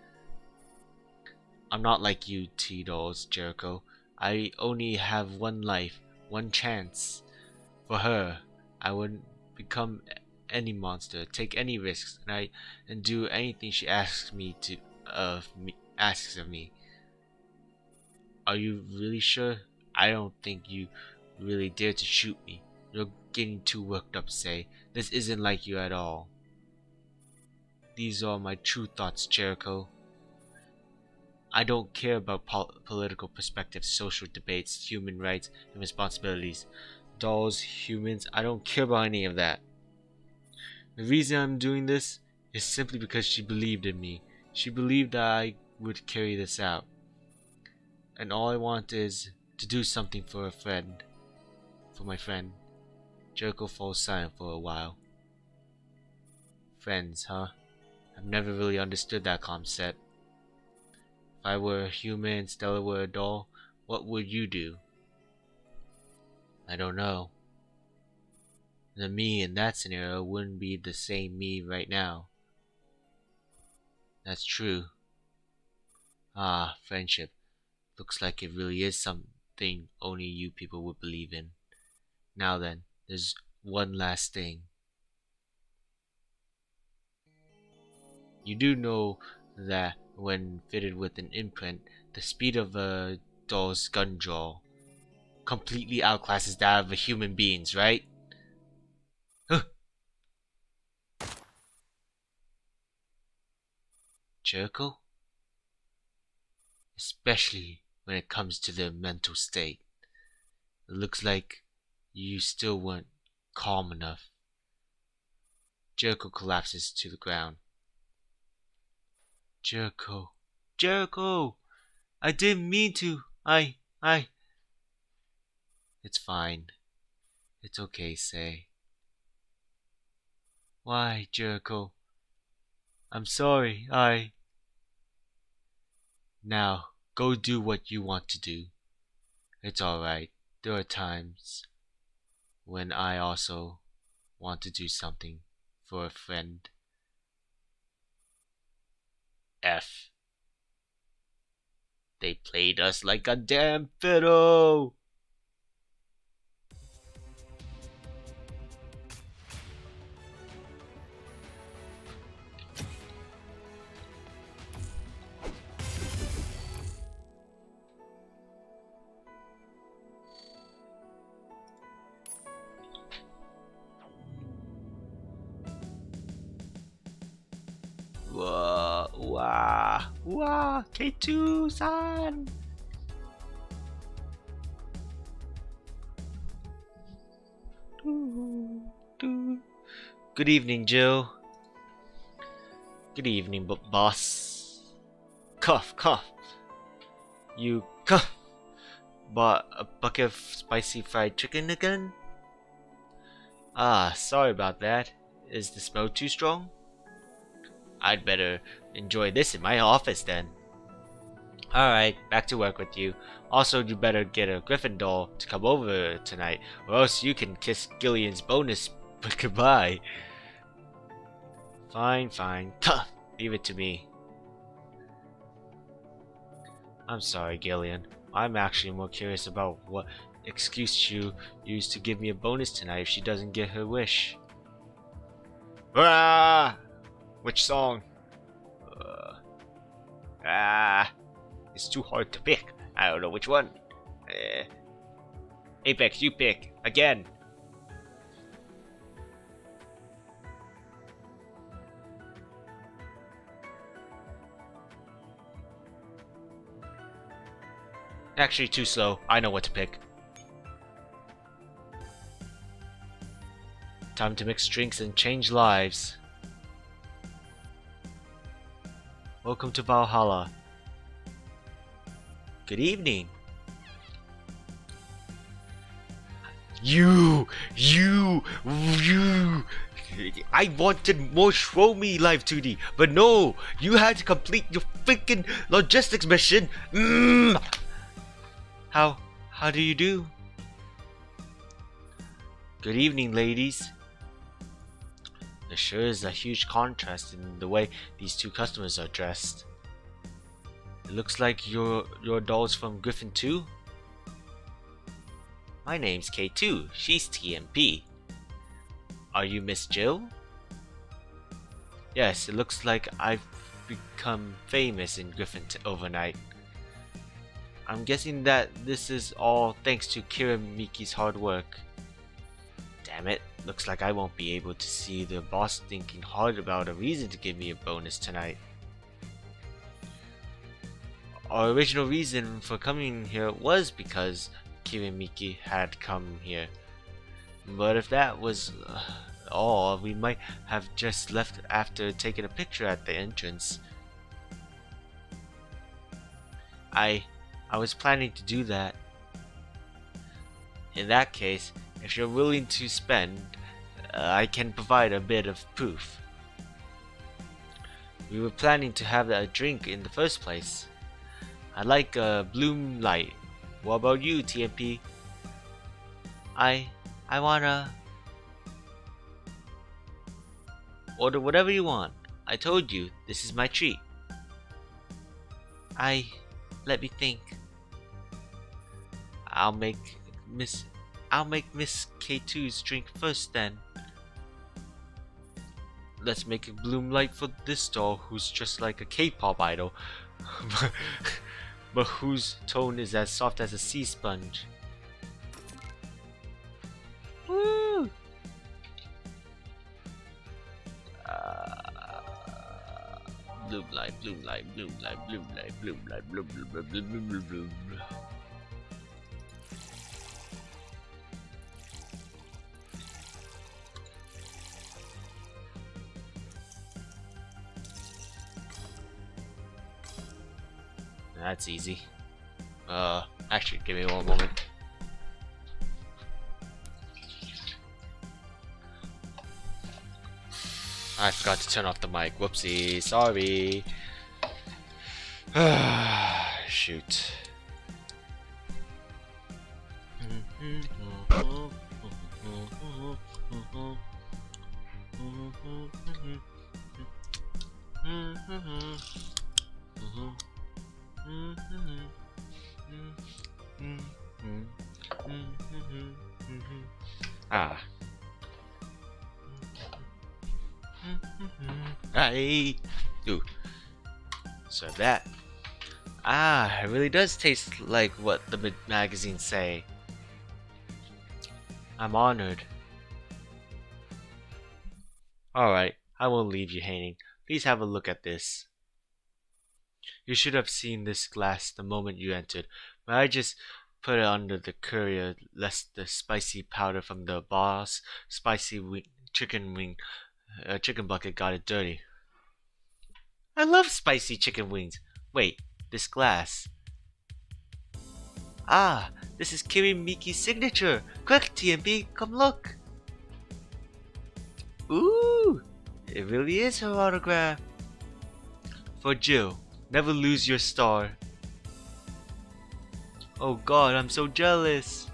I'm not like you, T-Dolls, Jericho. I only have one life, one chance. For her, I would become any monster, take any risks, and do anything she asks of me. Are you really sure? I don't think you really dare to shoot me. You're getting too worked up, Say. This isn't like you at all. These are my true thoughts, Jericho. I don't care about political perspectives, social debates, human rights, and responsibilities. Dolls, humans, I don't care about any of that. The reason I'm doing this is simply because she believed in me. She believed that I would carry this out. And all I want is to do something for a friend. For my friend. Jericho falls silent for a while. Friends, huh? I've never really understood that concept. If I were a human and Stella were a doll, what would you do? I don't know. The me in that scenario wouldn't be the same me right now. That's true. Ah, friendship. Looks like it really is something only you people would believe in. Now then, there's one last thing. You do know that when fitted with an imprint, the speed of a doll's gun draw completely outclasses that of a human being's, right? Huh. Jericho? Especially when it comes to their mental state. It looks like you still weren't calm enough. Jericho collapses to the ground. Jericho. Jericho! I didn't mean to. It's fine. It's okay, Say. Why, Jericho? I'm sorry, Now, go do what you want to do. It's alright. There are times when I also want to do something for a friend. F. They played us like a damn fiddle! Wow, K2-san! Good evening, Jill. Good evening, boss. Cough. You cough. Bought a bucket of spicy fried chicken again? Ah, sorry about that. Is the smell too strong? I'd better enjoy this in my office then. Alright, back to work with you. Also, you better get a Griffin doll to come over tonight, or else you can kiss Gillian's bonus goodbye. Fine. Leave it to me. I'm sorry, Gillian. I'm actually more curious about what excuse she'll use to give me a bonus tonight if she doesn't get her wish. Ah! Which song? It's too hard to pick. I don't know which one. Apex, you pick. Again. Actually, too slow. I know what to pick. Time to mix drinks and change lives. Welcome to Valhalla. Good evening. You! I wanted more Show Me Live 2D, but no! You had to complete your freaking logistics mission! How do you do? Good evening, ladies. There sure is a huge contrast in the way these two customers are dressed. It looks like your doll's from Griffin 2? My name's K2, she's TMP. Are you Miss Jill? Yes, it looks like I've become famous in Griffin overnight. I'm guessing that this is all thanks to Kira Miki's hard work. Damn it, looks like I won't be able to see the boss thinking hard about a reason to give me a bonus tonight. Our original reason for coming here was because Kira Miki had come here. But if that was all, we might have just left after taking a picture at the entrance. I was planning to do that. In that case, if you're willing to spend, I can provide a bit of proof. We were planning to have a drink in the first place. I'd like a Bloom Light. What about you, TMP? I wanna order whatever you want. I told you, this is my treat. Let me think. I'll make Miss K2's drink first then. Let's make it bloom light for this doll who's just like a K-pop idol, but whose tone is as soft as a sea sponge. Woo! Bloom light, bloom light, bloom light, bloom light, bloom light, bloom, bloom, bloom, bloom, bloom, bloom, bloom. That's easy. Actually, give me one moment. I forgot to turn off the mic. Whoopsie, sorry. Shoot. Hey, ooh, so that it really does taste like what the magazines say. I'm honored. Alright, I won't leave you hanging. Please have a look at this. You should have seen this glass the moment you entered, but I just put it under the courier lest the spicy powder from the boss chicken bucket got it dirty. I love spicy chicken wings. Wait, this glass. This is Kirimiki's signature. Quick, TMB, come look. Ooh, it really is her autograph. For Jill, never lose your star. Oh god, I'm so jealous.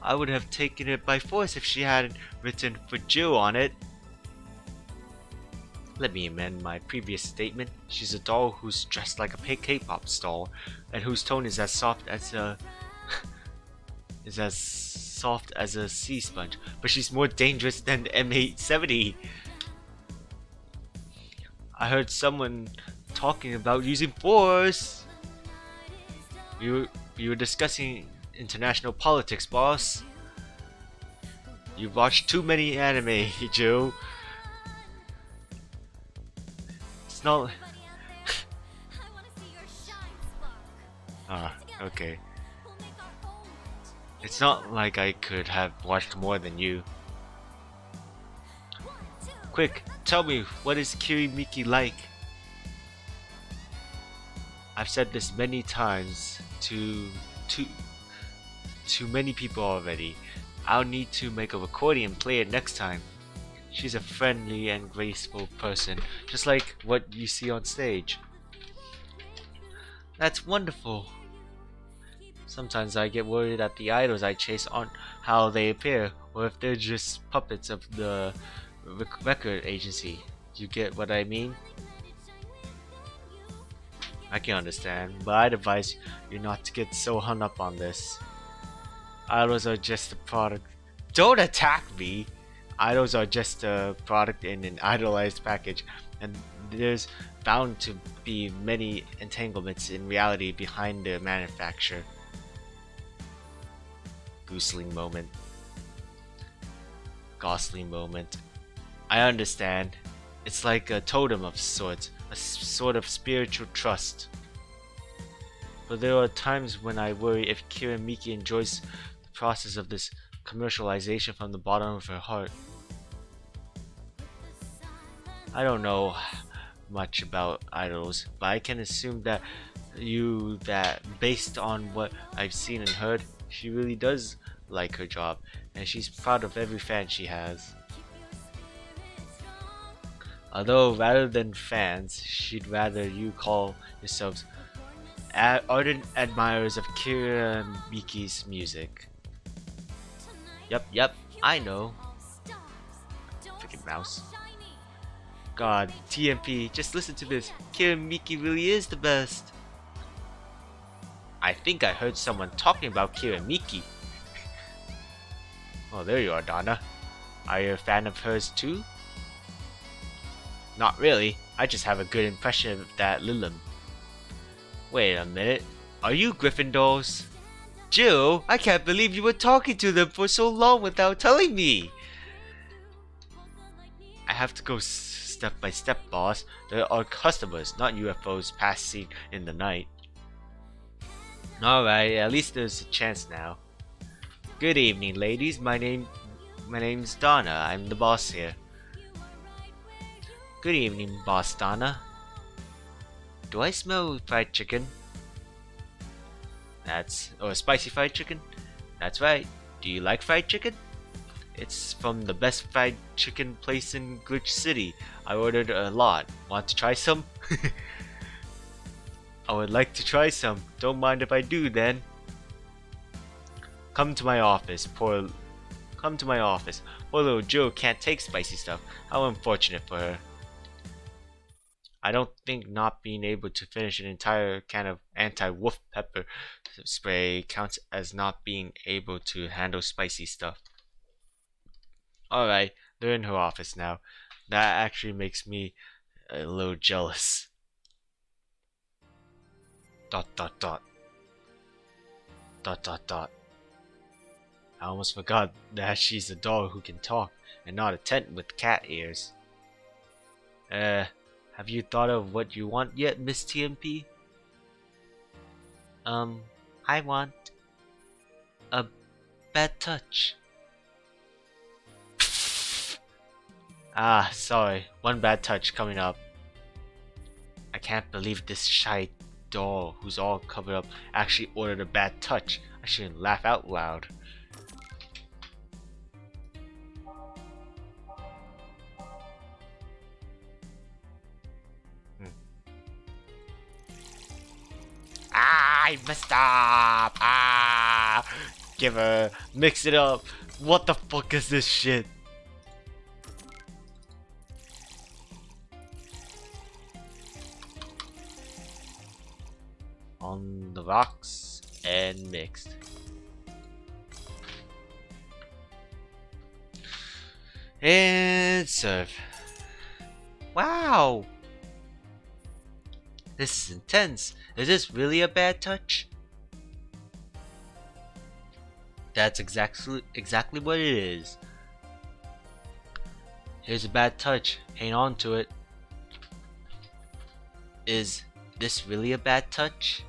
I would have taken it by force if she hadn't written for Jill on it. Let me amend my previous statement. She's a doll who's dressed like a K-pop star and whose tone is as soft as a sea sponge, but she's more dangerous than M870. I heard someone talking about using force. You were discussing international politics, boss. You've watched too many anime, Joe. It's not. Okay. It's not like I could have watched more than you. Quick, tell me, what is Kirimiki like? I've said this many times to many people already. I'll need to make a recording and play it next time. She's a friendly and graceful person, just like what you see on stage. That's wonderful. Sometimes I get worried that the idols I chase aren't how they appear, or if they're just puppets of the record agency. You get what I mean? I can understand, but I'd advise you not to get so hung up on this. Idols are just a product. Don't attack me! Idols are just a product in an idolized package, and there's bound to be many entanglements in reality behind the manufacture. Goosling moment. Gosling moment. I understand. It's like a totem of sorts, a sort of spiritual trust. But there are times when I worry if Kirimiki enjoys the process of this commercialization from the bottom of her heart. I don't know much about idols, but I can assume that based on what I've seen and heard, she really does like her job, and she's proud of every fan she has. Although rather than fans, she'd rather you call yourselves ardent admirers of Kirimiki's music. Yep, I know. Freaking mouse. God, TMP, just listen to this. Kirimiki really is the best. I think I heard someone talking about Kiramiki. Oh, there you are, Donna. Are you a fan of hers too? Not really. I just have a good impression of that Lilim. Wait a minute. Are you Gryffindors? Jill, I can't believe you were talking to them for so long without telling me. I have to go step by step, boss. There are customers, not UFOs passing in the night. Alright, at least there's a chance now. Good evening, ladies. My name's Donna. I'm the boss here. Good evening, Boss Donna. Do I smell fried chicken? Or spicy fried chicken? That's right. Do you like fried chicken? It's from the best fried chicken place in Glitch City. I ordered a lot. Want to try some? I would like to try some. Don't mind if I do then. Come to my office. Poor little Jill can't take spicy stuff. How unfortunate for her. I don't think not being able to finish an entire can of anti-wolf pepper spray counts as not being able to handle spicy stuff. Alright, they're in her office now. That actually makes me a little jealous. ... I almost forgot that she's a dog who can talk and not a tent with cat ears. Have you thought of what you want yet, Miss TMP? I want a bad touch. Ah, sorry. One bad touch coming up. I can't believe this shy doll who's all covered up actually ordered a bad touch. I shouldn't laugh out loud. I messed up! Give her, mix it up. What the fuck is this shit? On the rocks and mixed. And serve. Wow! This is intense. Is this really a bad touch? That's exactly what it is. Here's a bad touch. Hang on to it. Is this really a bad touch?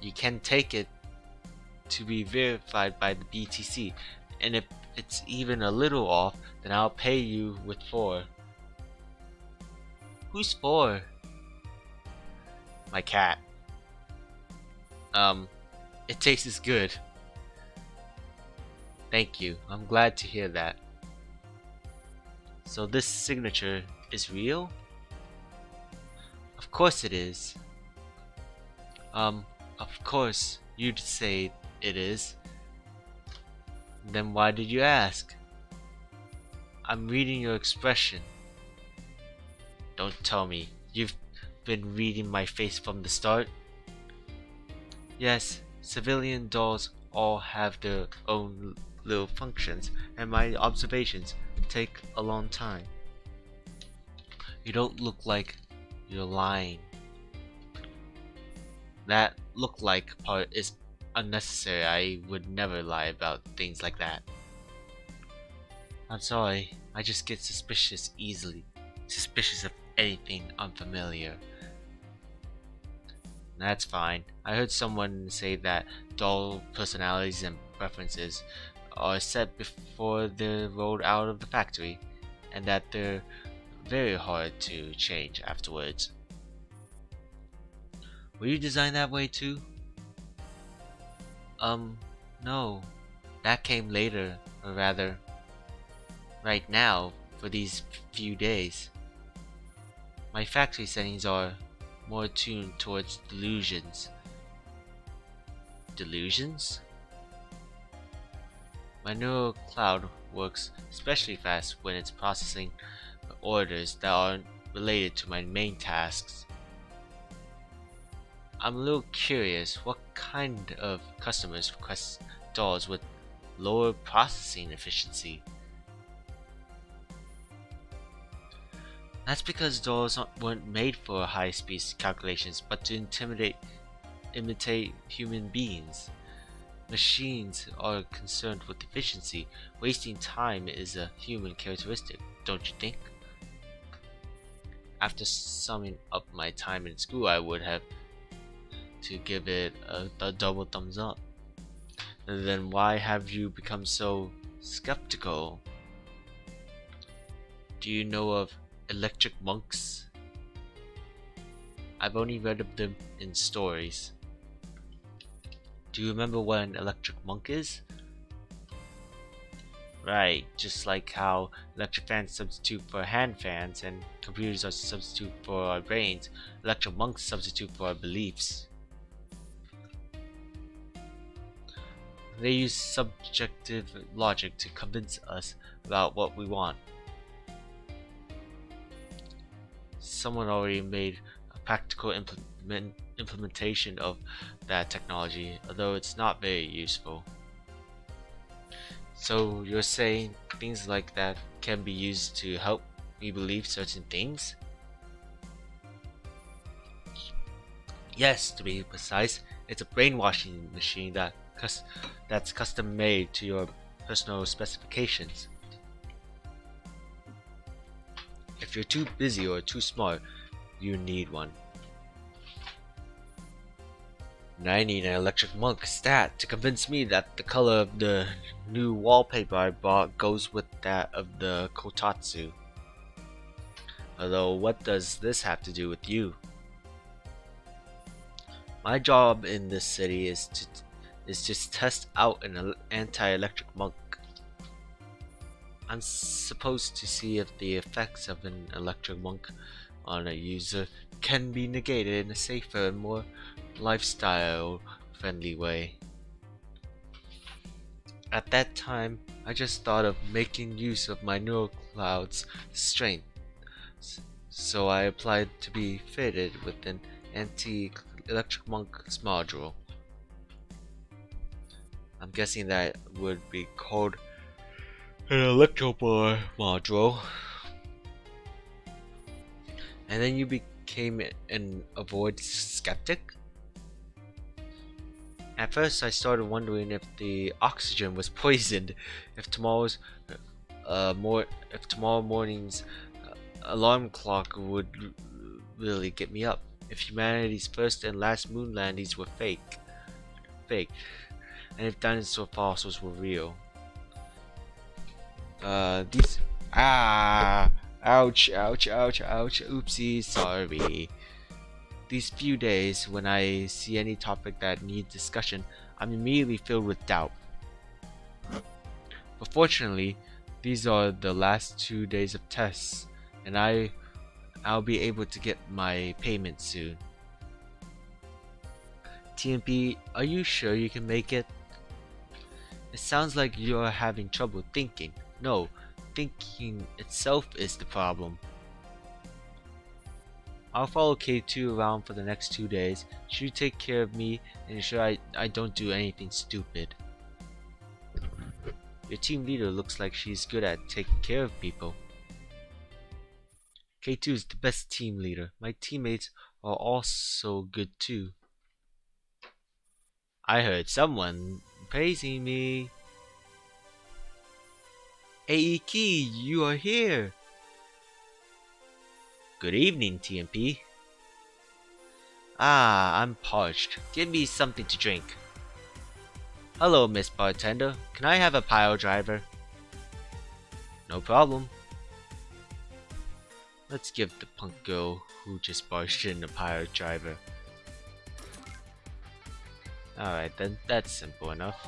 You can take it to be verified by the BTC, and if it's even a little off, then I'll pay you with 4. Who's 4? My cat. It tastes good. Thank you. I'm glad to hear that. So this signature is real? Of course it is. Of course you'd say it is. Then why did you ask? I'm reading your expression. Don't tell me. You've been reading my face from the start? Yes, civilian dolls all have their own little functions, and my observations take a long time. You don't look like you're lying. That look like part is unnecessary. I would never lie about things like that. I'm sorry, I just get suspicious easily. Suspicious of anything unfamiliar. That's fine. I heard someone say that doll personalities and preferences are set before they're rolled out of the factory, and that they're very hard to change afterwards. Were you designed that way too? No. That came later, or rather, right now, for these few days. My factory settings are more tuned towards delusions. Delusions? My neural cloud works especially fast when it's processing orders that aren't related to my main tasks. I'm a little curious, what kind of customers request dolls with lower processing efficiency? That's because dolls weren't made for high-speed calculations, but to imitate human beings. Machines are concerned with efficiency. Wasting time is a human characteristic, don't you think? After summing up my time in school, I would have to give it a double thumbs up. And then why have you become so skeptical? Do you know of electric monks? I've only read of them in stories. Do you remember what an electric monk is? Right, just like how electric fans substitute for hand fans and computers are substitute for our brains, electric monks substitute for our beliefs. They use subjective logic to convince us about what we want. Someone already made a practical implementation of that technology, although it's not very useful. So you're saying things like that can be used to help me believe certain things? Yes, to be precise, it's a brainwashing machine that's custom made to your personal specifications. If you're too busy or too smart, you need one. And I need an electric monk stat to convince me that the color of the new wallpaper I bought goes with that of the kotatsu. Although, what does this have to do with you? My job in this city is to test out an anti-electric monk. I'm supposed to see if the effects of an electric monk on a user can be negated in a safer and more lifestyle-friendly way. At that time, I just thought of making use of my neural cloud's strength, so I applied to be fitted with an anti-electric monk's module. I'm guessing that would be called an electrobar module. And then you became an avoid skeptic? At first I started wondering if the oxygen was poisoned, if tomorrow morning's alarm clock would really get me up, if humanity's first and last moon landings were fake, and if dinosaur fossils were real. Ouch, oopsie, sorry. These few days, when I see any topic that needs discussion, I'm immediately filled with doubt. But fortunately, these are the last 2 days of tests, and I'll be able to get my payment soon. TMP, are you sure you can make it? It sounds like you're having trouble thinking. No, thinking itself is the problem. I'll follow K2 around for the next 2 days. Should you take care of me and ensure I don't do anything stupid. Your team leader looks like she's good at taking care of people. K2 is the best team leader. My teammates are also good too. I heard someone praising me. Aiki, you are here. Good evening, TMP. I'm parched. Give me something to drink. Hello, Miss Bartender. Can I have a pile driver? No problem. Let's give the punk girl who just barged in a pile driver. Alright then, that's simple enough.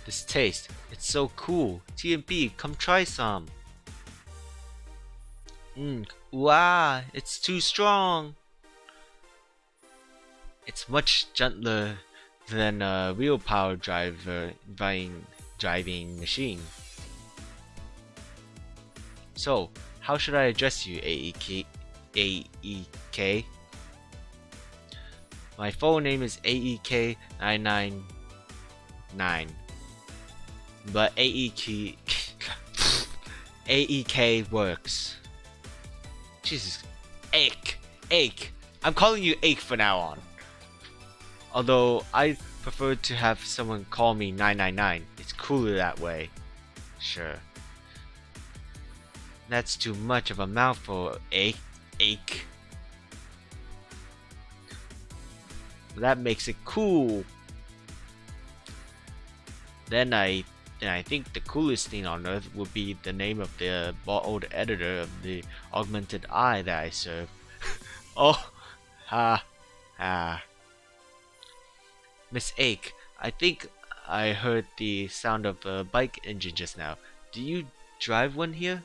This taste, it's so cool. TMP, come try some. Wow, it's too strong. It's much gentler than a real power driving machine. So, how should I address you, AEK? AEK? My phone name is AEK999, but AEK works. Jesus, Ache. I'm calling you Ache from now on. Although I prefer to have someone call me 999. It's cooler that way. Sure. That's too much of a mouthful, Ache. That makes it cool. Then I think the coolest thing on earth would be the name of the old editor of the augmented eye that I serve. Oh, ha. Miss Ake, I think I heard the sound of a bike engine just now. Do you drive one here?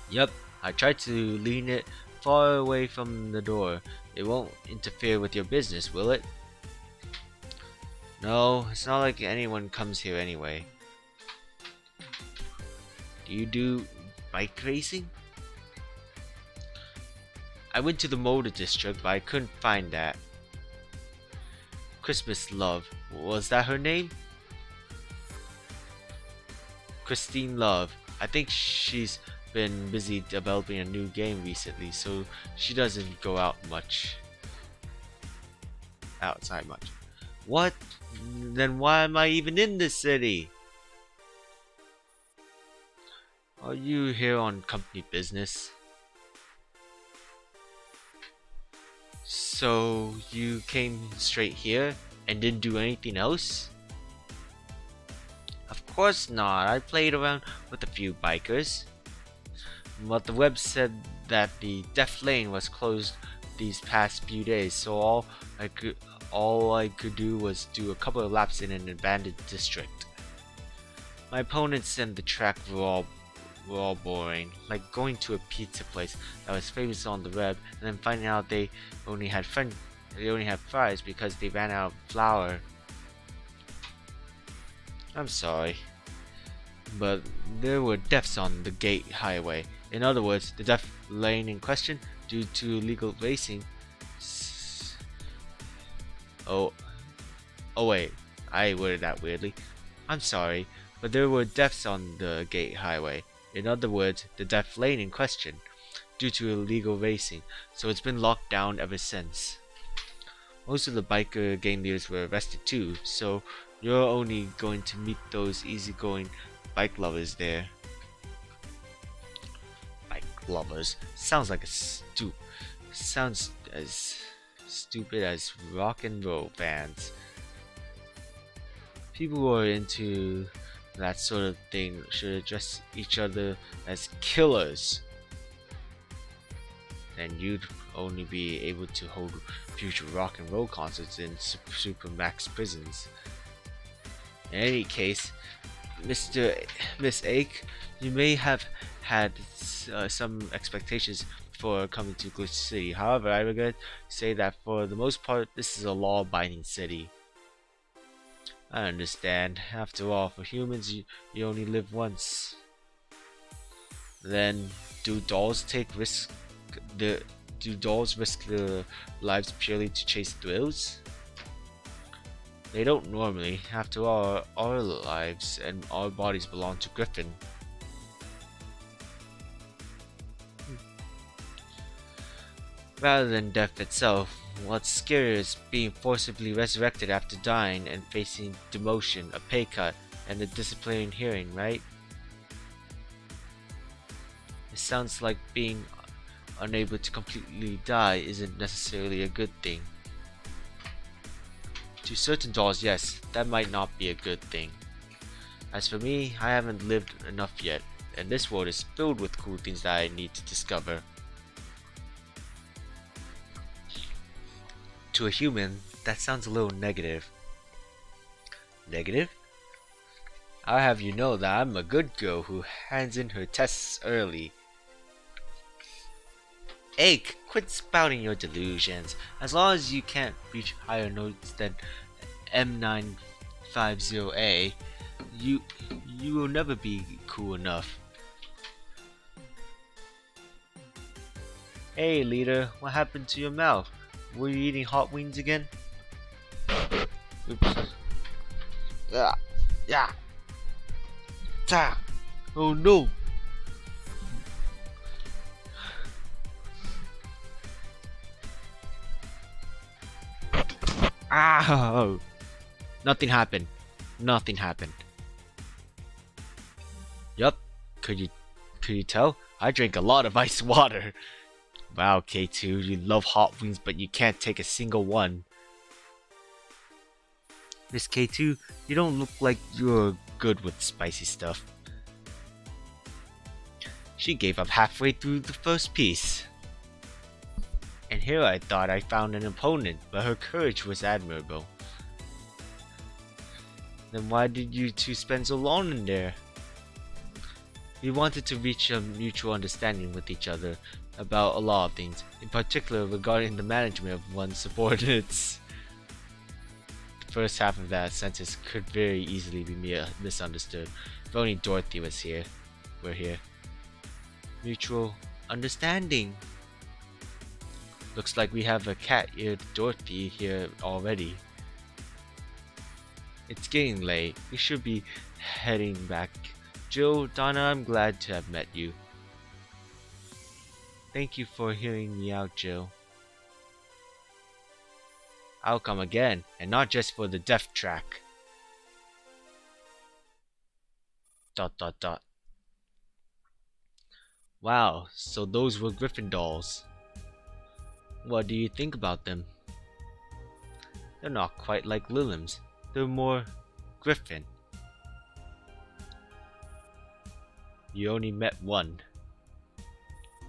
Yep, I tried to lean it far away from the door. It won't interfere with your business, will it? No, it's not like anyone comes here anyway. Do you do bike racing? I went to the motor district, but I couldn't find that. Christmas Love, was that her name? Christine Love. I think she's been busy developing a new game recently, so she doesn't go outside much. What? Then why am I even in this city? Are you here on company business? So you came straight here and didn't do anything else? Of course not. I played around with a few bikers. But the web said that the Death Lane was closed these past few days, so all I could do was do a couple of laps in an abandoned district. My opponents and the track were all boring, like going to a pizza place that was famous on the web and then finding out they only had fries because they ran out of flour. I'm sorry, but there were deaths on the Gate Highway. In other words, the death lane in question, due to illegal racing. Oh wait, I worded that weirdly. I'm sorry, but there were deaths on the Gate Highway. In other words, the death lane in question, due to illegal racing, so it's been locked down ever since. Most of the biker gang leaders were arrested too, so you're only going to meet those easygoing bike lovers there. Bike lovers sounds like sounds as stupid as rock and roll fans. People who are into that sort of thing should address each other as killers. Then you'd only be able to hold future rock and roll concerts in supermax prisons. In any case, Miss Ake, you may have had some expectations before coming to Glitch City. However, I regret to say that for the most part, this is a law-abiding city. I understand. After all, for humans, you only live once. Then, do dolls risk their lives purely to chase thrills? They don't normally. After all, our lives and our bodies belong to Griffin. Rather than death itself, what's scarier is being forcibly resurrected after dying and facing demotion, a pay cut, and a disciplinary hearing, right? It sounds like being unable to completely die isn't necessarily a good thing. To certain dolls, yes, that might not be a good thing. As for me, I haven't lived enough yet, and this world is filled with cool things that I need to discover. To a human, that sounds a little negative. Negative? I'll have you know that I'm a good girl who hands in her tests early. Ake, quit spouting your delusions. As long as you can't reach higher notes than M950A, you will never be cool enough. Hey leader, what happened to your mouth? Were you eating hot wings again? Oops. Yeah. Ta. Oh no. Ow. Nothing happened. Yup. Could you tell? I drank a lot of ice water. Wow, K2, you love hot wings, but you can't take a single one. Miss K2, you don't look like you're good with spicy stuff. She gave up halfway through the first piece. And here I thought I found an opponent, but her courage was admirable. Then why did you two spend so long in there? We wanted to reach a mutual understanding with each other about a lot of things, in particular regarding the management of one's subordinates. The first half of that sentence could very easily be misunderstood. If only Dorothy was here. We're here. Mutual understanding. Looks like we have a cat-eared Dorothy here already. It's getting late. We should be heading back. Jill, Donna, I'm glad to have met you. Thank you for hearing me out, Jill. I'll come again, and not just for the death track. ... Wow, so those were Griffin dolls. What do you think about them? They're not quite like Lilims. They're more Griffin. You only met one.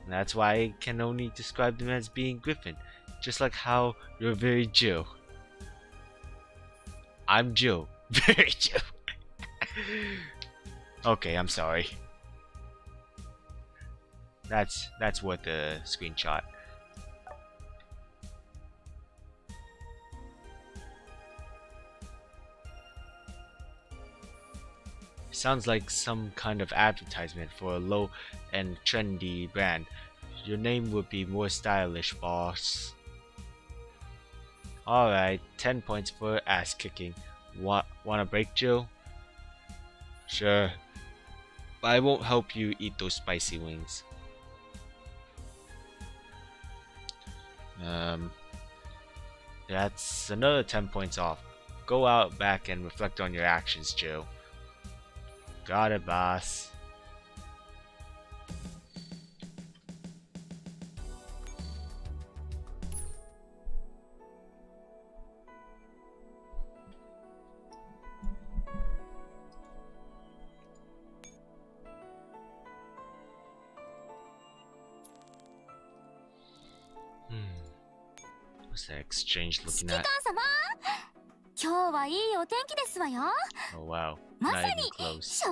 And that's why I can only describe them as being Griffin. Just like how you're very Jill. I'm Jill. Very Jill. Okay, I'm sorry. That's worth a screenshot. Sounds like some kind of advertisement for a low and trendy brand. Your name would be more stylish, boss. Alright, 10 points for ass kicking. Wanna break, Jill? Sure. But I won't help you eat those spicy wings. That's another 10 points off. Go out back and reflect on your actions, Jill. Got it, boss. What's that exchange looking at? Oh wow, not even close.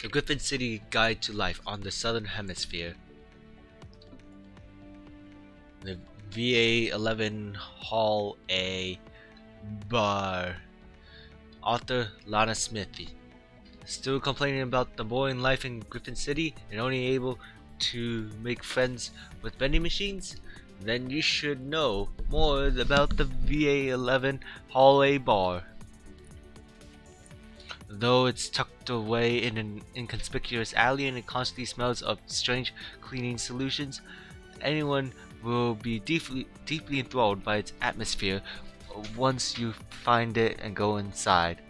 The Griffin City Guide to Life on the Southern Hemisphere. The VA-11 Hall A Bar. Author Lana Smithy. Still complaining about the boring life in Griffin City and only able to make friends with vending machines? Then you should know more about the VA-11 Hall A Bar. Though it's tucked away in an inconspicuous alley and it constantly smells of strange cleaning solutions, anyone will be deeply enthralled by its atmosphere once you find it and go inside.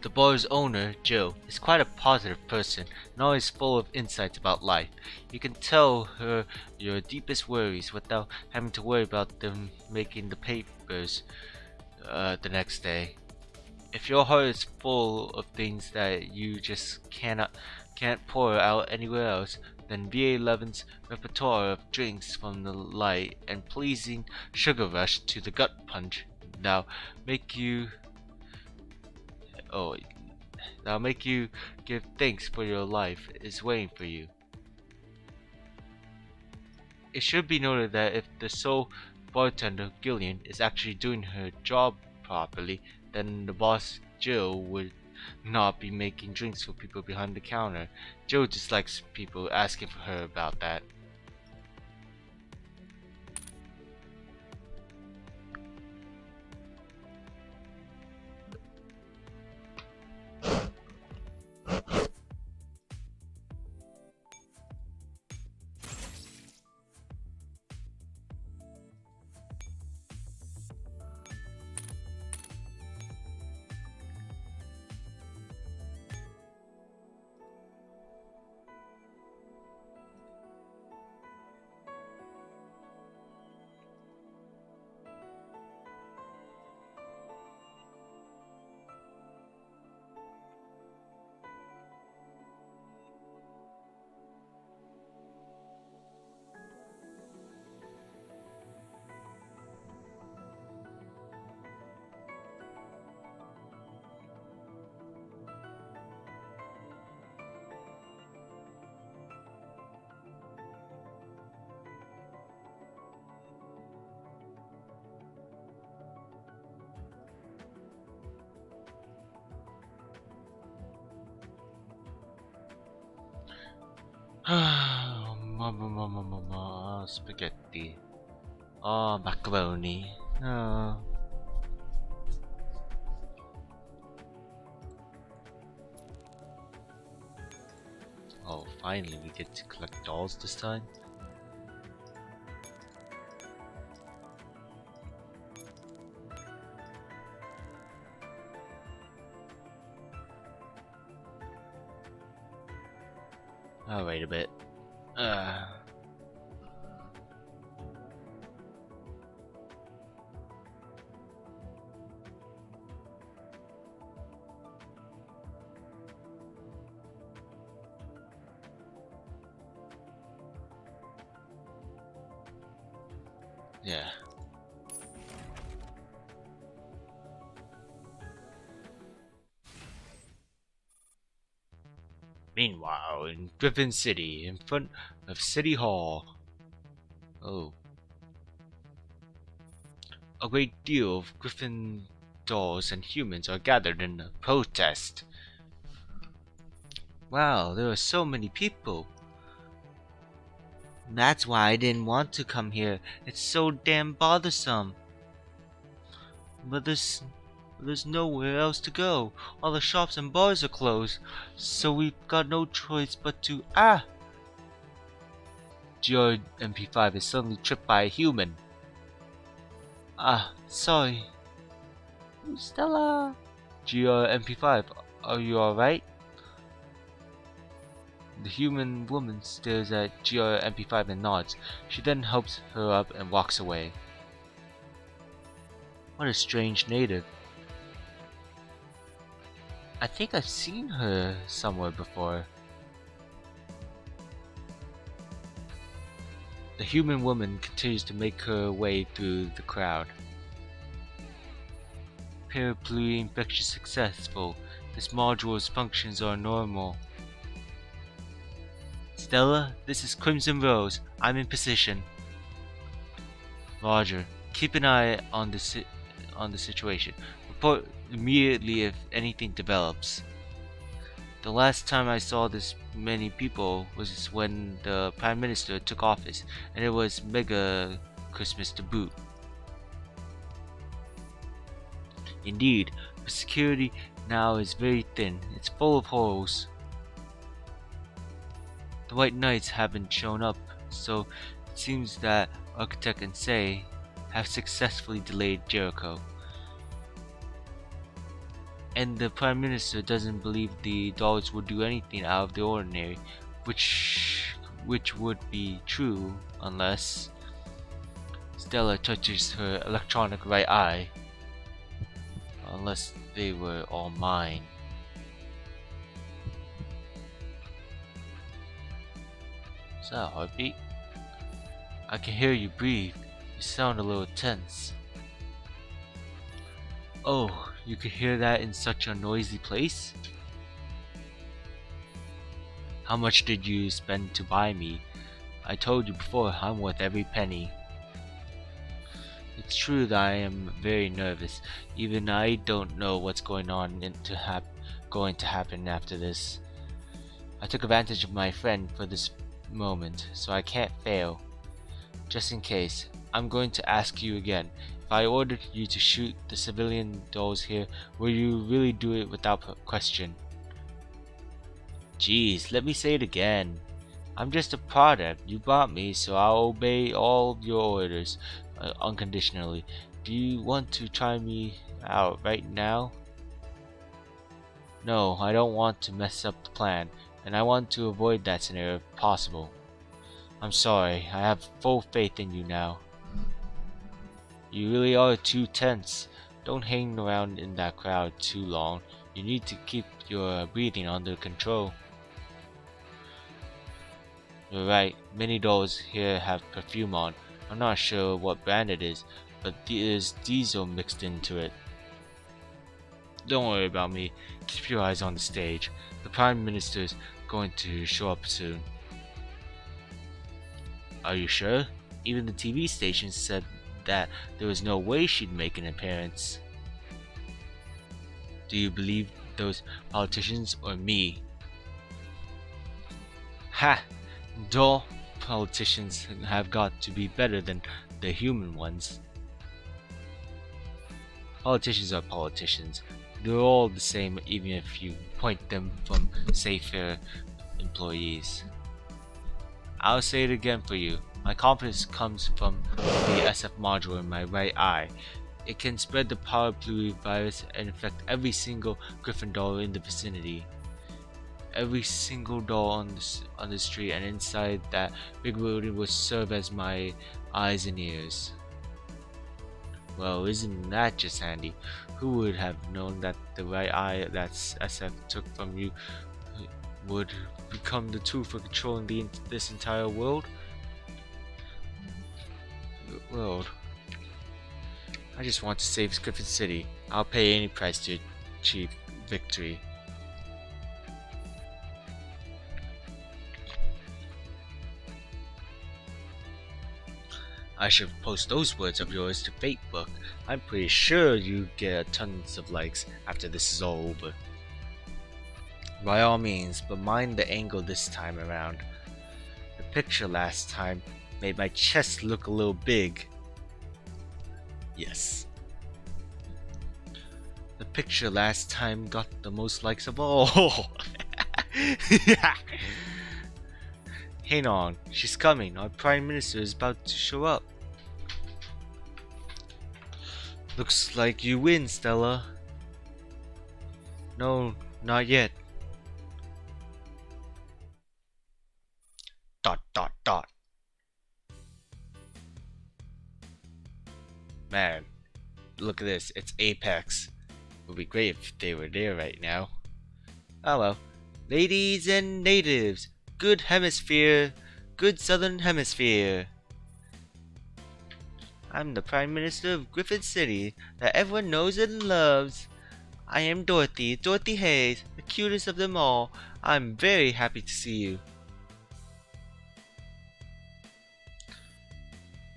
The bar's owner, Jill, is quite a positive person and always full of insights about life. You can tell her your deepest worries without having to worry about them making the papers the next day. If your heart is full of things that you just can't pour out anywhere else, then VA-11's repertoire of drinks from the light and pleasing sugar rush to the gut punch now make you give thanks for your life is waiting for you. It should be noted that if the sole bartender, Gillian, is actually doing her job properly, then the boss, Jill, would not be making drinks for people behind the counter. Jill dislikes people asking for her about that. Spaghetti. Oh, macaroni. Oh. Oh, finally we get to collect dolls this time. I'll wait a bit. Yeah. Meanwhile, in Griffin City, in front of City Hall. Oh. A great deal of Griffin dolls and humans are gathered in a protest. Wow, there are so many people. That's why I didn't want to come here. It's so damn bothersome. But there's nowhere else to go. All the shops and bars are closed, so we've got no choice but to GR MP5 is suddenly tripped by a human. Sorry. Stella! GR MP5, are you alright? The human woman stares at GR MP5 and nods. She then helps her up and walks away. What a strange native. I think I've seen her somewhere before. The human woman continues to make her way through the crowd. Parapluie infection successful. This module's functions are normal. Stella, this is Crimson Rose. I'm in position. Roger. Keep an eye on the situation. Report immediately if anything develops. The last time I saw this many people was when the Prime Minister took office, and it was mega Christmas to boot. Indeed, but security now is very thin. It's full of holes. The White Knights haven't shown up, so it seems that Architect and Say have successfully delayed Jericho. And the Prime Minister doesn't believe the dolls would do anything out of the ordinary, which would be true unless Stella touches her electronic right eye. Unless they were all mine. Is that a heartbeat? I can hear you breathe. You sound a little tense. Oh, you could hear that in such a noisy place? How much did you spend to buy me? I told you before, I'm worth every penny. It's true that I am very nervous. Even I don't know what's going to happen after this. I took advantage of my friend for this moment, so I can't fail. Just in case, I'm going to ask you again. If I ordered you to shoot the civilian dolls here, will you really do it without question? Jeez, let me say it again. I'm just a product. You bought me, so I'll obey all of your orders unconditionally. Do you want to try me out right now? No, I don't want to mess up the plan, and I want to avoid that scenario if possible. I'm sorry, I have full faith in you now. You really are too tense. Don't hang around in that crowd too long. You need to keep your breathing under control. You're right, many dolls here have perfume on. I'm not sure what brand it is, but there's diesel mixed into it. Don't worry about me. Keep your eyes on the stage. The Prime Minister's going to show up soon. Are you sure? Even the TV station said that there was no way she'd make an appearance. Do you believe those politicians or me? Ha! Doll politicians have got to be better than the human ones. Politicians are politicians. They're all the same, even if you point them from safer employees. I'll say it again for you. My confidence comes from the SF module in my right eye. It can spread the paraplu virus and infect every single Griffin doll in the vicinity. Every single doll on the street and inside that big building will serve as my eyes and ears. Well, isn't that just handy? Who would have known that the right eye that SF took from you would become the tool for controlling this entire world? I just want to save Griffin City. I'll pay any price to achieve victory. I should post those words of yours to Facebook. I'm pretty sure you get tons of likes after this is all over. By all means, but mind the angle this time around. The picture last time made my chest look a little big. Yes. The picture last time got the most likes of all. Hang on, she's coming. Our Prime Minister is about to show up. Looks like you win, Stella. No, not yet. ... Man, look at this. It's Apex. It would be great if they were there right now. Oh well. Ladies and natives, good hemisphere, good southern hemisphere. I'm the Prime Minister of Griffin City that everyone knows and loves. I am Dorothy Hayes, the cutest of them all. I'm very happy to see you.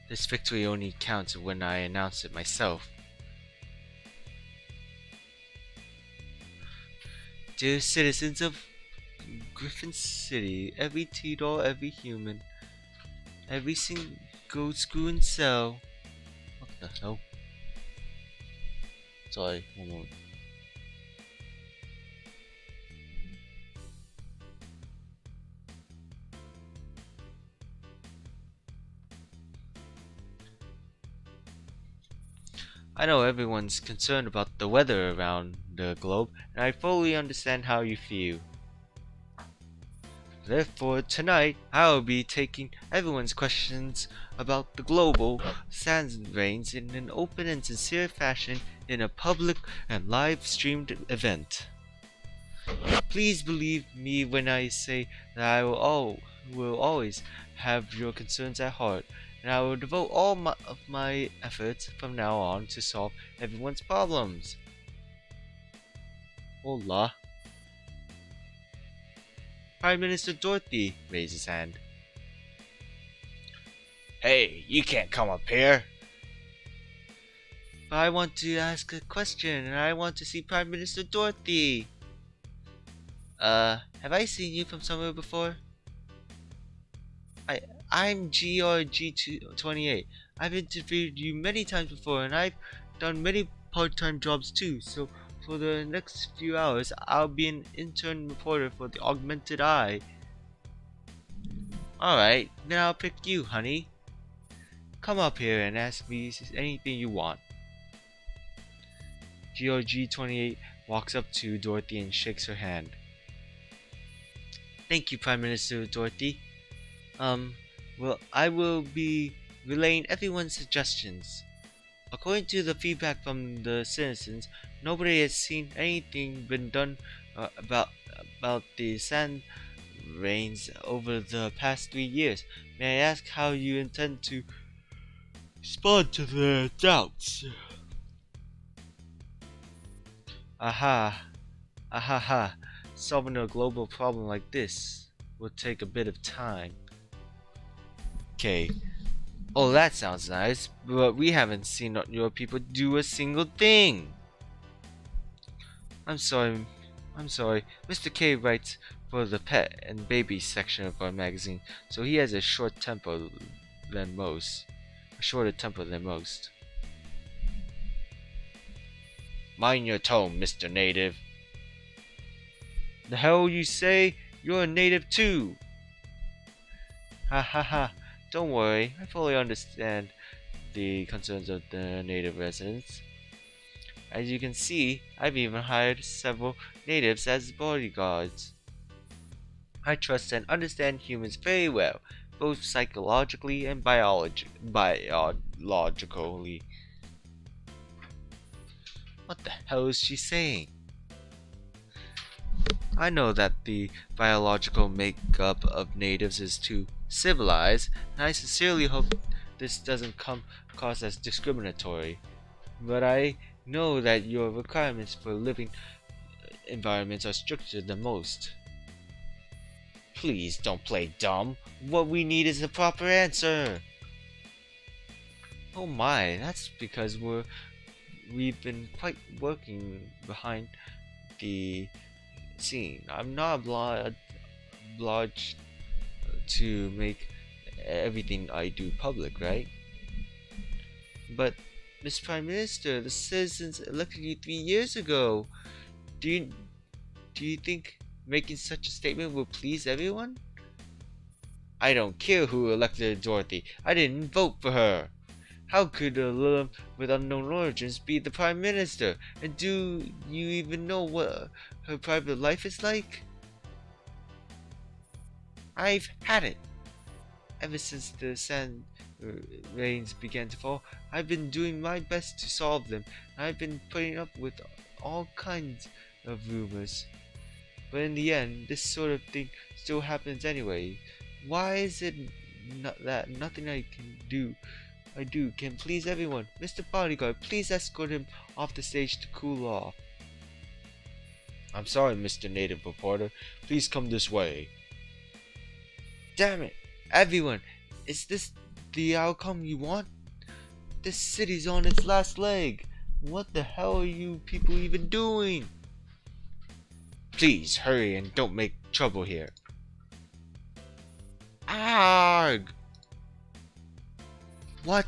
This victory only counts when I announce it myself. Dear citizens of Griffin City, every T-doll, every human, every single screw and cell. What the hell? Sorry, one moment. I know everyone's concerned about the weather around the globe, and I fully understand how you feel. Therefore, tonight, I will be taking everyone's questions about the global sand rains in an open and sincere fashion in a public and live streamed event. Please believe me when I say that I will always have your concerns at heart, and I will devote all of my efforts from now on to solve everyone's problems. Hola. Prime Minister Dorothy raised his hand. Hey, you can't come up here. But I want to ask a question, and I want to see Prime Minister Dorothy. Have I seen you from somewhere before? I'm GRG28. I've interviewed you many times before, and I've done many part-time jobs too, so for the next few hours, I'll be an intern reporter for the Augmented Eye. Alright, then I'll pick you, honey. Come up here and ask me anything you want. GRG28 walks up to Dorothy and shakes her hand. Thank you, Prime Minister Dorothy. Well, I will be relaying everyone's suggestions. According to the feedback from the citizens, nobody has seen anything been done about the sand rains over the past 3 years. May I ask how you intend to respond to their doubts? Aha. Solving a global problem like this will take a bit of time. Okay. Oh, that sounds nice, but we haven't seen your people do a single thing. I'm sorry. Mr. K writes for the pet and baby section of our magazine, so he has a shorter temper than most. Mind your tone, Mr. Native. The hell you say? You're a native too. Ha. Don't worry, I fully understand the concerns of the native residents. As you can see, I've even hired several natives as bodyguards. I trust and understand humans very well, both psychologically and biologically. What the hell is she saying? I know that the biological makeup of natives is too civilized, and I sincerely hope this doesn't come across as discriminatory. But I know that your requirements for living environments are stricter than most. Please don't play dumb. What we need is a proper answer. Oh my, that's because we've been quite working behind the scene. I'm not obliged to make everything I do public, right? But, Mr. Prime Minister, the citizens elected you 3 years ago. Do you think making such a statement will please everyone? I don't care who elected Dorothy. I didn't vote for her. How could a Lilith with unknown origins be the Prime Minister? And do you even know what her private life is like? I've had it. Ever since the sand rains began to fall, I've been doing my best to solve them. I've been putting up with all kinds of rumors. But in the end, this sort of thing still happens anyway. Why is it that nothing I do can please everyone? Mr. Bodyguard, please escort him off the stage to cool off. I'm sorry, Mr. Native Reporter. Please come this way. Damn it! Everyone, is this the outcome you want? This city's on its last leg. What the hell are you people even doing? Please hurry and don't make trouble here. Arg! What?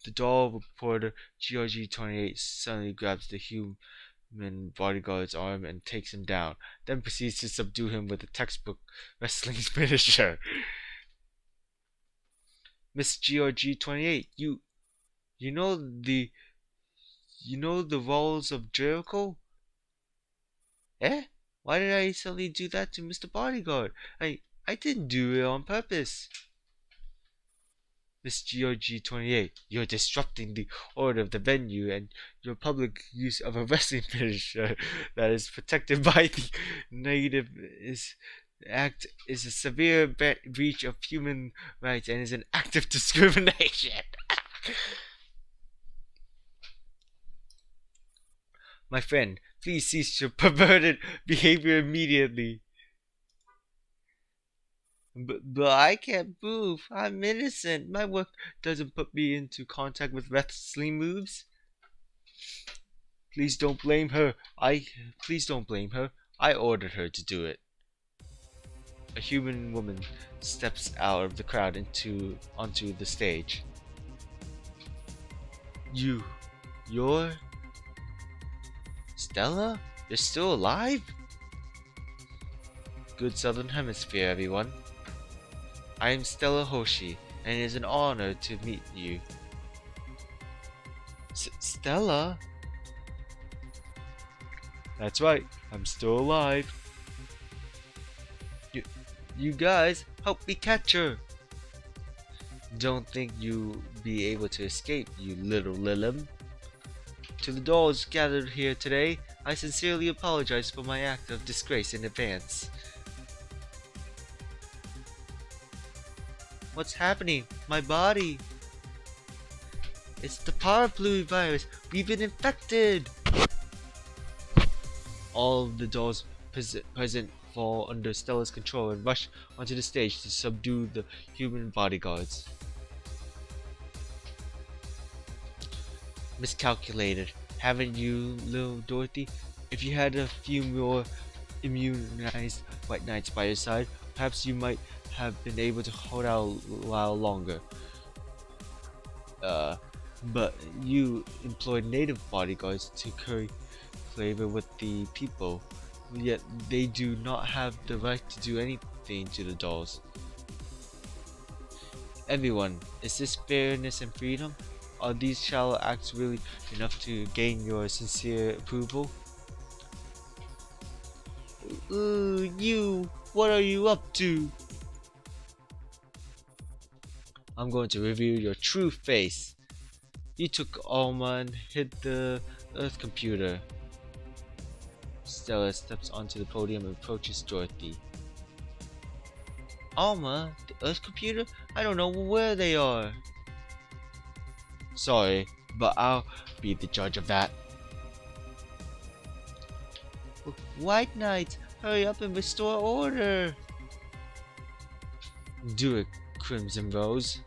The doll reporter GRG28 suddenly grabs the human bodyguard's arm and takes him down, then proceeds to subdue him with a textbook wrestling finisher. Miss GRG28, you know the walls of Jericho? Eh? Why did I suddenly do that to Mr. Bodyguard? I didn't do it on purpose. Miss GOG28, you're disrupting the order of the venue and your public use of a wrestling finisher that is protected by the Native Act is a severe breach of human rights and is an act of discrimination. My friend, please cease your perverted behavior immediately. But I can't move. I'm innocent. My work doesn't put me into contact with wrestling moves. Please don't blame her. Please don't blame her. I ordered her to do it. A human woman steps out of the crowd onto the stage. You're Stella? You're still alive? Good Southern Hemisphere, everyone. I am Stella Hoshi, and it is an honor to meet you. Stella? That's right, I'm still alive. You guys, help me catch her! Don't think you'll be able to escape, you little Lilim. To the dolls gathered here today, I sincerely apologize for my act of disgrace in advance. What's happening? My body! It's the power fluid virus! We've been infected! All of the dolls present fall under Stella's control and rush onto the stage to subdue the human bodyguards. Miscalculated, haven't you, little Dorothy? If you had a few more immunized White Knights by your side, perhaps you might have been able to hold out a while longer. But you employed native bodyguards to curry favor with the people, yet they do not have the right to do anything to the dolls. Everyone, is this fairness and freedom? Are these shallow acts really enough to gain your sincere approval? Ooh, you! What are you up to? I'm going to reveal your true face. You took Alma and hid the Earth computer. Stella steps onto the podium and approaches Dorothy. Alma? The Earth computer? I don't know where they are. Sorry, but I'll be the judge of that. White Knight, hurry up and restore order. Do it, Crimson Rose.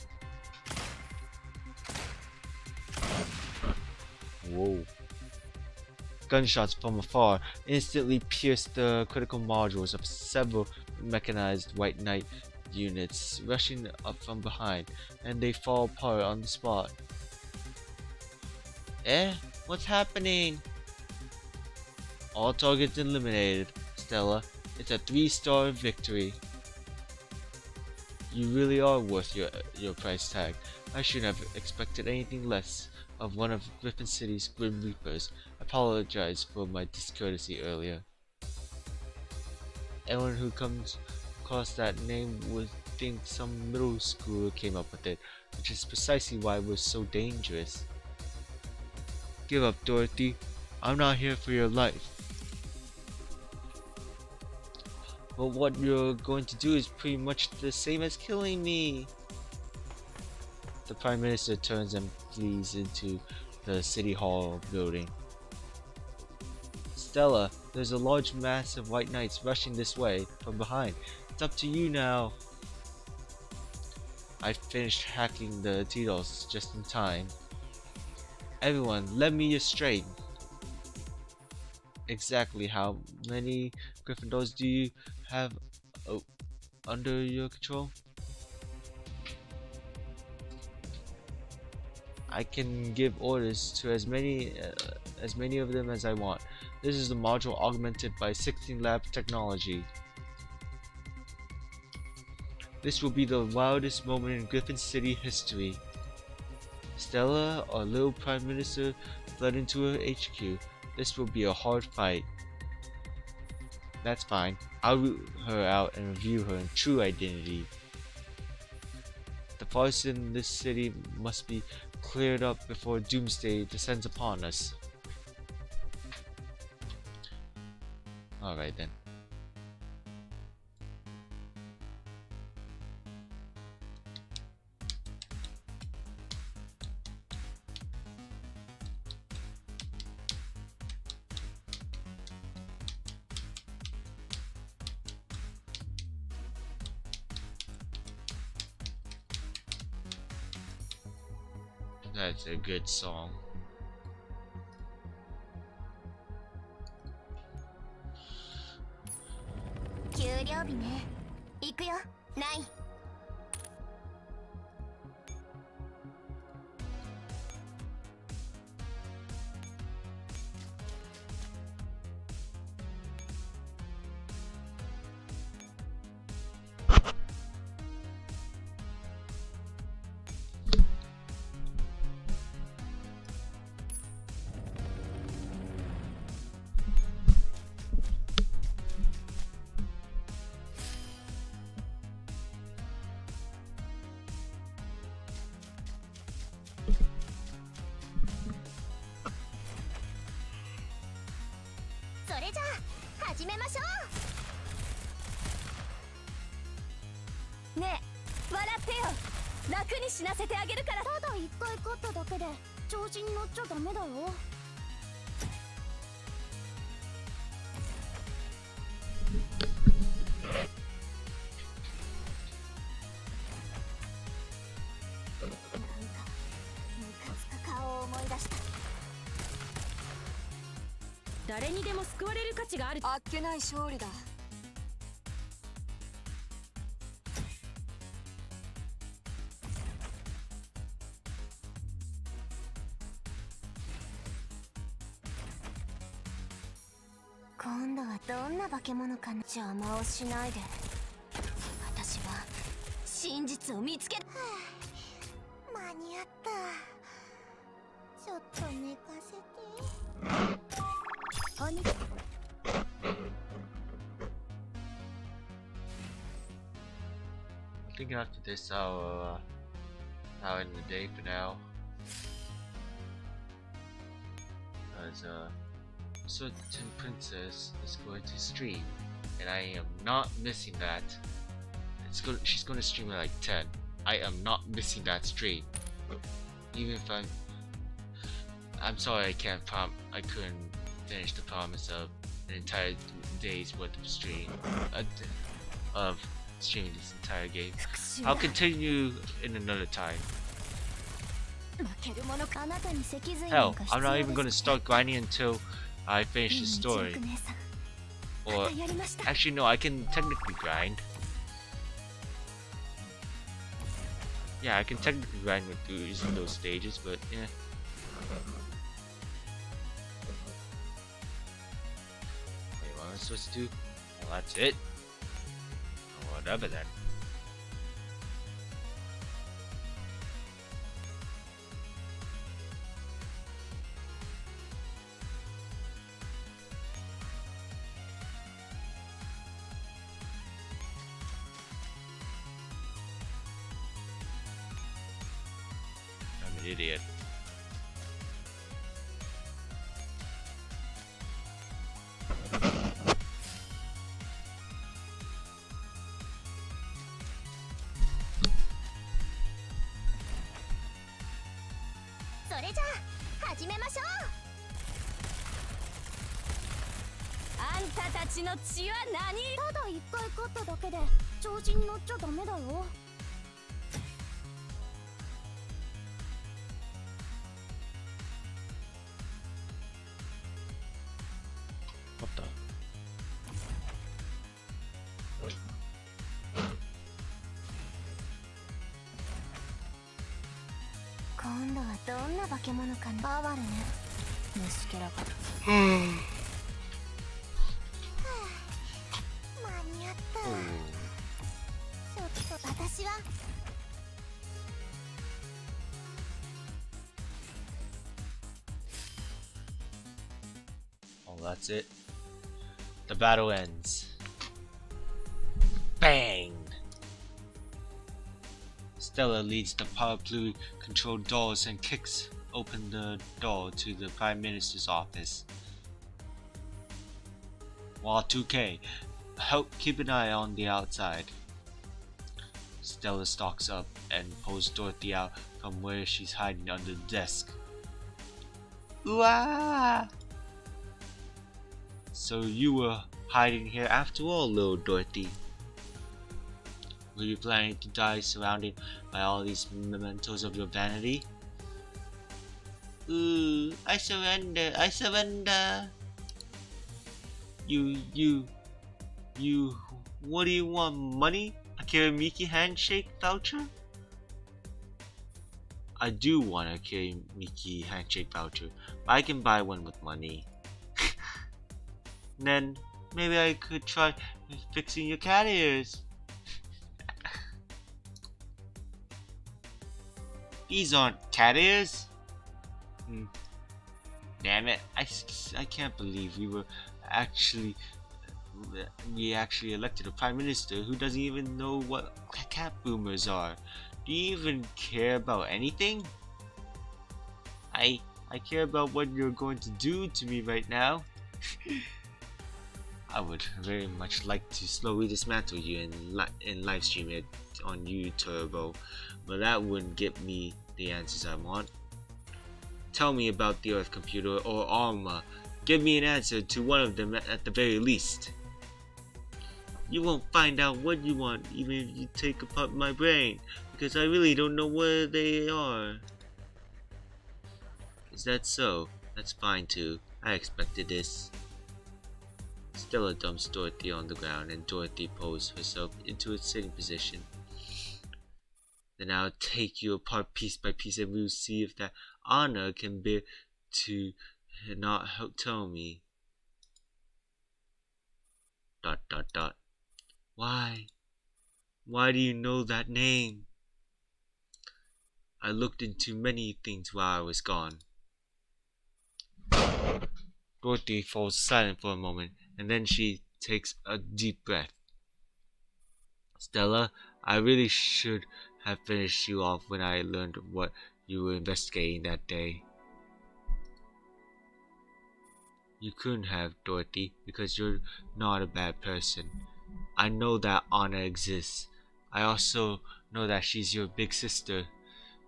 Whoa. Gunshots from afar instantly pierce the critical modules of several mechanized White Knight units rushing up from behind, and they fall apart on the spot. What's happening? All targets eliminated, Stella. It's a 3-star victory. You really are worth your price tag. I shouldn't have expected anything less of one of Griffin City's Grim Reapers. I apologize for my discourtesy earlier. Anyone who comes across that name would think some middle schooler came up with it, which is precisely why we're so dangerous. Give up, Dorothy. I'm not here for your life. But what you're going to do is pretty much the same as killing me. The Prime Minister turns and flees into the City Hall building. Stella, there's a large mass of White Knights rushing this way from behind. It's up to you now. I finished hacking the T-dolls just in time. Everyone, lend me your strength. Exactly how many Gryffindors do you have under your control? I can give orders to as many of them as I want. This is the module augmented by 16 lab technology. This will be the wildest moment in Griffin City history. Stella, our little Prime Minister, fled into her HQ. This will be a hard fight. That's fine. I'll root her out and reveal her true identity. The forest in this city must be cleared up before doomsday descends upon us. Alright then. That's a good song. I think after this I'll end the day for now. Because Certain Princess is going to stream, and I am not missing that. She's going to stream at like 10. I am not missing that stream. Even if I'm sorry I couldn't finish the promise of an entire day's worth of streaming this entire game. I'll continue in another time. Hell, I'm not even gonna start grinding until I finish the story. Or actually no, I can technically grind. Yeah, I can technically grind with using those stages, but yeah. Wait, what am I supposed to do? Well, that's it. Or whatever then. I'm an idiot. What the? Oh, that's it. The battle ends. Bang! Stella leads the parapluie-controlled doors and kicks open the door to the Prime Minister's office. While 2K, help keep an eye on the outside. Stella stalks up and pulls Dorothy out from where she's hiding under the desk. Ooh-ah! So you were hiding here after all, little Dorothy. Were you planning to die surrounded by all these mementos of your vanity? Ooh, I surrender, I surrender. You, what do you want, money? A Kirimiki handshake voucher? I do want a Kirimiki handshake voucher, but I can buy one with money. Then, maybe I could try fixing your cat ears. These aren't cat ears. Damn it, I can't believe we actually elected a prime minister who doesn't even know what cat boomers are. Do you even care about anything? I care about what you're going to do to me right now. I would very much like to slowly dismantle you and live stream it on YouTube, but that wouldn't get me the answers I want. Tell me about the Earth computer or IMMA. Give me an answer to one of them at the very least. You won't find out what you want even if you take apart my brain, because I really don't know where they are. Is that so? That's fine too. I expected this. Stella dumps Dorothy on the ground and Dorothy pulls herself into a sitting position. Then I'll take you apart piece by piece and we'll see if that honor can bear to not tell me. ... Why? Why do you know that name? I looked into many things while I was gone. Dorothy falls silent for a moment, and then she takes a deep breath. Stella, I really should have finished you off when I learned what you were investigating that day. You couldn't have, Dorothy, because you're not a bad person. I know that honor exists. I also know that she's your big sister.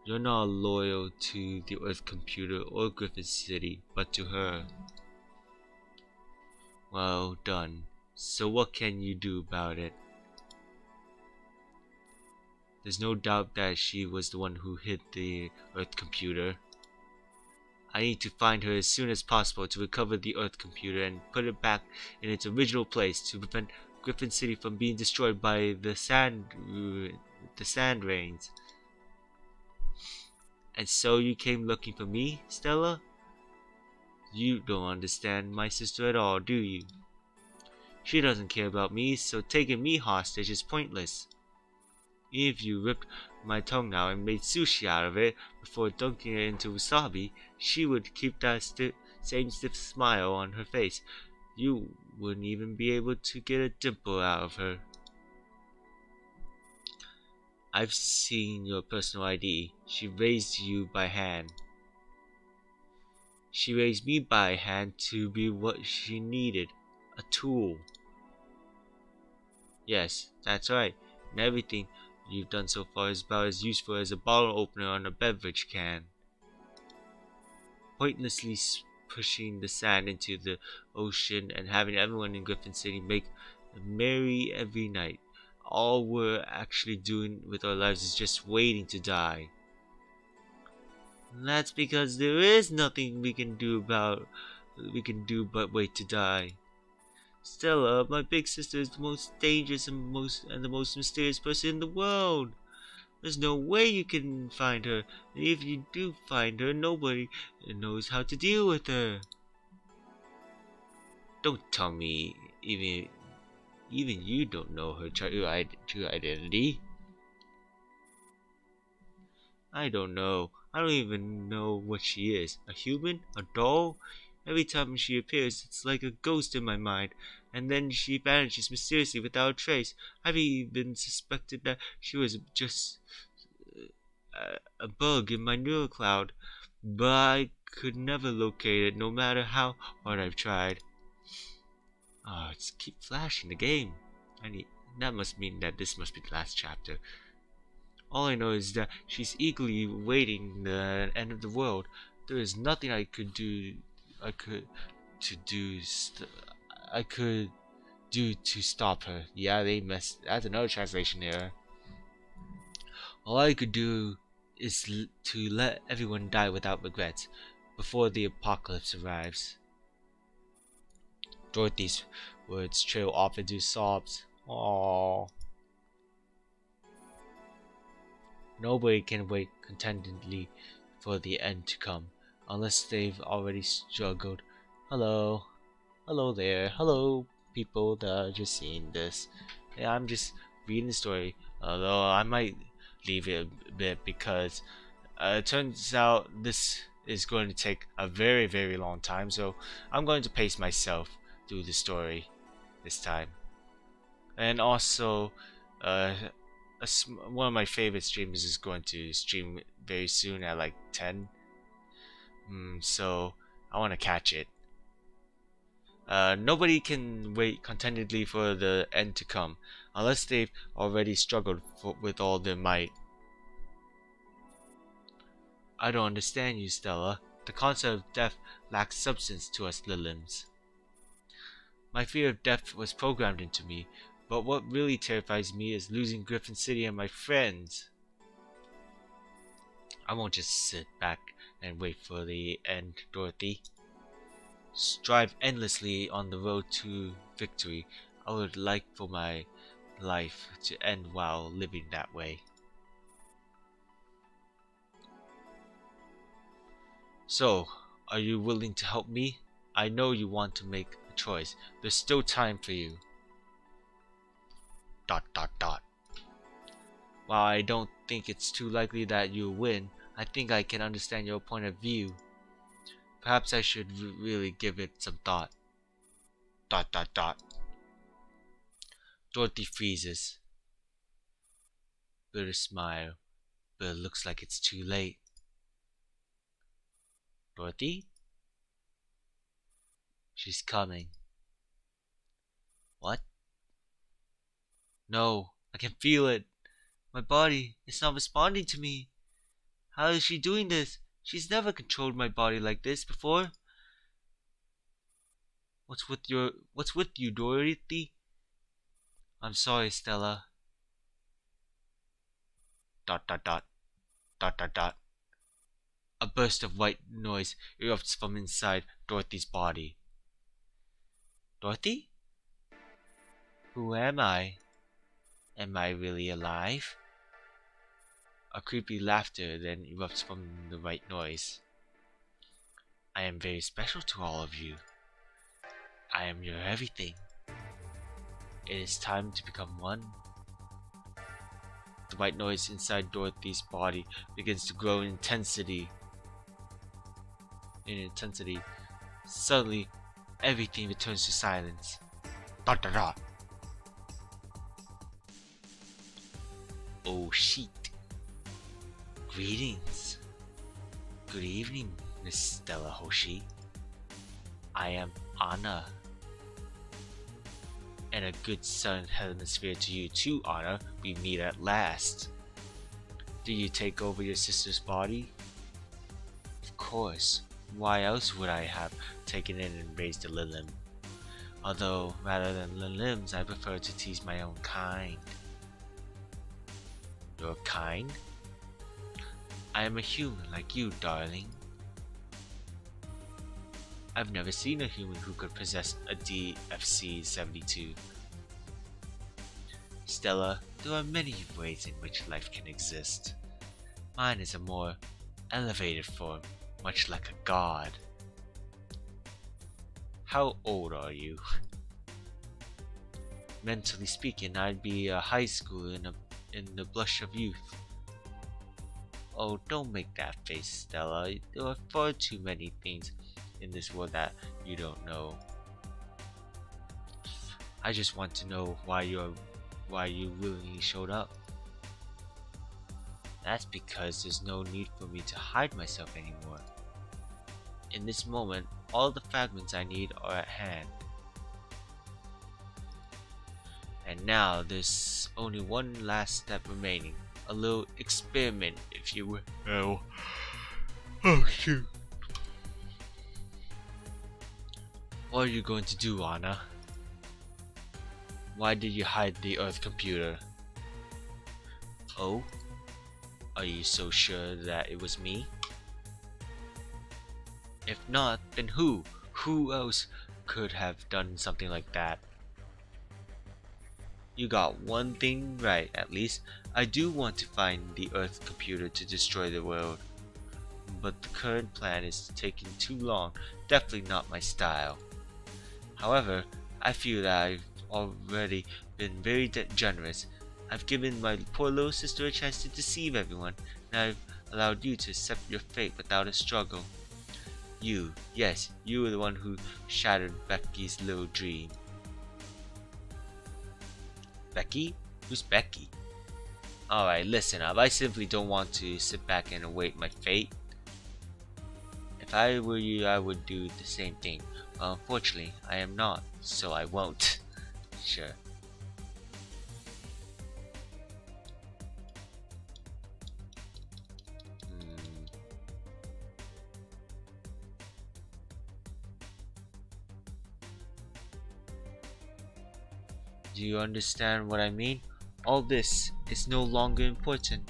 You're not loyal to the Earth computer or Griffin City, but to her. Well done. So what can you do about it? There's no doubt that she was the one who hid the Earth computer. I need to find her as soon as possible to recover the Earth computer and put it back in its original place to prevent Griffin City from being destroyed by the sand rains. And so you came looking for me, Stella? You don't understand my sister at all, do you? She doesn't care about me, so taking me hostage is pointless. If you ripped my tongue out and made sushi out of it before dunking it into wasabi, she would keep that same stiff smile on her face. You wouldn't even be able to get a dimple out of her. I've seen your personal ID. She raised you by hand. She raised me by hand to be what she needed, a tool. Yes, that's right, and everything you've done so far is about as useful as a bottle opener on a beverage can. Pointlessly pushing the sand into the ocean and having everyone in Griffin City make merry every night. All we're actually doing with our lives is just waiting to die. And that's because there is nothing we can do but wait to die. Stella, my big sister, is the most dangerous and the most mysterious person in the world. There's no way you can find her, and if you do find her, nobody knows how to deal with her. Don't tell me even you don't know her true identity. I don't know. I don't even know what she is. A human? A doll? Every time she appears, it's like a ghost in my mind, and then she vanishes mysteriously without a trace. I've even suspected that she was just a bug in my neural cloud, but I could never locate it no matter how hard I've tried. Oh, it's keep flashing the game. That must mean that this must be the last chapter. All I know is that she's eagerly waiting the end of the world. There is nothing I could do. I could do to stop her. Yeah, they messed. That's another translation error. All I could do is to let everyone die without regrets before the apocalypse arrives. Dorothy's words trail off into sobs. Aww. Nobody can wait contentedly for the end to come, unless they've already struggled. Hello. Hello there. Hello, people that are just seeing this. Yeah, I'm just reading the story, although I might leave it a bit because it turns out this is going to take a very, very long time, so I'm going to pace myself through the story this time. And also, one of my favorite streamers is going to stream very soon at like 10. So I want to catch it. Nobody can wait contentedly for the end to come, unless they've already struggled with all their might. I don't understand you, Stella. The concept of death lacks substance to us Lilims. My fear of death was programmed into me, but what really terrifies me is losing Griffin City and my friends. I won't just sit back and wait for the end, Dorothy. Strive endlessly on the road to victory. I would like for my life to end while living that way. So, are you willing to help me? I know you want to make a choice. There's still time for you. ... While I don't think it's too likely that you'll win, I think I can understand your point of view. Perhaps I should really give it some thought. ... Dorothy freezes. Bitter smile, but it looks like it's too late. Dorothy? She's coming. What? No, I can feel it. My body is not responding to me. How is she doing this? She's never controlled my body like this before. What's with you, Dorothy? I'm sorry, Stella. ... A burst of white noise erupts from inside Dorothy's body. Dorothy? Who am I? Am I really alive? A creepy laughter then erupts from the white noise. I am very special to all of you. I am your everything. It is time to become one. The white noise inside Dorothy's body begins to grow in intensity. Suddenly, everything returns to silence. ... Oh shit. Greetings. Good evening, Miss Stella Hoshi. I am Anna. And a good southern hemisphere to you too, Anna. We meet at last. Did you take over your sister's body? Of course. Why else would I have taken in and raised a Lilim? Although, rather than Lilims, I prefer to tease my own kind. Your kind? I am a human like you, darling. I've never seen a human who could possess a DFC-72. Stella, there are many ways in which life can exist. Mine is a more elevated form, much like a god. How old are you? Mentally speaking, I'd be a high schooler in the blush of youth. Oh, don't make that face, Stella. There are far too many things in this world that you don't know. I just want to know why you willingly showed up. That's because there's no need for me to hide myself anymore. In this moment, all the fragments I need are at hand. And now there's only one last step remaining. A little experiment, if you will. Oh shoot. What are you going to do, Anna? Why did you hide the Earth computer? Oh? Are you so sure that it was me? If not, then who? Who else could have done something like that? You got one thing right, at least. I do want to find the Earth computer to destroy the world. But the current plan is taking too long. Definitely not my style. However, I feel that I've already been very generous. I've given my poor little sister a chance to deceive everyone, and I've allowed you to accept your fate without a struggle. You, yes, you were the one who shattered Becky's little dream. Becky? Who's Becky? Alright, listen up. I simply don't want to sit back and await my fate. If I were you, I would do the same thing. Well, unfortunately, I am not, so I won't. Sure. Do you understand what I mean? All this is no longer important.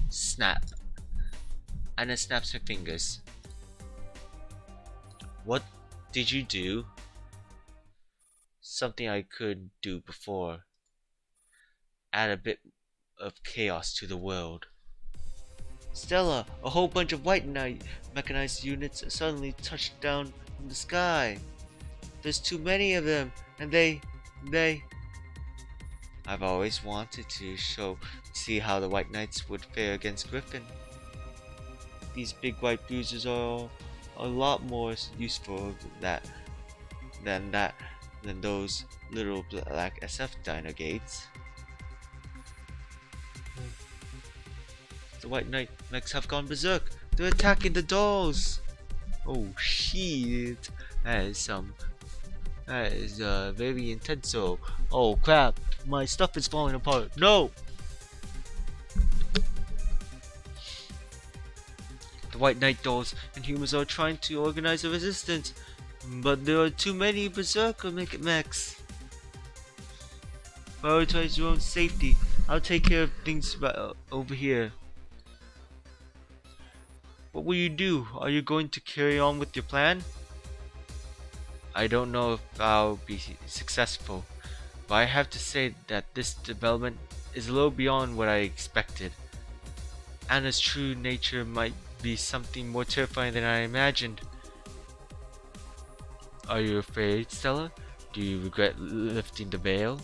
Snap. Anna snaps her fingers. What did you do? Something I could do before. Add a bit of chaos to the world. Stella, a whole bunch of white knight mechanized units suddenly touched down from the sky. There's too many of them, and they... I've always wanted to see how the White Knights would fare against Griffin. These big white bruisers are a lot more useful than those little black SF dino gates. The White Knight mechs have gone berserk. They're attacking the dolls. Oh shit! That is very intense. Oh crap! My stuff is falling apart. No! The White Knight dolls and humans are trying to organize a resistance, but there are too many berserker mechs. Prioritize your own safety. I'll take care of things over here. What will you do? Are you going to carry on with your plan? I don't know if I'll be successful, but I have to say that this development is a little beyond what I expected. Anna's true nature might be something more terrifying than I imagined. Are you afraid, Stella? Do you regret lifting the veil?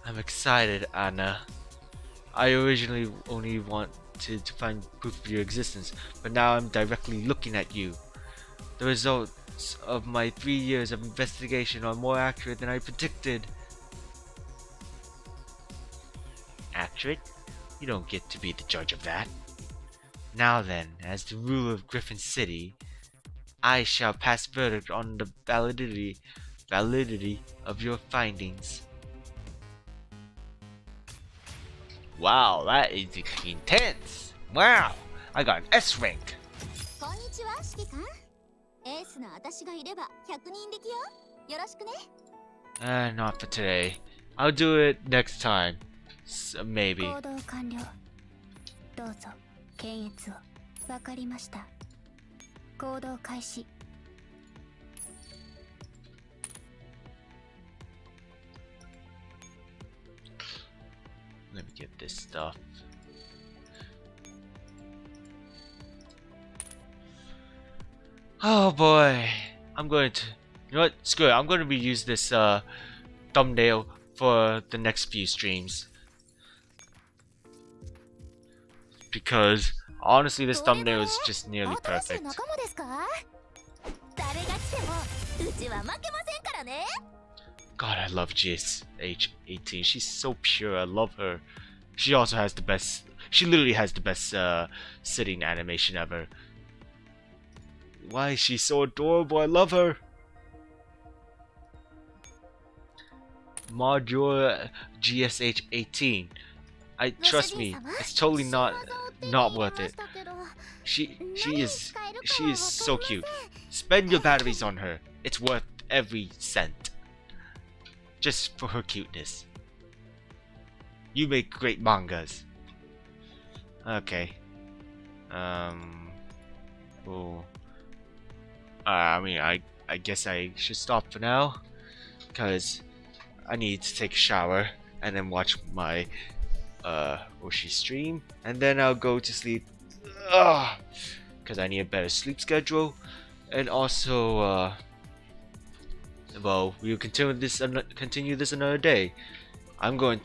I'm excited, Anna. I originally only wanted to find proof of your existence, but now I'm directly looking at you. The results of my 3 years of investigation are more accurate than I predicted. Accurate? You don't get to be the judge of that. Now then, as the ruler of Griffin City, I shall pass verdict on the validity of your findings. Wow, that is intense. Wow, I got an S rank. Not for today. I'll do it next time. Maybe. Let me get this stuff. Oh boy, I'm going to, you know what, screw it, I'm going to reuse this thumbnail for the next few streams. Because honestly this thumbnail is just nearly perfect. God, I love GH18, she's so pure, I love her. She also has the best. She literally has the best sitting animation ever. Why is she so adorable? I love her. Module GSH 18. Trust me, it's totally not worth it. She is so cute. Spend your batteries on her. It's worth every cent. Just for her cuteness. You make great mangas. Okay. Well, I mean, I guess I should stop for now, cause I need to take a shower and then watch my Oshi stream, and then I'll go to sleep. Cause I need a better sleep schedule, and also well, we'll continue this another day. I'm going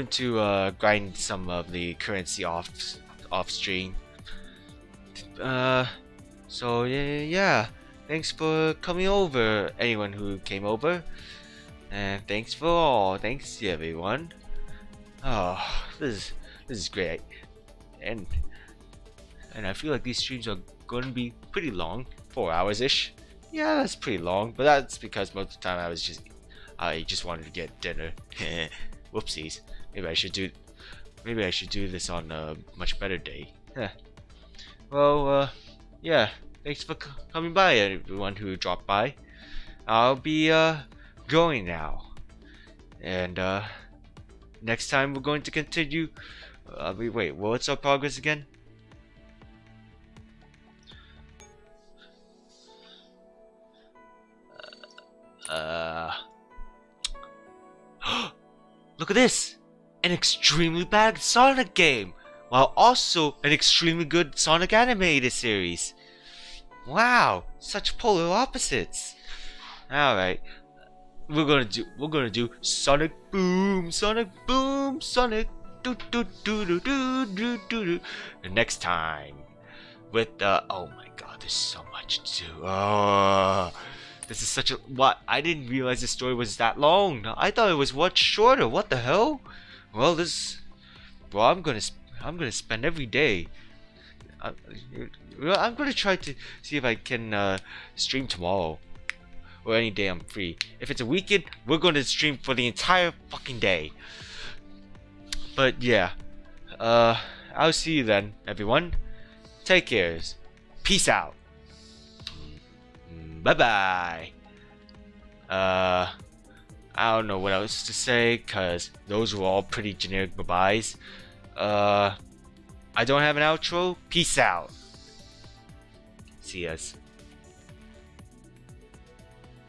to grind some of the currency off stream. So yeah, thanks for coming over, anyone who came over, and thanks everyone. Oh, this is great, and I feel like these streams are going to be pretty long, 4 hours ish. Yeah, that's pretty long, but that's because most of the time I just wanted to get dinner. Whoopsies. Maybe I should do this on a much better day. Well, yeah. Thanks for coming by, everyone who dropped by. I'll be going now, and next time we're going to continue. Wait, what's our progress again? Look at this! An extremely bad Sonic game, while also an extremely good Sonic animated series. Wow, such polar opposites. All right, we're gonna do Sonic Boom, Sonic Boom, Sonic do do do do do do do. The next time with oh my God, there's so much to do. This is such a what? I didn't realize the story was that long. I thought it was much shorter. What the hell? Well, I'm gonna spend every day. I'm gonna try to see if I can stream tomorrow or any day I'm free. If it's a weekend, we're gonna stream for the entire fucking day. But yeah, I'll see you then, everyone. Take care. Peace out. Bye bye. I don't know what else to say, cause those were all pretty generic bye-byes. I don't have an outro. Peace out. See yas.